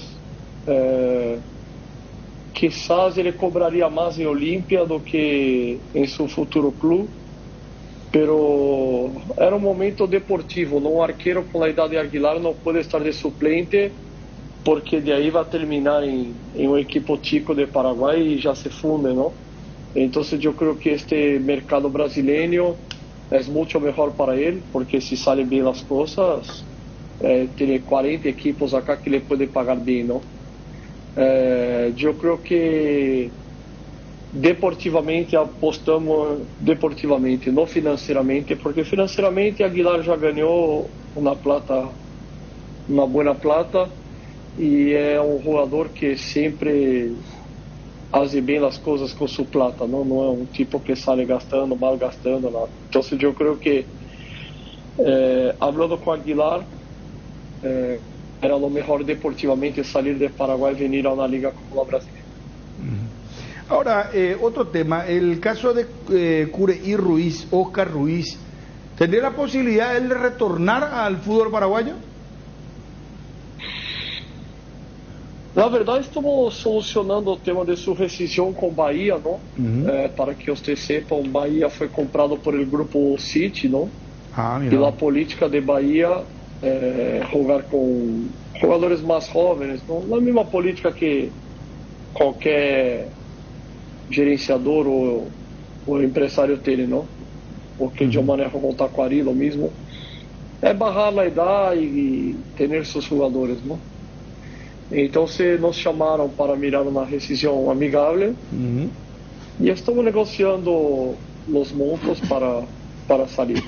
Quizás ele cobraria mais em Olimpia do que em seu futuro clube, pero era um momento deportivo. Um arqueiro com a idade de Aguilar não pode estar de suplente, porque de aí vai terminar em um equipo chico de Paraguai e já se funde, não? Então eu creio que este mercado brasileiro é muito melhor para ele, porque se sale bem as coisas, tem 40 equipos acá que ele pode pagar bem, não? Eu creio que deportivamente apostamos deportivamente, não financeiramente, porque financeiramente Aguilar já ganhou uma boa plata, e é um jogador que sempre faz bem as coisas com sua plata, não é um tipo que sai gastando, mal gastando nada. Então eu creio que falando com Aguilar, era lo mejor deportivamente salir de Paraguay y venir a una liga como la brasileña. Ahora, otro tema, el caso de Cureí Ruiz, Oscar Ruiz, ¿tendría la posibilidad él de retornar al fútbol paraguayo? Na verdade, estamos solucionando o tema de sua rescisão com Bahia, não? Para que vocês sepam, Bahia foi comprado por el grupo City, não? E a política de Bahia jogar com jogadores mais jovens, não? Na mesma política que qualquer gerenciador ou empresário tem, não? Porque eu manejo com Taquari, o mesmo. É barrar a idade e ter seus jogadores, não? Então nos chamaram para mirar uma rescisão amigável e estamos negociando os montos para sair.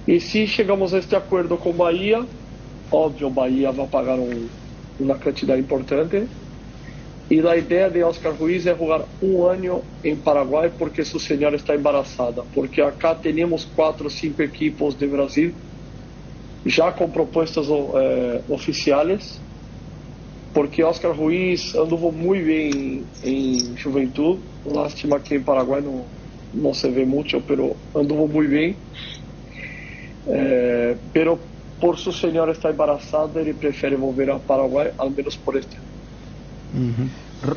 E se chegamos a este acordo com Bahia, óbvio, Bahia vai pagar uma quantidade importante. E a ideia de Oscar Ruiz é jogar um ano em Paraguai porque sua senhora está embaraçada. Porque acá temos 4 ou 5 equipos de Brasil já com propostas oficiais. Porque Oscar Ruiz andou muito bem em Juventude. Lástima que em Paraguai não se vê muito, mas andou muito bem. Pero por sua senhora estar embaraçada, ele prefere volver a Paraguai, al menos por este ano.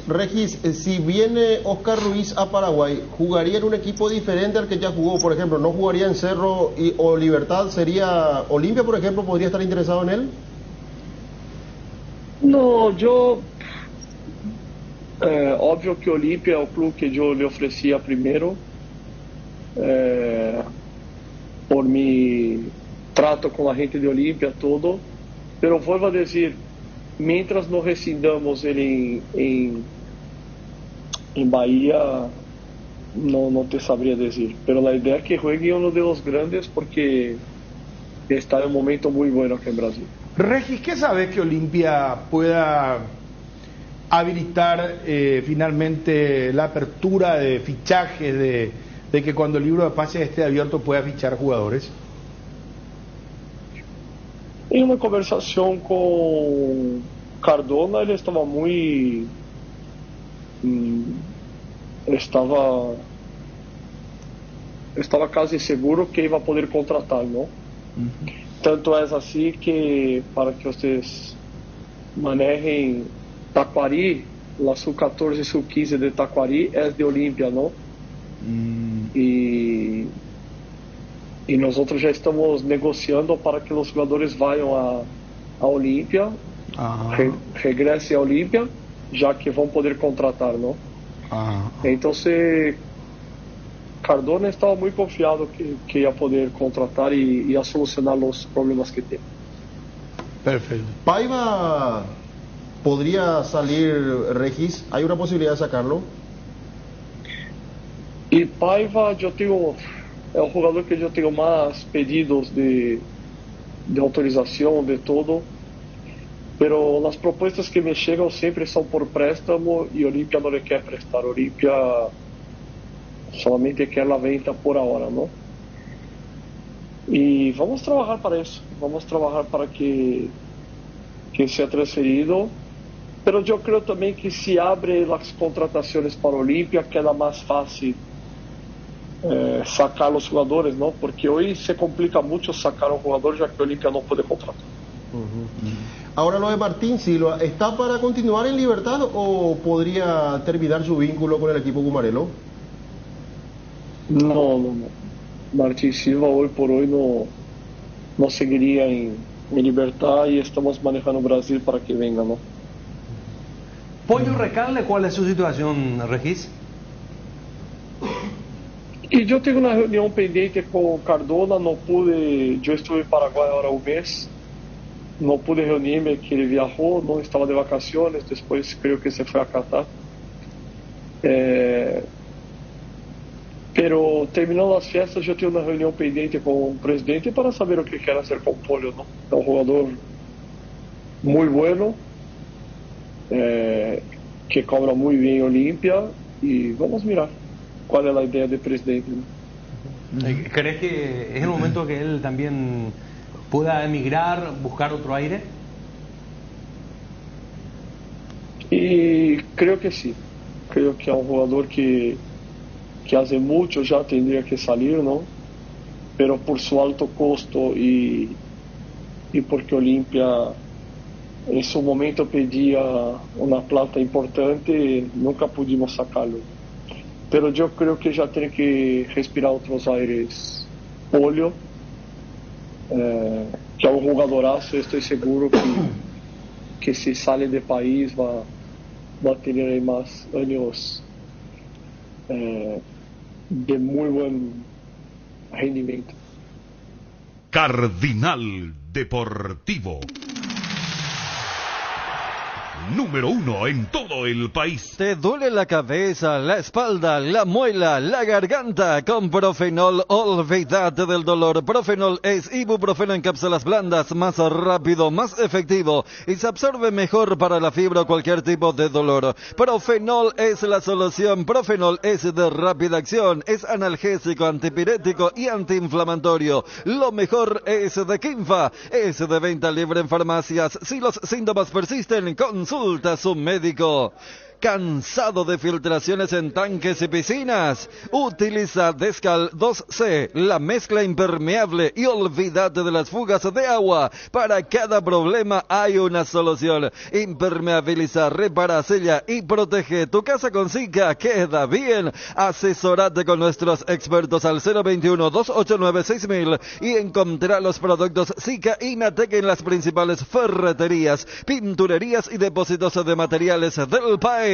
Regis, si viene Oscar Ruiz a Paraguay, ¿jugaría en un equipo diferente al que ya jugó? Por ejemplo, ¿no jugaría en Cerro o Libertad? ¿Sería Olimpia, por ejemplo, podría estar interesado en él? No, yo óbvio que Olimpia é o clube que eu lhe oferecia primeiro, por mi trato com a gente de Olimpia todo, pero vuelvo a dizer, mientras não rescindamos ele em Bahia, não te sabria dizer, pero a ideia é que juegue em um dos grandes porque está em um momento muito bom aqui em Brasil. Regis, ¿qué sabe que Olimpia pueda habilitar finalmente la apertura de fichajes, de que cuando el libro de pases esté abierto pueda fichar jugadores? Em uma conversação com Cardona, ele estava estaba casi seguro que iba a poder contratar, ¿no? Tanto es así que, para que ustedes manejen, Taquari, la sub-14 y sub-15 de Taquari es de Olimpia, ¿no? Y nosotros ya estamos negociando para que los jugadores vayan a Olimpia, regresen a Olimpia, ya que van a poder contratar, ¿no? Entonces, Cardona estaba muy confiado que iba a poder contratar y a solucionar los problemas que tiene. Perfecto. Paiva podría salir, Regis, ¿hay una posibilidad de sacarlo? Y Paiva, yo tengo, es el jugador que yo tengo más pedidos de autorización, de todo, pero las propuestas que me llegan siempre son por préstamo y Olimpia no le quiere prestar. Olimpia solamente quer la venta por ahora, ¿no? Y vamos a trabajar para eso, vamos a trabajar para que sea transferido, pero yo creo también que si abre las contrataciones para Olimpia queda más fácil sacar los jugadores, ¿no? Porque hoy se complica mucho sacar a un jugador ya que Olimpia no puede contratar. Ahora lo de Martín Silva, ¿está para continuar en Libertad o podría terminar su vínculo con el equipo Cumarelo? No. Martín Silva hoy por hoy no seguiría en Libertad y estamos manejando Brasil para que venga, ¿no? Pollo Recalde, ¿cuál es su situación, Regis? Y yo tengo una reunión pendiente con Cardona, no pude, yo estuve en Paraguay ahora un mes, no pude reunirme, que él viajó, no estaba de vacaciones, después creo que se fue a Qatar. Pero terminando las fiestas, yo tengo una reunión pendiente con el presidente para saber lo que quiere hacer con Pollo, ¿no? Es un jugador muy bueno, que cobra muy bien en Olimpia, y vamos a mirar cuál es la idea del presidente, ¿no? ¿Crees que es el momento que él también pueda emigrar, buscar otro aire? Y creo que sí, creo que es un jugador que hace mucho ya tendría que salir, ¿no? Pero por su alto costo y porque Olimpia en su momento pedía una plata importante, nunca pudimos sacarlo. Pero yo creo que ya tiene que respirar otros aires. Pollo, que es un jugadorazo, estoy seguro que si sale del país va a tener ahí más años de muy buen rendimiento. Cardinal Deportivo. Número 1 en todo el país. ¿Te duele la cabeza, la espalda, la muela, la garganta? Con Profenol, olvídate del dolor. Profenol es ibuprofeno en cápsulas blandas, más rápido, más efectivo y se absorbe mejor para la fibra o cualquier tipo de dolor. Profenol es la solución. Profenol es de rápida acción, es analgésico, antipirético y antiinflamatorio. Lo mejor es de Kinfa, es de venta libre en farmacias. Si los síntomas persisten, consulta a su médico. ¿Cansado de filtraciones en tanques y piscinas? Utiliza Descal 2C, la mezcla impermeable, y olvídate de las fugas de agua. Para cada problema hay una solución. Impermeabiliza, repara, sella y protege tu casa con Sika. Queda bien. Asesorate con nuestros expertos al 021-289-6000 y encontrará los productos Sika y Natec en las principales ferreterías, pinturerías y depósitos de materiales del país.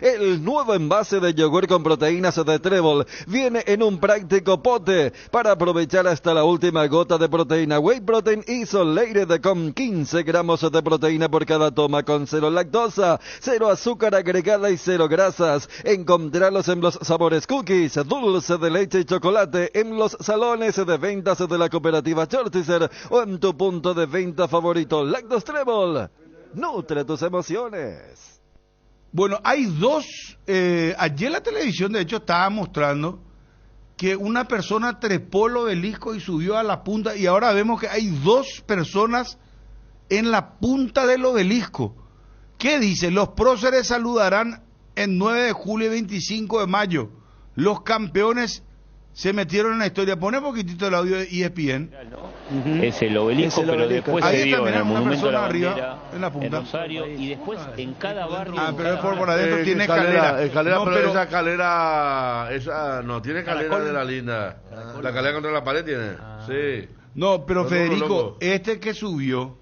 El nuevo envase de yogur con proteínas de Trébol viene en un práctico pote para aprovechar hasta la última gota de proteína. Whey Protein Isolated con 15 gramos de proteína por cada toma, con 0 lactosa, 0 azúcar agregada y 0 grasas. Encontrarlos en los sabores cookies, dulce de leche y chocolate, en los salones de ventas de la cooperativa Chortizer o en tu punto de venta favorito. Lactos Trébol, nutre tus emociones. Bueno, hay dos, ayer la televisión de hecho estaba mostrando que una persona trepó el obelisco y subió a la punta, y ahora vemos que hay dos personas en la punta del obelisco. ¿Qué dice? Los próceres saludarán el 9 de julio y 25 de mayo. Los campeones se metieron en la historia. Pone un poquitito el audio de ESPN. Es el obelisco, pero después ahí se dio en el una monumento a la persona bandera, arriba, en la punta. Rosario, y después en cada barrio. Pero es por adentro tiene escalera. No, pero esa escalera, no, tiene escalera de la linda. La escalera contra la pared tiene. Sí. No, pero Federico, este que subió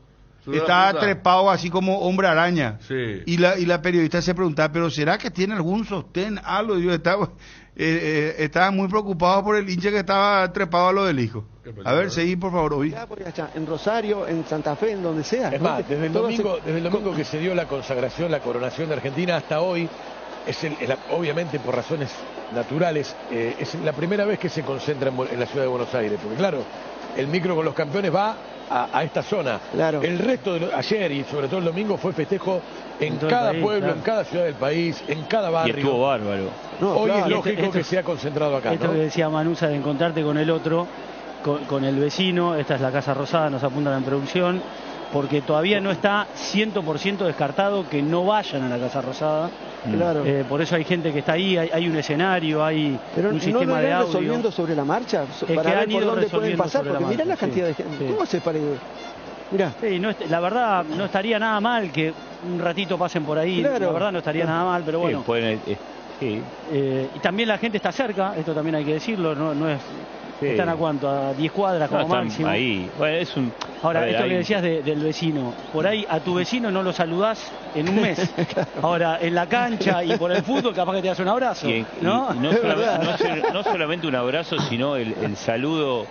estaba trepado así como hombre araña. Sí. Y la periodista se preguntaba, pero ¿será que tiene algún sostén? Algo. Yo estaba muy preocupado por el hincha que estaba trepado a lo del hijo. A ver, seguí por favor, hoy. En Rosario, en Santa Fe, en donde sea. Es más, desde el domingo que se dio la consagración, la coronación de Argentina hasta hoy, obviamente por razones naturales, es la primera vez que se concentra en la ciudad de Buenos Aires, porque claro, el micro con los campeones va a esta zona. Claro. El resto de ayer y sobre todo el domingo fue festejo en cada pueblo, en cada ciudad del país, en cada barrio. Y estuvo bárbaro. Hoy es lógico que se ha concentrado acá. Esto que decía Manusa de encontrarte con el otro, con el vecino. Esta es la Casa Rosada, nos apuntan en producción, porque todavía no está 100% descartado que no vayan a la Casa Rosada. Claro. Por eso hay gente que está ahí, hay un escenario, hay un sistema de audio. Resolviendo sobre la marcha para ver por dónde pueden pasar, porque mirá la cantidad de gente. ¿Cómo se parece? Mirá. Sí, la verdad no estaría nada mal que un ratito pasen por ahí. Claro. La verdad no estaría nada mal, pero bueno. Sí. Y también la gente está cerca, esto también hay que decirlo, no es... Sí. ¿Están a cuánto? ¿A 10 cuadras como máximo? Ahí. Bueno, es un... Ahora, esto que decías del vecino, por ahí a tu vecino no lo saludás en un mes. Ahora, en la cancha y por el fútbol capaz que te das un abrazo. ¿No? No solamente un abrazo, sino el saludo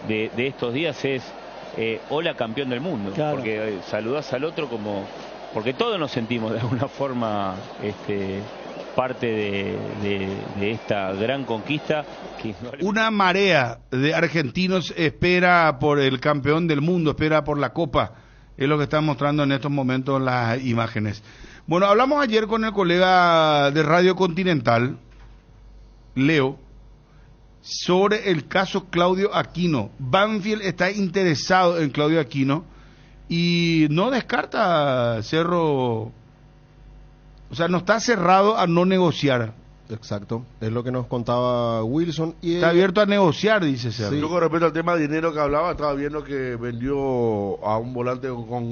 de estos días es hola campeón del mundo. Claro. Porque saludás al otro como... Porque todos nos sentimos de alguna forma... parte de esta gran conquista. Una marea de argentinos espera por el campeón del mundo, espera por la Copa, es lo que están mostrando en estos momentos las imágenes. Bueno, hablamos ayer con el colega de Radio Continental, Leo, sobre el caso Claudio Aquino. Banfield está interesado en Claudio Aquino y no descarta Cerro... O sea, no está cerrado a no negociar. Exacto, es lo que nos contaba Wilson. Y está abierto a negociar, dice Cerro. Sí. Yo con respecto al tema de dinero que hablaba, estaba viendo que vendió a un volante con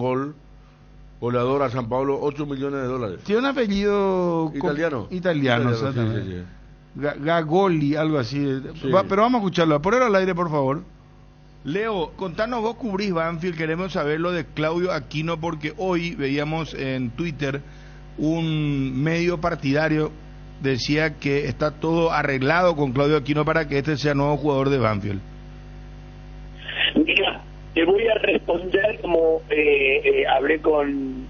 goleador a San Pablo, $8 millones. Tiene un apellido italiano. Italiano, sí. Gagoli, algo así. Sí. Pero vamos a escucharlo. Ponelo al aire, por favor. Leo, contanos, vos cubrís Banfield, queremos saber lo de Claudio Aquino, porque hoy veíamos en Twitter un medio partidario decía que está todo arreglado con Claudio Aquino para que este sea nuevo jugador de Banfield. Mira, te voy a responder como hablé con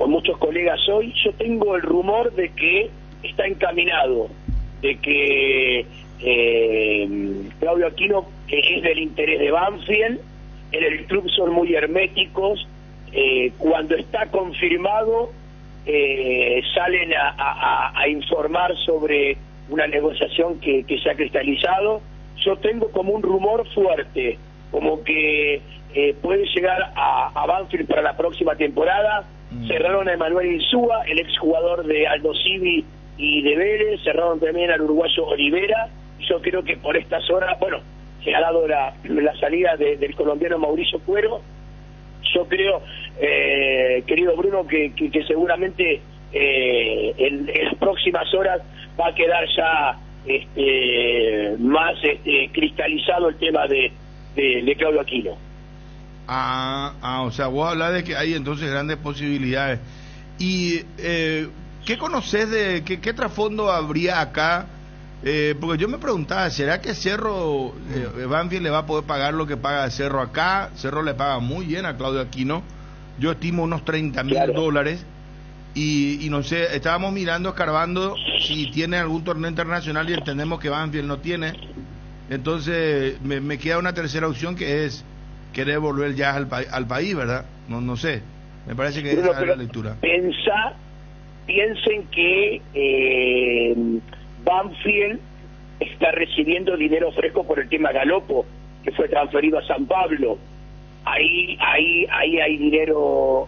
muchos colegas hoy. Yo tengo el rumor de que está encaminado, de que Claudio Aquino es del interés de Banfield. En el club son muy herméticos. Cuando está confirmado salen a informar sobre una negociación que se ha cristalizado. Yo tengo como un rumor fuerte, como que puede llegar a Banfield para la próxima temporada. Cerraron a Emanuel Insúa, el exjugador de Aldo Civi y de Vélez, cerraron también al uruguayo Olivera. Yo creo que por estas horas, bueno, se ha dado la salida del colombiano Mauricio Cuero. Yo creo, querido Bruno, que seguramente en las próximas horas va a quedar ya más cristalizado el tema de Claudio Aquino. O sea, vos hablas de que hay entonces grandes posibilidades. ¿Y qué conocés de qué trasfondo habría acá? Porque yo me preguntaba, ¿será que Cerro, Banfield le va a poder pagar lo que paga Cerro acá? Cerro le paga muy bien a Claudio Aquino, yo estimo unos $30,000, y no sé, estábamos mirando, escarbando si tiene algún torneo internacional y entendemos que Banfield no tiene, entonces me queda una tercera opción que es querer volver ya al país, ¿verdad? No sé, me parece que esa es la lectura. Piensen que Banfield está recibiendo dinero fresco por el tema Galopo, que fue transferido a San Pablo. Ahí hay dinero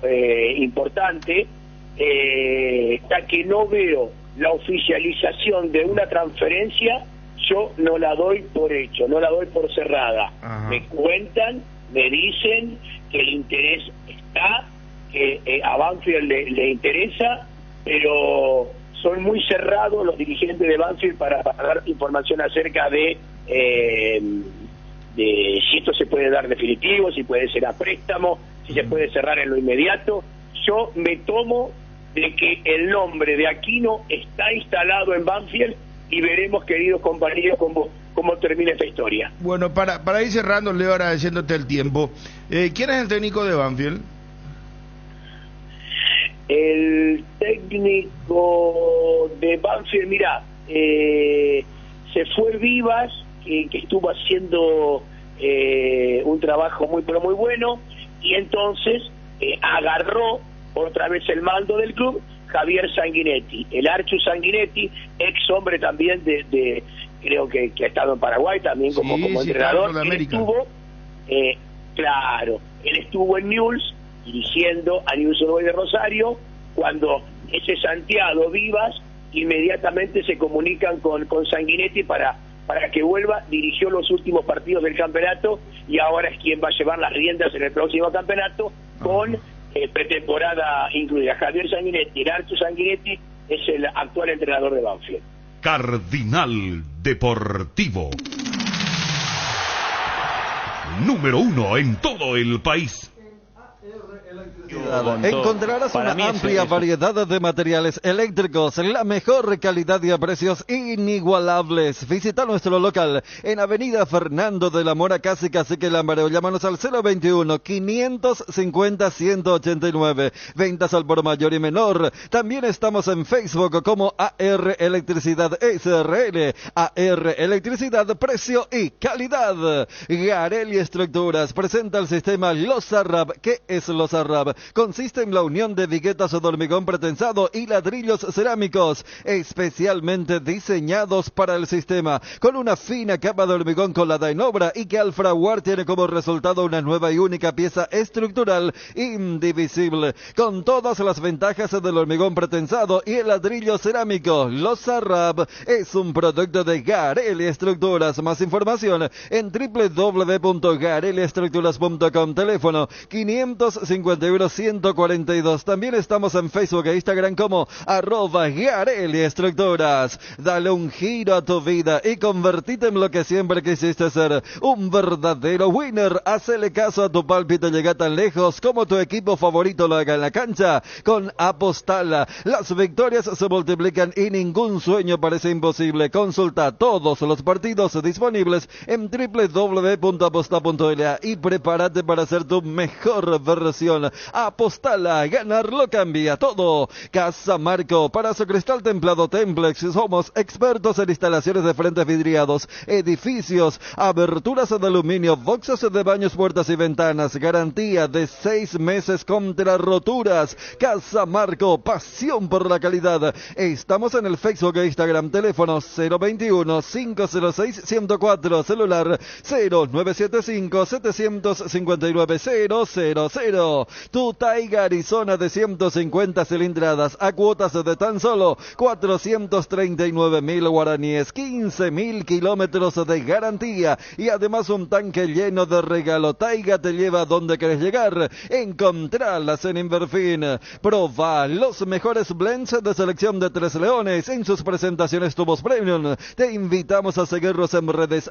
importante. Hasta que no veo la oficialización de una transferencia, yo no la doy por hecho, no la doy por cerrada. Ajá. Me cuentan, me dicen que el interés está, que a Banfield le interesa, pero son muy cerrados los dirigentes de Banfield para dar información acerca de si esto se puede dar definitivo, si puede ser a préstamo, si se puede cerrar en lo inmediato. Yo me tomo de que el nombre de Aquino está instalado en Banfield y veremos, queridos compañeros, cómo termina esta historia. Bueno, para ir cerrando, Leo, agradeciéndote el tiempo. ¿Quién es el técnico de Banfield? El técnico de Banfield, mira, se fue Vivas, que estuvo haciendo un trabajo muy pero muy bueno, y entonces agarró otra vez el mando del club Javier Sanguinetti, el Archu Sanguinetti, ex hombre también de creo que ha estado en Paraguay también como entrenador. Él estuvo, él estuvo en Newell's dirigiendo a Newell's Old Boys de Rosario. Cuando ese Santiago Vivas, inmediatamente se comunican con Sanguinetti para que vuelva. Dirigió los últimos partidos del campeonato y ahora es quien va a llevar las riendas en el próximo campeonato con pretemporada incluida. Javier Sanguinetti, el Archu Sanguinetti, es el actual entrenador de Banfield. Cardinal Deportivo. Número 1 en todo el país. Encontrarás una amplia variedad de materiales eléctricos, la mejor calidad y a precios inigualables. Visita nuestro local en Avenida Fernando de la Mora, casi Cacique Lambareo. Llámanos al 021-550-189. Ventas al por mayor y menor. También estamos en Facebook como AR Electricidad SRL. AR Electricidad, precio y calidad. Garelli Estructuras presenta el sistema Losarrab. ¿Qué es Losarrab? Consiste en la unión de viguetas de hormigón pretensado y ladrillos cerámicos, especialmente diseñados para el sistema, con una fina capa de hormigón colada en obra y que al fraguar tiene como resultado una nueva y única pieza estructural indivisible, con todas las ventajas del hormigón pretensado y el ladrillo cerámico. Losarrab es un producto de Garelli Estructuras. Más información en www.garelliestructuras.com. Teléfono 551-142. También estamos en Facebook e Instagram como @Garelli Estructuras. Dale un giro a tu vida y convertite en lo que siempre quisiste ser, un verdadero winner. Hacele caso a tu pálpito, llega tan lejos como tu equipo favorito lo haga en la cancha. Con Apostala, las victorias se multiplican y ningún sueño parece imposible. Consulta todos los partidos disponibles en www.aposta.la y prepárate para ser tu mejor versión. Apostala, ganarlo cambia todo. Casa Marco, para su cristal templado Templex, somos expertos en instalaciones de frentes vidriados, edificios, aberturas de aluminio, boxes de baños, puertas y ventanas, garantía de 6 meses contra roturas. Casa Marco, pasión por la calidad. Estamos en el Facebook e Instagram. Teléfono 021-506-104, celular 0975-759-000. Tu Taiga Arizona de 150 cilindradas a cuotas de tan solo 439.000 guaraníes, 15.000 kilómetros de garantía y además un tanque lleno de regalo. Taiga te lleva a donde querés llegar. Encontralas en Inverfin. Proba los mejores blends de selección de Tres Leones en sus presentaciones tubos premium. Te invitamos a seguirnos en redes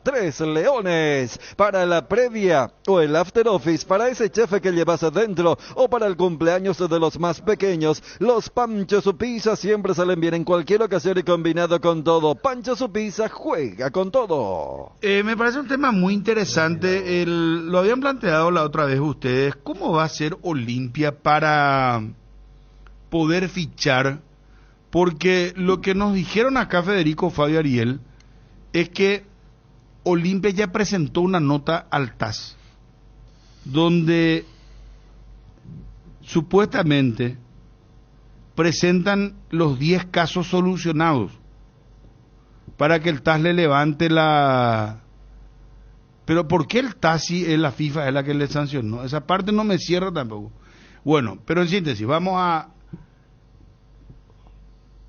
@Tres Leones. Para la previa o el after office, para ese chef que llevas adentro o para el cumpleaños de los más pequeños, los Pancho Su Pizza siempre salen bien en cualquier ocasión y combinado con todo. Pancho Su Pizza juega con todo. Me parece un tema muy interesante. Lo habían planteado la otra vez ustedes. ¿Cómo va a ser Olimpia para poder fichar? Porque lo que nos dijeron acá Federico, Fabio, Ariel, es que Olimpia ya presentó una nota al TAS donde supuestamente presentan los 10 casos solucionados para que el TAS le levante la... Pero ¿por qué el TAS si es la FIFA es la que le sancionó? Esa parte no me cierra tampoco. Bueno, pero en síntesis, vamos a...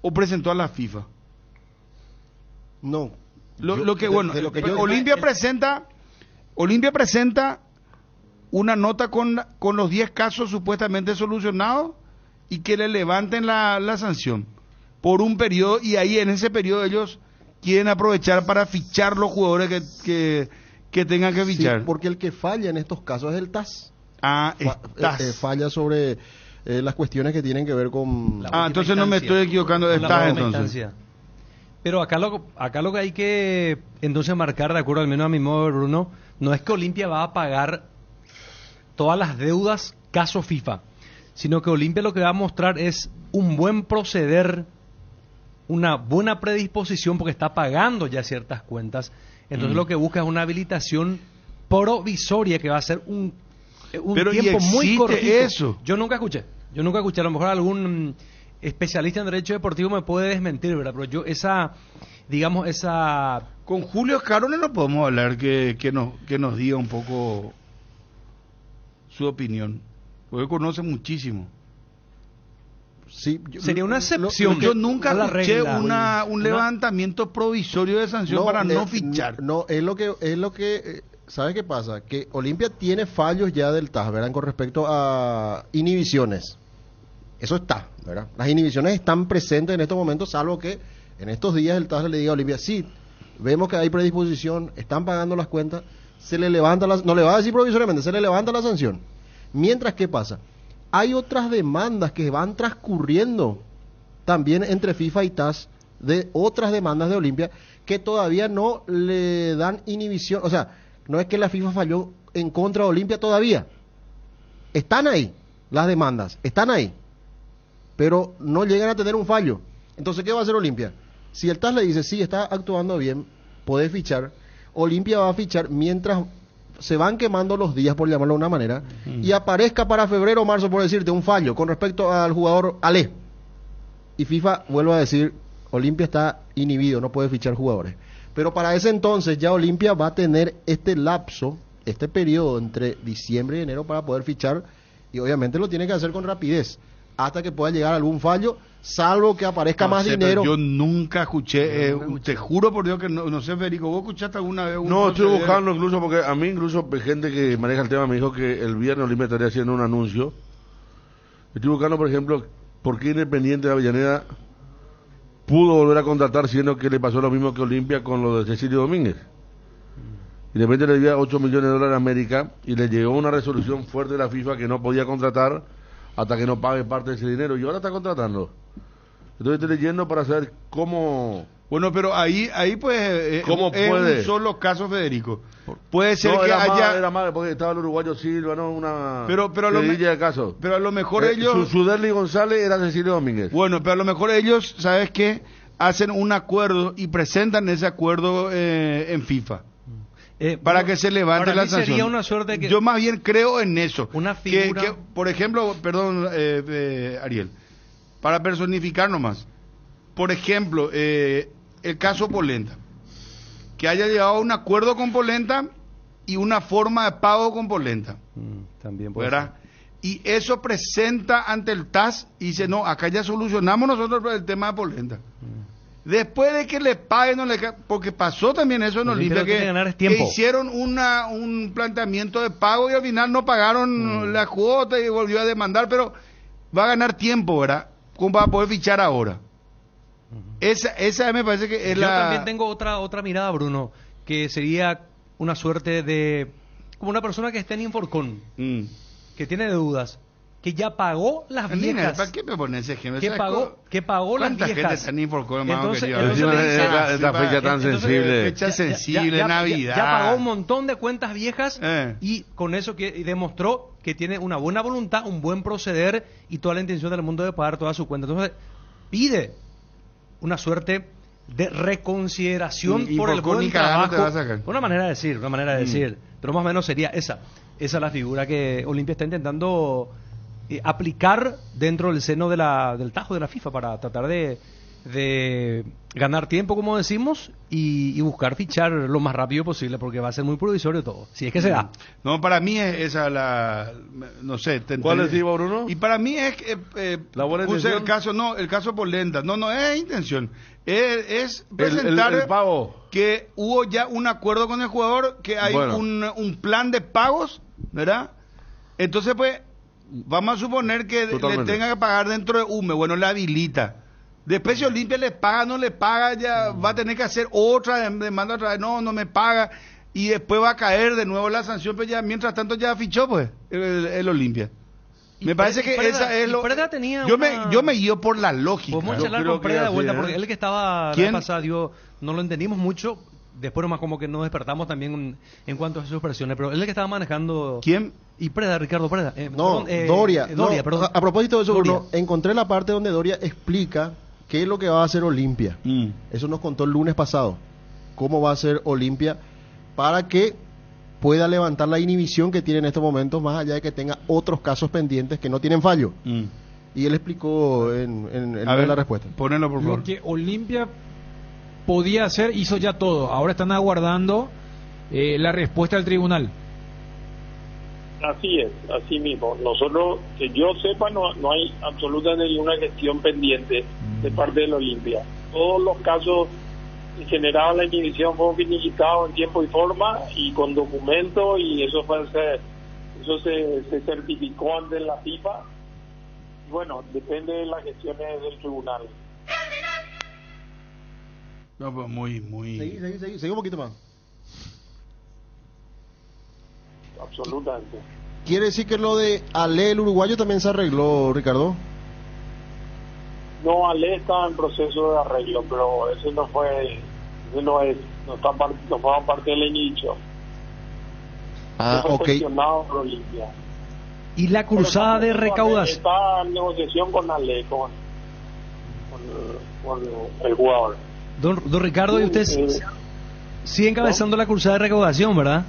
O presentó a la FIFA. No. Olimpia presenta una nota con los 10 casos supuestamente solucionados y que le levanten la sanción por un periodo, y ahí en ese periodo ellos quieren aprovechar para fichar los jugadores que tengan que fichar. Sí, porque el que falla en estos casos es el TAS. Falla sobre las cuestiones que tienen que ver con... entonces no me estoy equivocando de TAS entonces. Pero acá lo que hay que entonces marcar, de acuerdo al menos a mi modo, Bruno, no es que Olimpia va a pagar todas las deudas caso FIFA, sino que Olimpia lo que va a mostrar es un buen proceder, una buena predisposición, porque está pagando ya ciertas cuentas. Entonces lo que busca es una habilitación provisoria que va a ser un tiempo muy cortito. Eso. Yo nunca escuché, a lo mejor algún especialista en derecho deportivo me puede desmentir, ¿verdad? Pero yo esa... Con Julio Carone no podemos hablar que nos diga un poco su opinión, porque conoce muchísimo. Sí, sería una excepción. Yo nunca escuché un levantamiento provisorio de sanción para no fichar. No, es lo que ¿sabe qué pasa? Que Olimpia tiene fallos ya del TAS, ¿verdad? Con respecto a inhibiciones. Eso está, ¿verdad? Las inhibiciones están presentes en estos momentos, salvo que en estos días el TAS le diga a Olimpia, sí, vemos que hay predisposición, están pagando las cuentas, se le levanta no le va a decir provisoriamente, se le levanta la sanción. Mientras, ¿qué pasa? Hay otras demandas que van transcurriendo también entre FIFA y TAS, de otras demandas de Olimpia, que todavía no le dan inhibición. O sea, no es que la FIFA falló en contra de Olimpia todavía. Están ahí, las demandas, están ahí, pero no llegan a tener un fallo. Entonces, ¿qué va a hacer Olimpia? Si el TAS le dice, sí, está actuando bien, puede fichar, Olimpia va a fichar mientras se van quemando los días, por llamarlo de una manera, y aparezca para febrero o marzo, por decirte, un fallo con respecto al jugador Ale. Y FIFA vuelve a decir, Olimpia está inhibido, no puede fichar jugadores. Pero para ese entonces ya Olimpia va a tener este lapso, este periodo entre diciembre y enero para poder fichar, y obviamente lo tiene que hacer con rapidez, hasta que pueda llegar algún fallo, salvo que aparezca más dinero. Yo nunca escuché, te juro por Dios que no sé, Federico, ¿vos escuchaste alguna vez? No, estoy buscando incluso, porque a mí incluso gente que maneja el tema me dijo que el viernes Olimpia estaría haciendo un anuncio. Estoy buscando, por ejemplo, por qué Independiente de Avellaneda pudo volver a contratar, siendo que le pasó lo mismo que Olimpia con lo de Cecilio Domínguez. Independiente le debía $8 millones a América y le llegó una resolución fuerte de la FIFA que no podía contratar hasta que no pague parte de ese dinero, y ahora está contratando. Entonces estoy leyendo para saber cómo... Bueno, pero ahí pues ¿cómo puede? Un solo caso, Federico. Puede ser que era más, porque estaba el uruguayo Silva, ¿no? Pero de caso. Pero a lo mejor ellos... Su Derly González era Cecilio Domínguez. Bueno, pero a lo mejor ellos, ¿sabes qué? Hacen un acuerdo y presentan ese acuerdo en FIFA. Para que se levante la sanción. Sería una suerte que... Yo más bien creo en eso. Una figura... que, por ejemplo, perdón, Ariel, para personificar nomás. Por ejemplo, el caso Polenta. Que haya llegado a un acuerdo con Polenta y una forma de pago con Polenta. También puede ¿verdad? Ser. Y eso presenta ante el TAS y dice, no, acá ya solucionamos nosotros el tema de Polenta. Después de que le paguen, porque pasó también eso en Olimpia, que hicieron un planteamiento de pago y al final no pagaron la cuota y volvió a demandar, pero va a ganar tiempo, ¿verdad? ¿Cómo va a poder fichar ahora? Esa me parece que es Yo también tengo otra mirada, Bruno, que sería una suerte de... como una persona que está en Inforcón, que tiene deudas, que ya pagó las viejas. ¿Para qué me pones ese ejemplo? Que pagó las viejas. ¿Cuánta gente está en Inforcón, entonces esta fecha tan sensible. Fecha sensible, Navidad. Ya pagó un montón de cuentas viejas y con eso que demostró que tiene una buena voluntad, un buen proceder y toda la intención del mundo de pagar toda su cuenta. Entonces pide una suerte de reconsideración por el buen trabajo. Una manera de decir, pero más o menos sería esa es la figura que Olimpia está intentando aplicar dentro del seno del tajo de la FIFA para tratar de ganar tiempo, como decimos, y buscar fichar lo más rápido posible, porque va a ser muy provisorio todo, si es que se da. No, para mí es esa no sé. ¿Cuál es, Bruno? Y para mí es la buena intención. el caso Polenta, no es intención, Es presentar el pago. Que hubo ya un acuerdo con el jugador, que hay un plan de pagos, ¿verdad? Entonces, pues, vamos a suponer que le tenga que pagar dentro de UME, bueno, le habilita. Después si Olimpia le paga, no le paga, ya va a tener que hacer otra demanda otra vez, no me paga, y después va a caer de nuevo la sanción, pues ya, mientras tanto ya fichó, pues, el Olimpia. Me parece que esa es lo... Yo me guío por la lógica. Podemos charlar con Preda de vuelta, porque él que estaba la pasada, no lo entendimos mucho, después nomás como que nos despertamos también en cuanto a sus operaciones, pero él que estaba manejando... ¿Quién? Y Preda, Ricardo Preda. Doria. Perdón. A propósito de eso, Bruno, encontré la parte donde Doria explica qué es lo que va a hacer Olimpia. Eso nos contó el lunes pasado. Cómo va a hacer Olimpia para que pueda levantar la inhibición que tiene en estos momentos, más allá de que tenga otros casos pendientes que no tienen fallo. Y él explicó en la respuesta. Ponelo, por favor. Lo que Olimpia podía hacer, hizo ya todo. Ahora están aguardando la respuesta del tribunal. Así es, así mismo. Nosotros, que yo sepa, no hay absolutamente ninguna gestión pendiente de parte de la Olimpia. Todos los casos que generaban la inhibición fueron finiquitados en tiempo y forma y con documentos, y eso se certificó ante la FIFA. Y bueno, depende de las gestiones del tribunal. No, pues muy... Seguí un poquito más. Absolutamente. ¿Quiere decir que lo de Ale, el uruguayo, también se arregló, Ricardo? No, Ale está en proceso de arreglo, pero ese no forma parte del inicio. Ok. Gestionado por Olimpia. Y la cruzada de recaudación. Está en negociación con Ale, con el jugador. Don Ricardo, y usted sigue encabezando la cruzada de recaudación, ¿verdad?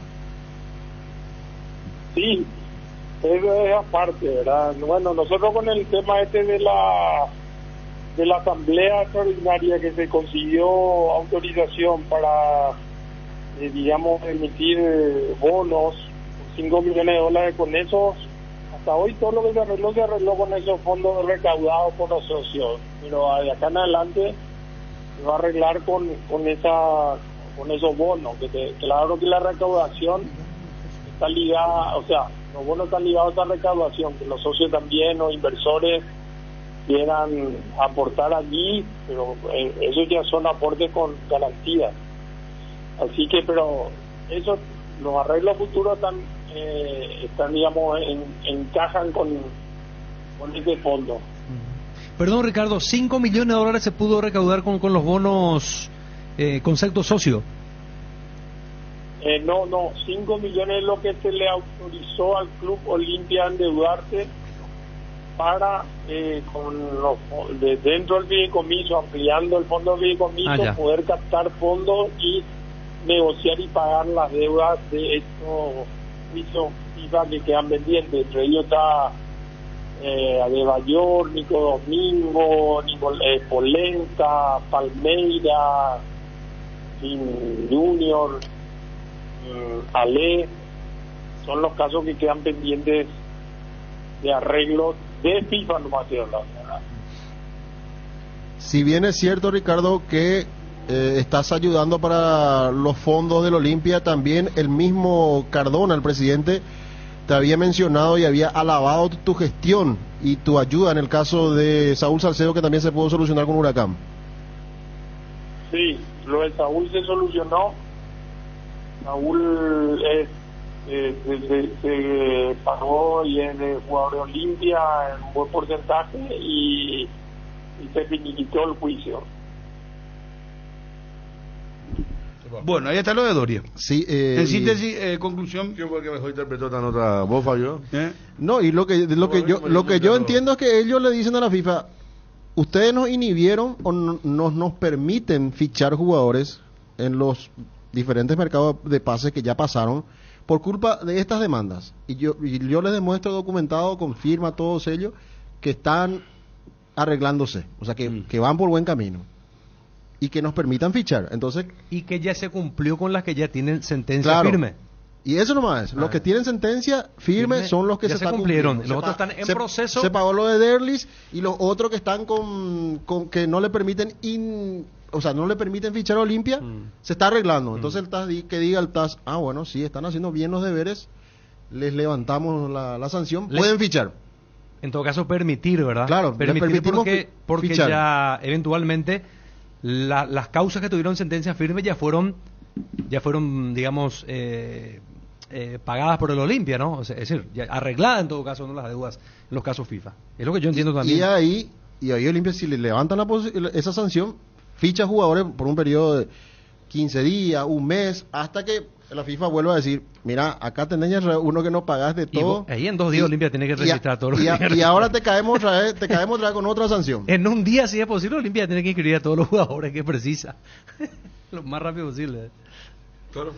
Sí, eso es aparte, ¿verdad? Bueno, nosotros con el tema de la asamblea extraordinaria que se consiguió autorización para, digamos, emitir bonos, 5 millones de dólares, con esos, hasta hoy todo lo que se arregló con esos fondos recaudados por los socios, pero de acá en adelante se va a arreglar con esos bonos, claro que la recaudación está ligada, o sea, los bonos están ligados a esa recaudación, que los socios también o inversores quieran aportar allí, pero esos ya son aportes con garantías. Así que, pero eso, los arreglos futuros están digamos, encajan con ese fondo. Perdón, Ricardo, 5 millones de dólares se pudo recaudar con los bonos concepto socio. No, 5 millones es lo que se le autorizó al Club Olimpia endeudarse para, dentro del fideicomiso, ampliando el fondo del fideicomiso, poder captar fondos y negociar y pagar las deudas de estos juicios FIFA que quedan pendientes. Entre ellos está Adebayor, Nico Domingo, Polenta, Palmeira, Junior, Ale. Son los casos que quedan pendientes de arreglo de FIFA, nomás estoy hablando. Si bien es cierto, Ricardo, que estás ayudando para los fondos del Olimpia, también el mismo Cardona, el presidente, te había mencionado y había alabado tu gestión y tu ayuda en el caso de Saúl Salcedo, que también se pudo solucionar con Huracán. Sí, lo de Saúl se solucionó. Saúl se pagó y es jugador de Olimpia en un buen porcentaje y se finiquitó el juicio. Bueno, ahí está lo de Doria. Sí, en síntesis, conclusión. ¿Quién fue el que mejor interpretó esta nota? ¿Vos, Fabio? No, y lo que yo entiendo es que ellos le dicen a la FIFA: ustedes nos inhibieron o nos permiten fichar jugadores en los diferentes mercados de pases que ya pasaron por culpa de estas demandas. Y yo les demuestro documentado, con firma, todo sello, que están arreglándose, o sea, que van por buen camino y que nos permitan fichar. Entonces, y que ya se cumplió con las que ya tienen sentencia firme. Y eso nomás es. Los que tienen sentencia firme son los que ya se están cumplieron. cumpliendo. Los otros están en proceso. Se pagó lo de Derlis y los otros que están con que no le permiten no le permiten fichar a Olimpia, se está arreglando. Entonces el TAS que diga el TAS, bueno, sí, están haciendo bien los deberes, les levantamos la sanción, pueden fichar. En todo caso, permitir, ¿verdad? Claro, permitir porque fichar. Ya eventualmente las causas que tuvieron sentencia firme ya fueron digamos, pagadas por el Olimpia, ¿no? O sea, es decir, ya arregladas en todo caso, no las deudas en los casos FIFA. Es lo que yo entiendo también. Y ahí Olimpia, si le levantan esa sanción, ficha jugadores por un periodo de 15 días, un mes, hasta que la FIFA vuelva a decir, mira, acá tenés uno que no pagaste todo. Ahí en 2 días Olimpia tiene que registrar todo lo que y ahora te caemos otra vez con otra sanción. En un día, si es posible, Olimpia tiene que inscribir a todos los jugadores que precisa. Lo más rápido posible. Claro.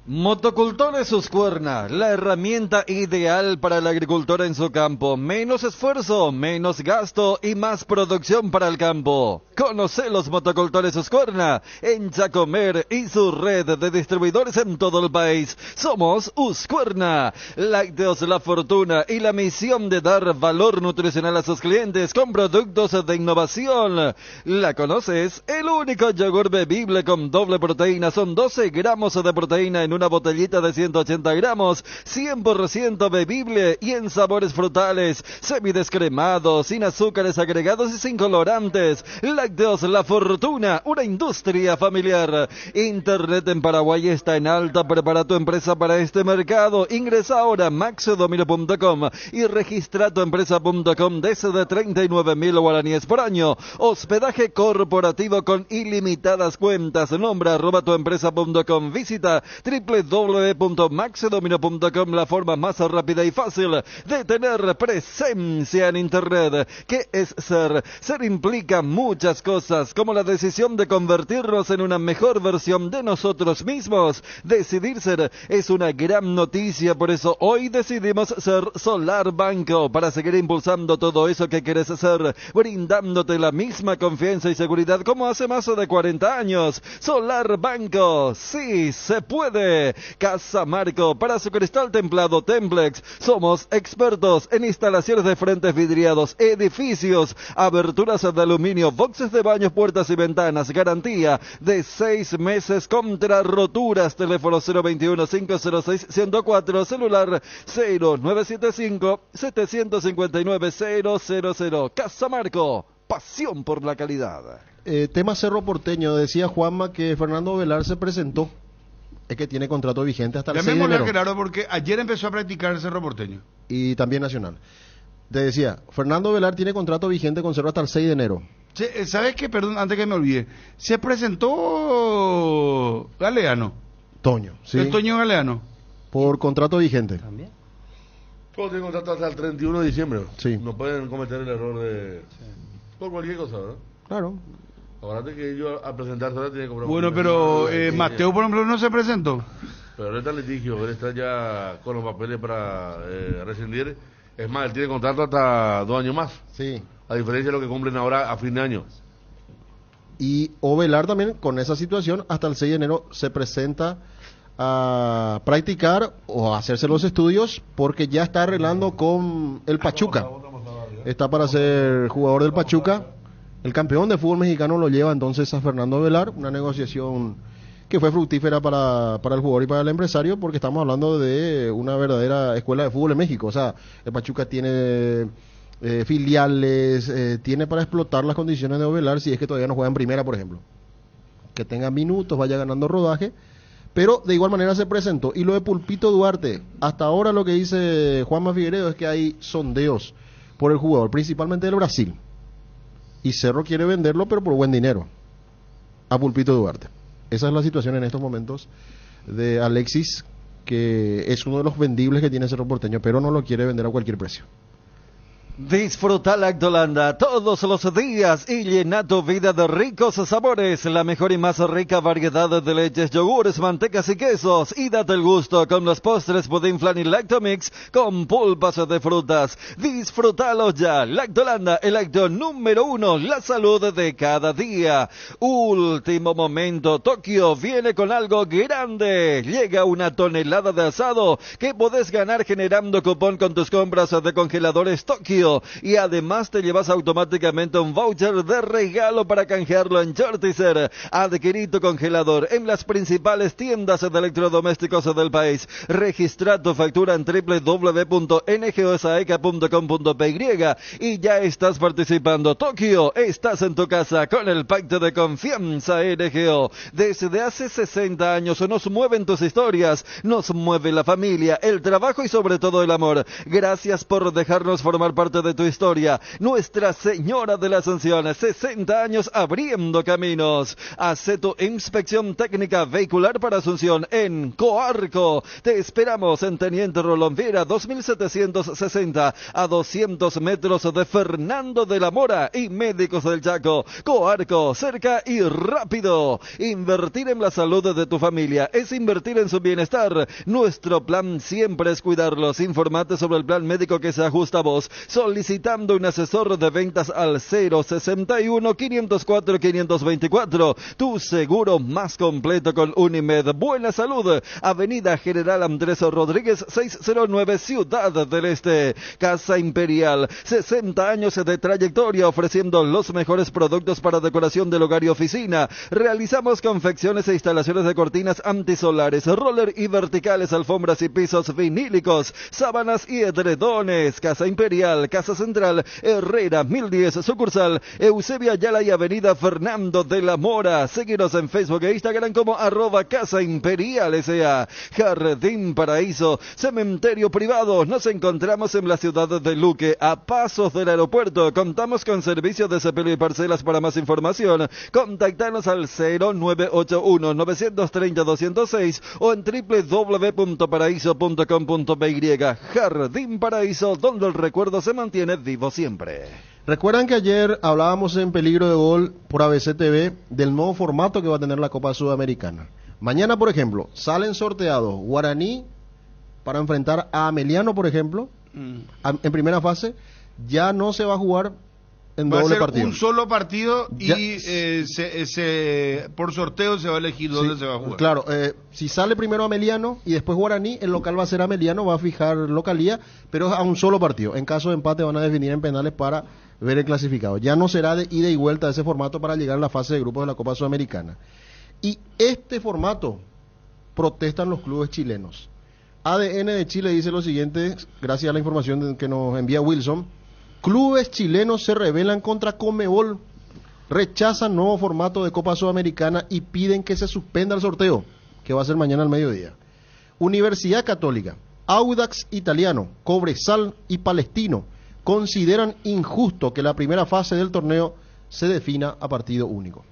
Motocultores Suscuerna, la herramienta ideal para el agricultor en su campo. Menos esfuerzo, menos gasto y más producción para el campo. Conoce los Motocultores Suscuerna en Chacomer y su red de distribuidores en todo el país. Somos Uscuerna, Lácteos La Fortuna y la misión de dar valor nutricional a sus clientes con productos de innovación. ¿La conoces? El único yogur bebible con doble proteína. Son 12 gramos de proteína en una botellita de 180 gramos, 100% bebible y en sabores frutales, semidescremados, sin azúcares agregados y sin colorantes. Lácteos La Fortuna, una industria familiar. Internet en Paraguay está en alta. Prepara tu empresa para este mercado. Ingresa ahora a maxedomino.com y registra tu empresa.com desde 39.000 guaraníes por año. Hospedaje corporativo con ilimitadas cuentas. Nombra @tuempresa.com. Visita www.maxedomino.com, la forma más rápida y fácil de tener presencia en Internet. ¿Qué es ser? Ser implica muchas cosas, como la decisión de convertirnos en una mejor versión de nosotros mismos. Decidir ser es una gran noticia, por eso hoy decidimos ser Solar Banco, para seguir impulsando todo eso que quieres hacer, brindándote la misma confianza y seguridad como hace más de 40 años. Solar Banco, sí se puede. Casa Marco, para su cristal templado Templex. Somos expertos en instalaciones de frentes vidriados, edificios, aberturas de aluminio, boxes de baños, puertas y ventanas. Garantía de 6 meses contra roturas. Teléfono 021-506-104, celular 0975-759-000. Casa Marco, pasión por la calidad. Tema Cerro Porteño, decía Juanma que Fernando Velar se presentó. Es que tiene contrato vigente hasta el 6 de enero. Claro, porque ayer empezó a practicar el Cerro Porteño. Y también Nacional. Te decía, Fernando Velar tiene contrato vigente con Cerro hasta el 6 de enero. ¿Sabes qué? Perdón, antes que me olvide. Se presentó Galeano. Toño, sí. El Toño Galeano. Por contrato vigente. ¿También? Todos tienen contrato hasta el 31 de diciembre. Sí. No pueden cometer el error de... por cualquier cosa, ¿verdad? Claro. Ahora que ellos al presentarse ahora tienen que comprar... Bueno, pero Mateo, por ejemplo, no se presentó. Pero él está en litigio, él está ya con los papeles para rescindir. Es más, él tiene contrato hasta 2 años más. Sí. A diferencia de lo que cumplen ahora a fin de año. Y Ovelar también, con esa situación, hasta el 6 de enero se presenta a practicar o a hacerse los estudios, porque ya está arreglando con el Pachuca. Está para ser jugador del Pachuca. El campeón de fútbol mexicano lo lleva entonces a Fernando Velar, una negociación que fue fructífera para el jugador y para el empresario, porque estamos hablando de una verdadera escuela de fútbol en México. O sea, el Pachuca tiene filiales, tiene para explotar las condiciones de Ovelar si es que todavía no juega en primera, por ejemplo. Que tenga minutos, vaya ganando rodaje, pero de igual manera se presentó. Y lo de Pulpito Duarte, hasta ahora lo que dice Juanma Figueredo es que hay sondeos por el jugador, principalmente del Brasil. Y Cerro quiere venderlo, pero por buen dinero, a Pulpito Duarte. Esa es la situación en estos momentos de Alexis, que es uno de los vendibles que tiene Cerro Porteño, pero no lo quiere vender a cualquier precio. Disfruta Lactolanda todos los días y llena tu vida de ricos sabores, la mejor y más rica variedad de leches, yogures, mantecas y quesos, y date el gusto con los postres Pudín Flan y Lactomix con pulpas de frutas. Disfrútalo ya. Lactolanda, el lácteo número 1, la salud de cada día. Último momento, Tokio viene con algo grande. Llega una tonelada de asado que podés ganar generando cupón con tus compras de congeladores Tokio. Y además te llevas automáticamente un voucher de regalo para canjearlo en Jortizer. Adquirí tu congelador en las principales tiendas de electrodomésticos del país. Registra tu factura en www.ngosaeca.com.py y ya estás participando. Tokio, estás en tu casa con el pacto de confianza NGO. Desde hace 60 años nos mueven tus historias, nos mueve la familia, el trabajo y sobre todo el amor. Gracias por dejarnos formar parte de tu historia. Nuestra Señora de la Asunción, 60 años abriendo caminos. Hace tu inspección técnica vehicular para Asunción en Coarco. Te esperamos en Teniente Rolón Viera, 2760, a 200 metros de Fernando de la Mora y Médicos del Chaco. Coarco, cerca y rápido. Invertir en la salud de tu familia es invertir en su bienestar. Nuestro plan siempre es cuidarlos. Informate sobre el plan médico que se ajusta a vos, solicitando un asesor de ventas al 061-504-524. Tu seguro más completo con Unimed. Buena Salud, Avenida General Andrés Rodríguez 609, Ciudad del Este. Casa Imperial, 60 años de trayectoria ofreciendo los mejores productos para decoración del hogar y oficina. Realizamos confecciones e instalaciones de cortinas antisolares, roller y verticales, alfombras y pisos vinílicos, sábanas y edredones. Casa Imperial, Casa Central, Herrera 1010, sucursal Eusebio Ayala y Avenida Fernando de la Mora. Síguenos en Facebook e Instagram como @Casa Imperial S.A. Jardín Paraíso, cementerio privado. Nos encontramos en la ciudad de Luque, a pasos del aeropuerto. Contamos con servicios de sepelio y parcelas. Para más información, contactanos al 0981-930-206 o en www.paraíso.com.py. Jardín Paraíso, donde el recuerdo se mantiene vivo siempre. Recuerdan que ayer hablábamos en Peligro de Gol por ABC TV del nuevo formato que va a tener la Copa Sudamericana. Mañana, por ejemplo, salen sorteados Guaraní para enfrentar a Ameliano, por ejemplo, en primera fase. Ya no se va a jugar en doble partido. Un solo partido y por sorteo se va a elegir dónde se va a jugar. Claro, si sale primero Ameliano y después Guaraní, el local va a ser Ameliano, va a fijar localía, pero a un solo partido. En caso de empate van a definir en penales para ver el clasificado. Ya no será de ida y vuelta ese formato para llegar a la fase de grupos de la Copa Sudamericana. Y este formato protestan los clubes chilenos. ADN de Chile dice lo siguiente, gracias a la información que nos envía Wilson: clubes chilenos se rebelan contra Conmebol, rechazan nuevo formato de Copa Sudamericana y piden que se suspenda el sorteo, que va a ser mañana al mediodía. Universidad Católica, Audax Italiano, Cobresal y Palestino consideran injusto que la primera fase del torneo se defina a partido único.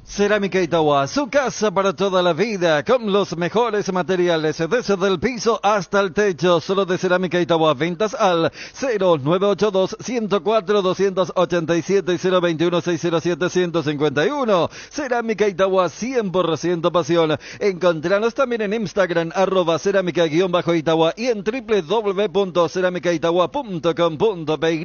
Cerámica Itagua, su casa para toda la vida, con los mejores materiales, desde el piso hasta el techo. Solo de Cerámica Itagua, ventas al 0982-104-287 y 021-607-151. Cerámica Itagua, 100% pasión. Encontranos también en Instagram, @cerámica_Itagua y en www.ceramicaitagua.com.py.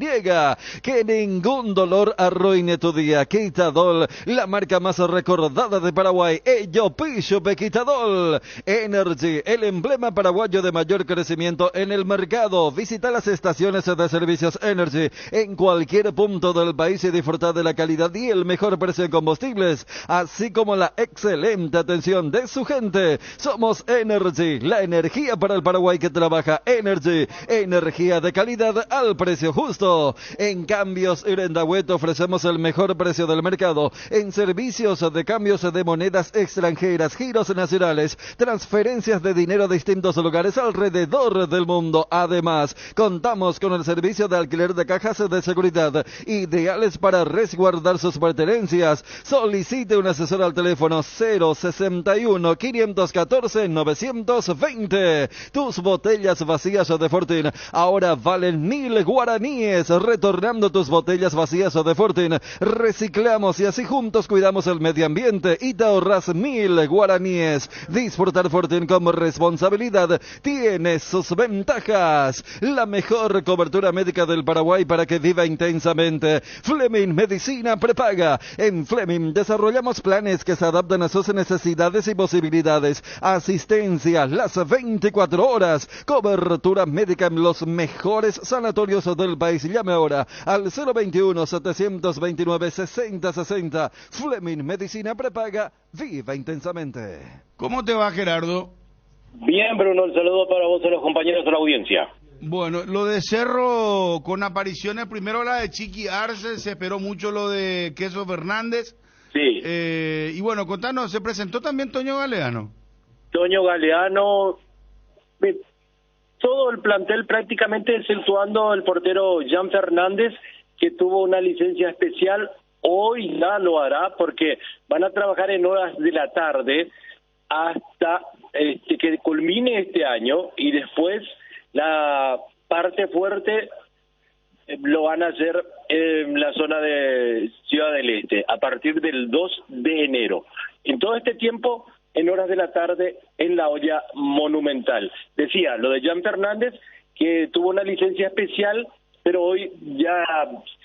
Que ningún dolor arruine tu día. Quitadol, la marca más recordada de Paraguay. Ello Pillo Pequitadol. Energy, el emblema paraguayo de mayor crecimiento en el mercado. Visita las estaciones de servicios Energy en cualquier punto del país y disfruta de la calidad y el mejor precio en combustibles, así como la excelente atención de su gente. Somos Energy, la energía para el Paraguay que trabaja. Energy, energía de calidad al precio justo. En Cambios Irendahuet ofrecemos el mejor precio del mercado en servicios seguros de cambios de monedas extranjeras, giros nacionales, transferencias de dinero a distintos lugares alrededor del mundo. Además, contamos con el servicio de alquiler de cajas de seguridad, ideales para resguardar sus pertenencias. Solicite un asesor al teléfono 061-514-920. Tus botellas vacías de Fortin ahora valen 1000 guaraníes. Retornando tus botellas vacías de Fortin, reciclamos y así juntos cuidamos el medio ambiente y te ahorras 1000 guaraníes. Disfrutar Fortin con responsabilidad tiene sus ventajas. La mejor cobertura médica del Paraguay para que viva intensamente. Fleming Medicina Prepaga. En Fleming desarrollamos planes que se adaptan a sus necesidades y posibilidades. Asistencia las 24 horas. Cobertura médica en los mejores sanatorios del país. Llame ahora al 021-729-6060. Fleming Medicina Prepaga. Viva intensamente. ¿Cómo te va, Gerardo? Bien, Bruno, un saludo para vos y los compañeros de la audiencia. Bueno, lo de Cerro con apariciones, primero la de Chiqui Arce, se esperó mucho lo de Queso Fernández. Sí. Y bueno, contanos, ¿se presentó también Toño Galeano? Toño Galeano, todo el plantel prácticamente exceptuando el portero Jan Fernández, que tuvo una licencia especial, hoy ya lo hará porque van a trabajar en horas de la tarde hasta que culmine este año y después la parte fuerte lo van a hacer en la zona de Ciudad del Este a partir del 2 de enero. En todo este tiempo, en horas de la tarde, en la olla monumental. Decía, lo de Jan Fernández, que tuvo una licencia especial, pero hoy ya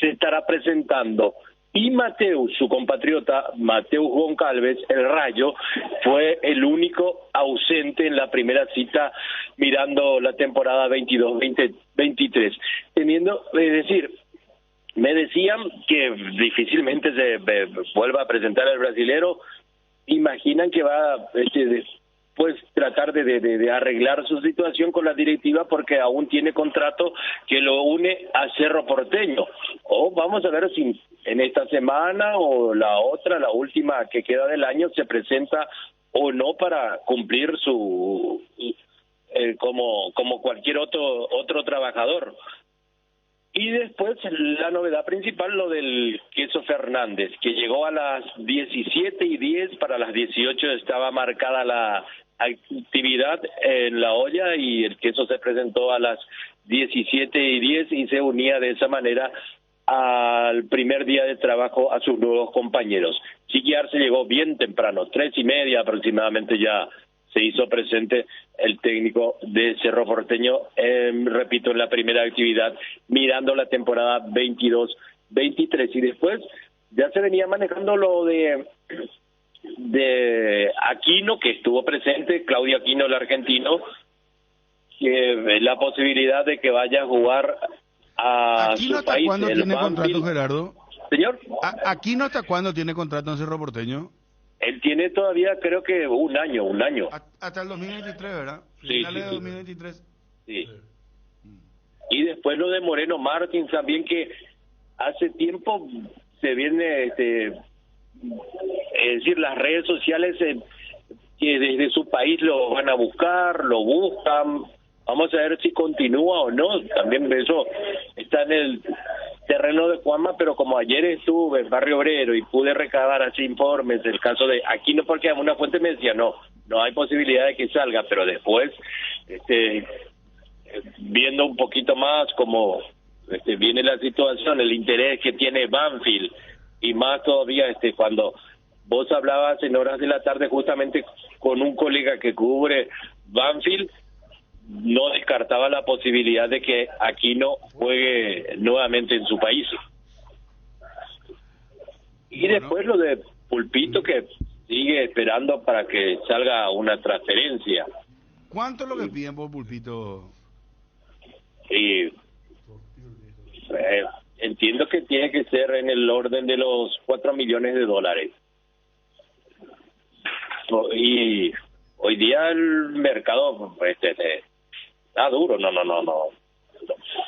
se estará presentando. Y Mateus, su compatriota, Mateus Goncalves, el Rayo, fue el único ausente en la primera cita mirando la temporada 22-23. Es decir, me decían que difícilmente se vuelva a presentar el brasilero. Imaginan que va pues tratar de arreglar su situación con la directiva porque aún tiene contrato que lo une a Cerro Porteño. O vamos a ver si en esta semana o la última que queda del año, se presenta o no para cumplir su como cualquier otro trabajador. Y después la novedad principal, lo del Queso Fernández, que llegó a las 17:10, para las 18 estaba marcada la actividad en la olla y el Queso se presentó a las 17:10 y se unía de esa manera al primer día de trabajo a sus nuevos compañeros. Chiqui Arce llegó bien temprano, 3:30 aproximadamente ya se hizo presente el técnico de Cerro Porteño, repito, en la primera actividad, mirando la temporada 22-23. Y después ya se venía manejando lo de Aquino, que estuvo presente, Claudio Aquino, el argentino, que la posibilidad de que vaya a jugar a ¿Aquino su país. ¿Cuándo tiene contrato, Gerardo? Señor. ¿Aquino hasta cuándo tiene contrato en Cerro Porteño? Él tiene todavía, creo que un año. Hasta el 2023, ¿verdad? Sí, Finales sí, de 2023. Sí. Y después lo de Moreno Martins también, que hace tiempo se viene, es decir, las redes sociales que desde su país lo van a buscar, lo buscan. Vamos a ver si continúa o no. También eso está en el terreno de Juanma, pero como ayer estuve en Barrio Obrero y pude recabar así informes del caso de Aquino, porque una fuente me decía no hay posibilidad de que salga, pero después viendo un poquito más cómo viene la situación, el interés que tiene Banfield, y más todavía cuando vos hablabas en horas de la tarde justamente con un colega que cubre Banfield, no descartaba la posibilidad de que Aquino juegue nuevamente en su país. Y después lo de Pulpito, que sigue esperando para que salga una transferencia. ¿Cuánto es lo que piden por Pulpito? Y entiendo que tiene que ser en el orden de los $4 millones. Y hoy día el mercado está duro, no.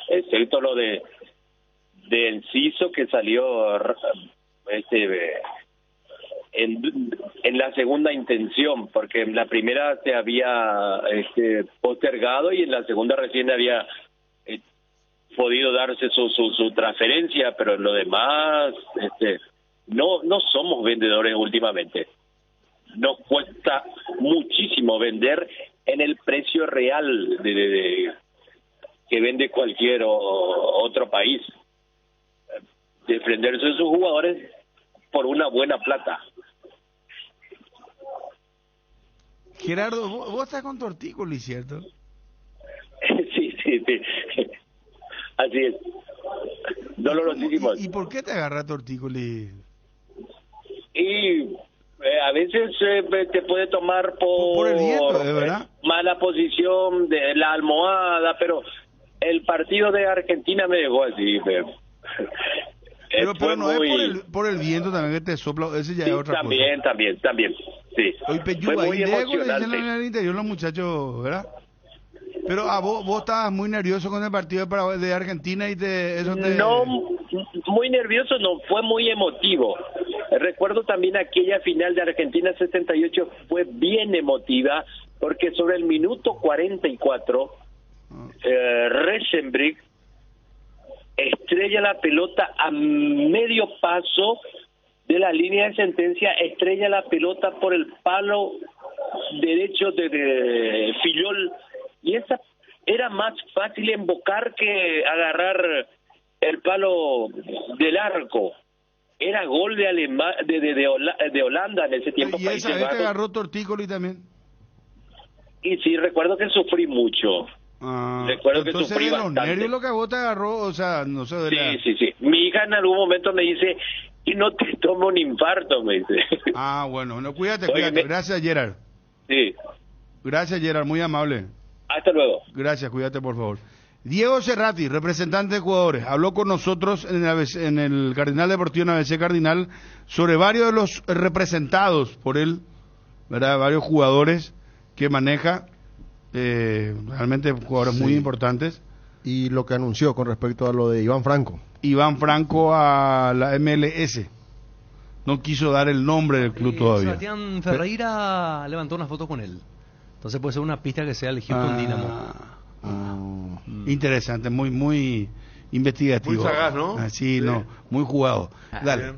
Excepto lo de Enciso, que salió en la segunda intención, porque en la primera se había postergado y en la segunda recién había podido darse su transferencia, pero en lo demás no somos vendedores últimamente. Nos cuesta muchísimo vender en el precio real de que vende cualquier otro país. Defenderse de sus jugadores por una buena plata. Gerardo, vos estás con Tortícoli, ¿cierto? Sí. Así es. Dolorosísimo. ¿Y por qué te agarra Tortícoli? Y a veces te puede tomar por el viento, ¿de verdad? Mala posición de la almohada, pero el partido de Argentina me dejó así. Pero no muy... es por el viento también que te sopla, ese ya es otra cosa. También, sí. Oye, fue muy emocionante. En el interior los muchachos, ¿verdad? Pero vos estabas muy nervioso con el partido de Argentina y eso te... No, muy nervioso no, fue muy emotivo. Recuerdo también aquella final de Argentina 78, fue bien emotiva, porque sobre el minuto 44, Resenbrich estrella la pelota a medio paso de la línea de sentencia, estrella la pelota por el palo derecho de Fillol, y esa era más fácil embocar que agarrar el palo del arco. Era gol de Holanda en ese tiempo. ¿Y esa vez te agarró Tortícoli también? Y sí, recuerdo que sufrí mucho. Recuerdo que sufrí bastante. Nervios lo que a vos te agarró, o sea, no sé. Sí. Mi hija en algún momento me dice, y no te tomo un infarto, me dice. Bueno, cuídate. Gracias, Gerard. Sí. Gracias, Gerard, muy amable. Hasta luego. Gracias, cuídate, por favor. Diego Cerrati, representante de jugadores, habló con nosotros en el Cardinal Deportivo, en ABC Cardinal, sobre varios de los representados por él, ¿verdad? Varios jugadores que maneja, realmente jugadores muy importantes. Y lo que anunció con respecto a lo de Iván Franco. Iván Franco a la MLS. No quiso dar el nombre del club todavía. Sebastián Ferreira levantó una foto con él. Entonces puede ser una pista que sea el Houston Dynamo. Interesante, muy investigativo. Muy sagaz, ¿no? Sí, no, muy jugado. Dale. Bien.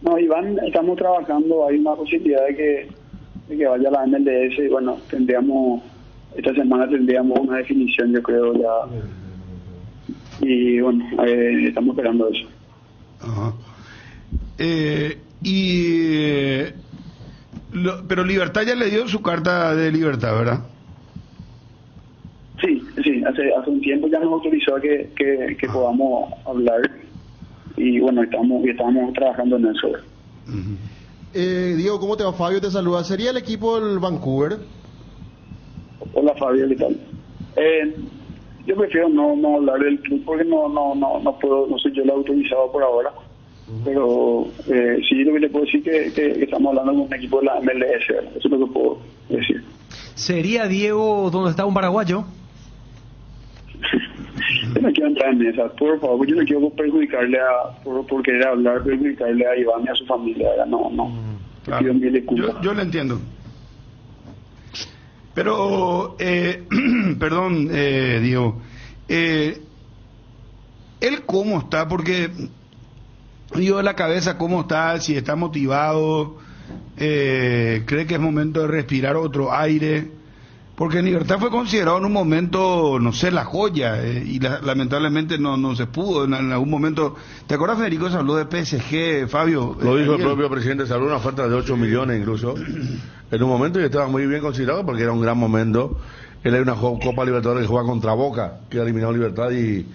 No, Iván, estamos trabajando, hay una posibilidad de que vaya a la MLS y bueno, esta semana tendríamos una definición, yo creo ya. Y bueno, estamos esperando eso. Ajá. Pero Libertad ya le dio su carta de libertad, ¿verdad? Sí, hace un tiempo ya nos autorizó a que podamos hablar y bueno, estamos trabajando en eso. Diego, ¿cómo te va? Fabio te saluda. ¿Sería el equipo del Vancouver? Hola Fabio, ¿qué tal? Yo prefiero no hablar del club porque no puedo, no soy yo el autorizado por ahora. Pero sí, lo que le puedo decir que estamos hablando con un equipo de la MLS, eso es lo que puedo decir. ¿Sería Diego donde está un paraguayo? Yo no quiero entrar en esa, por favor, yo no quiero perjudicarle por querer hablar, perjudicarle a Iván y a su familia, no. Claro. Yo lo entiendo. Pero, perdón, Diego, ¿él cómo está? Porque... Digo de la cabeza cómo está, si está motivado, cree que es momento de respirar otro aire, porque Libertad fue considerado en un momento, no sé, la joya, y lamentablemente no se pudo en algún momento. ¿Te acuerdas, Federico, se habló de PSG, Fabio? Lo dijo el propio presidente, se habló de una oferta de 8 millones incluso, en un momento y estaba muy bien considerado porque era un gran momento. Él hay una Copa Libertadores que juega contra Boca, que ha eliminado Libertad y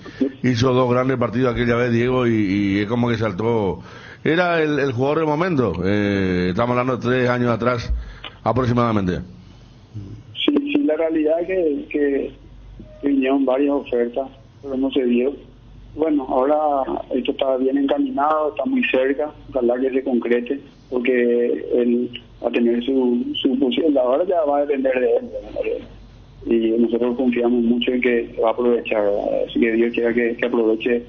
hizo 2 grandes partidos aquella vez, Diego, y es como que saltó. Era el jugador del momento. Estamos hablando de 3 años atrás aproximadamente. Sí, la realidad es que vinieron varias ofertas, pero no se dio. Bueno, ahora esto está bien encaminado, está muy cerca, ojalá que se concrete, porque él va a tener su posición. Ahora ya va a depender de él, y nosotros confiamos mucho en que va a aprovechar, así que Dios quiera que aproveche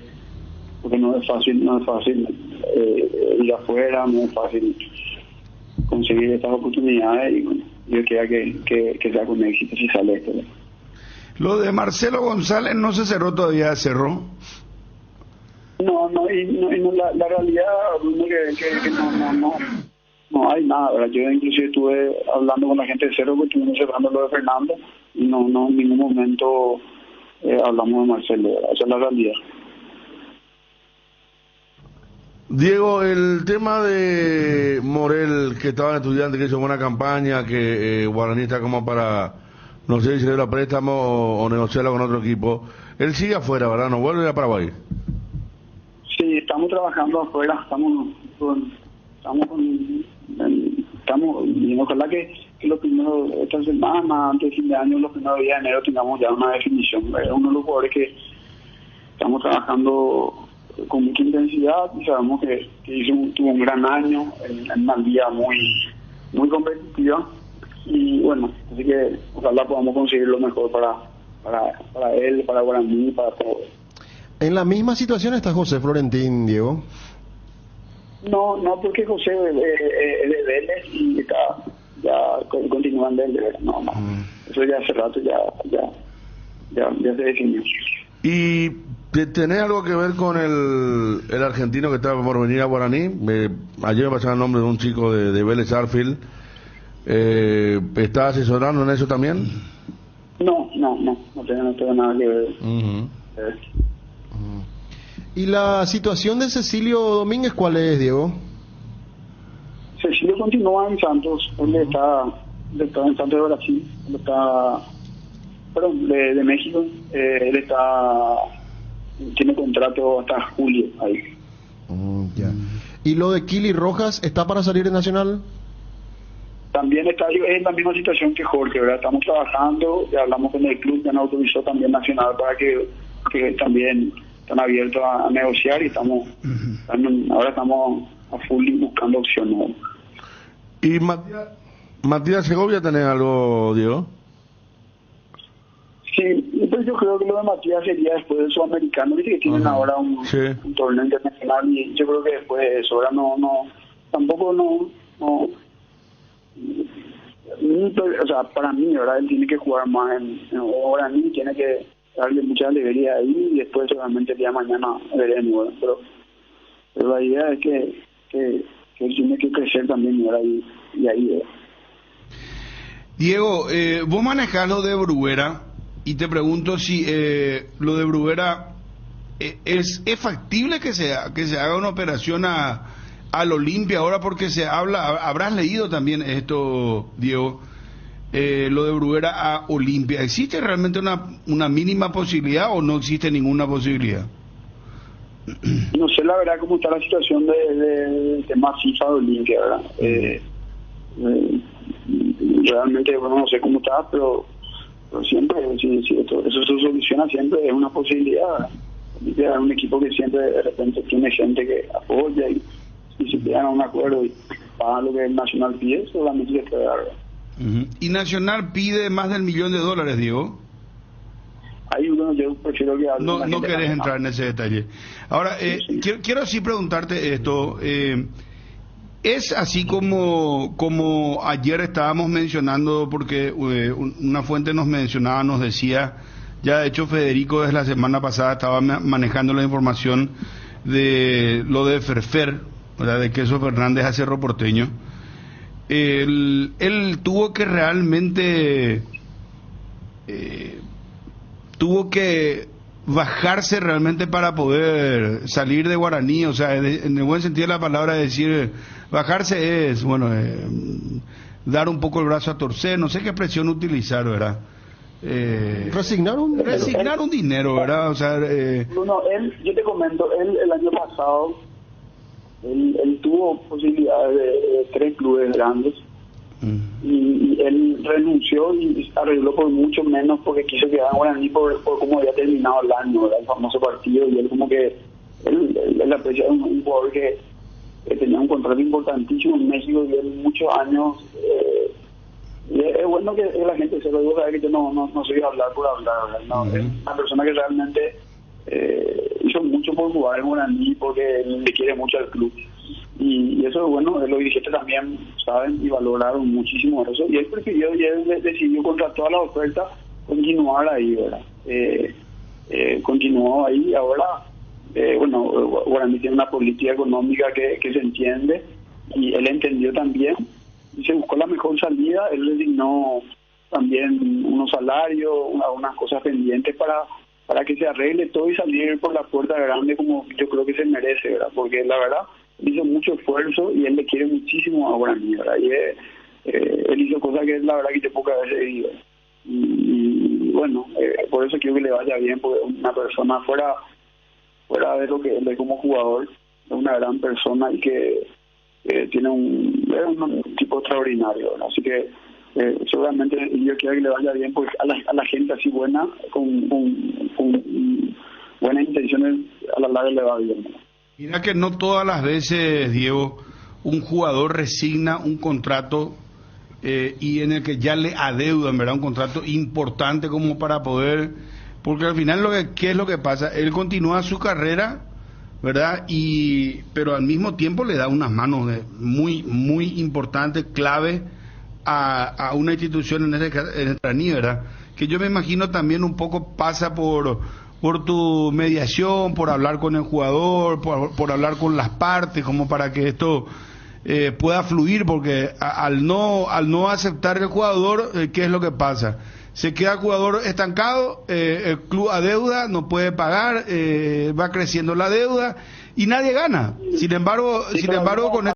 porque no es fácil ir afuera, no es fácil conseguir estas oportunidades, y bueno, yo quiero que sea con éxito si sale esto. Lo de Marcelo González no se cerró todavía, ¿cerró? No, la realidad, Bruno, que no hay nada, ¿verdad? Yo inclusive estuve hablando con la gente de Cerro, porque estuvimos cerrando lo de Fernando, y no en ningún momento hablamos de Marcelo, ¿verdad? Esa es la realidad. Diego, el tema de Morel, que estaba en Estudiante, que hizo buena campaña, que Guaraní está como para, no sé si le da préstamo o negociarlo con otro equipo, él sigue afuera, ¿verdad? ¿No vuelve a Paraguay? Sí, estamos trabajando afuera, y ojalá que los primeros, esta semana, antes de fin de año, los primeros días de enero, tengamos ya una definición. Es uno de los jugadores que estamos trabajando con mucha intensidad, y sabemos que tuvo un gran año en una liga muy competitiva, y bueno, así que ojalá podamos conseguir lo mejor para él, para Guaraní, para todos. En la misma situación está José Florentín, Diego. No, porque José es de Vélez y ya continúan de Vélez, no. Eso ya hace rato ya se definió. ¿Y tenés algo que ver con el argentino que estaba por venir a Guaraní? Ayer me pasaba el nombre de un chico de Vélez Arfield. ¿Está asesorando en eso también? No tengo nada que ver. ¿Y la situación de Cecilio Domínguez cuál es, Diego? Cecilio continúa en Santos, él está en Santos de Brasil, de México, él tiene contrato hasta julio ahí. Ya. ¿Y lo de Kili Rojas está para salir en Nacional? También está en la misma situación que Jorge, ¿verdad? Estamos trabajando, ya hablamos con el club, ya nos autorizó también Nacional para que también están abiertos a negociar, y ahora estamos a full buscando opciones. ¿Y Matías Segovia tenés algo, Diego? Sí, pues yo creo que lo de Matías sería después del Sudamericano, dice que tienen ahora un torneo internacional, y yo creo que después de eso, ahora o sea, para mí, ¿verdad? Él tiene que jugar más ahora a mí tiene que darle mucha alegría ahí, y después seguramente el día de mañana veremos, pero la idea es que él tiene que crecer también, ¿verdad? Y ahí Diego, vos manejás lo de Bruguera, y te pregunto si lo de Bruguera es factible que se haga una operación al Olimpia ahora, porque se habla, habrás leído también esto, Diego, lo de Bruguera a Olimpia. ¿Existe realmente una mínima posibilidad o no existe ninguna posibilidad? No sé la verdad cómo está la situación del tema FIFA de Olimpia, ¿verdad? Realmente no sé cómo está, pero siempre, si eso se soluciona, siempre es una posibilidad, ¿verdad? Olimpia es un equipo que siempre de repente tiene gente que apoya, y si se llegan a un acuerdo y pagan lo que el Nacional pide, solamente se puede dar, ¿verdad? ¿Y Nacional pide más del $1 millón, Diego? Ahí yo prefiero que hable. No querés entrar en ese detalle. Ahora, quiero sí preguntarte esto. Es así como ayer estábamos mencionando, porque una fuente nos decía, ya de hecho Federico desde la semana pasada estaba manejando la información de lo de Ferfer, ¿verdad? De Queso Fernández a Cerro Porteño. Él tuvo que realmente bajarse realmente para poder salir de Guaraní, o sea, en el buen sentido de la palabra, decir bajarse es, dar un poco el brazo a torcer, no sé qué expresión utilizar, ¿verdad? Resignar un dinero, ¿verdad? O sea, yo te comento, el año pasado él tuvo posibilidades de 3 clubes grandes, y él renunció y arregló por mucho menos, porque quiso quedar en Guaraní por cómo había terminado el año, ¿verdad? El famoso partido, y él como que él aprecia un jugador que tenía un contrato importantísimo en México y él muchos años, y es bueno que la gente se lo diga, que yo no soy hablar por hablar, ¿verdad? No, es una persona que realmente hizo mucho por jugar en Guaraní porque le quiere mucho al club. Y eso, bueno, los dirigentes también saben y valoraron muchísimo eso. Y él prefirió y él decidió contra todas las ofertas continuar ahí, ¿verdad? Continuó ahí. Ahora, bueno, Guaraní tiene una política económica que se entiende y él entendió también y se buscó la mejor salida. Él designó también unos salarios, unas cosas pendientes para que se arregle todo y salir por la puerta grande como yo creo que se merece, ¿verdad? Porque la verdad hizo mucho esfuerzo y él le quiere muchísimo a Guaraní, ¿verdad? Y él hizo cosas que la verdad que te pocas veces vive. Y bueno, por eso quiero que le vaya bien, porque una persona fuera de lo que él es como jugador, es una gran persona y que tiene un tipo extraordinario, ¿verdad? Así que seguramente yo quiero que le vaya bien, porque a la gente así buena, con buenas intenciones, a la larga le va bien, ¿verdad? Mira que no todas las veces, Diego, un jugador resigna un contrato y en el que ya le adeudan, ¿verdad? Un contrato importante como para poder, porque al final ¿qué es lo que pasa? Él continúa su carrera, ¿verdad? Pero al mismo tiempo le da unas manos muy, muy importantes, clave a una institución en el Guaraní, ¿verdad? Que yo me imagino también un poco pasa por tu mediación, por hablar con el jugador, por hablar con las partes, como para que esto pueda fluir, porque al no aceptar el jugador, ¿qué es lo que pasa? Se queda el jugador estancado, el club adeuda, no puede pagar, va creciendo la deuda y nadie gana. Sin embargo, con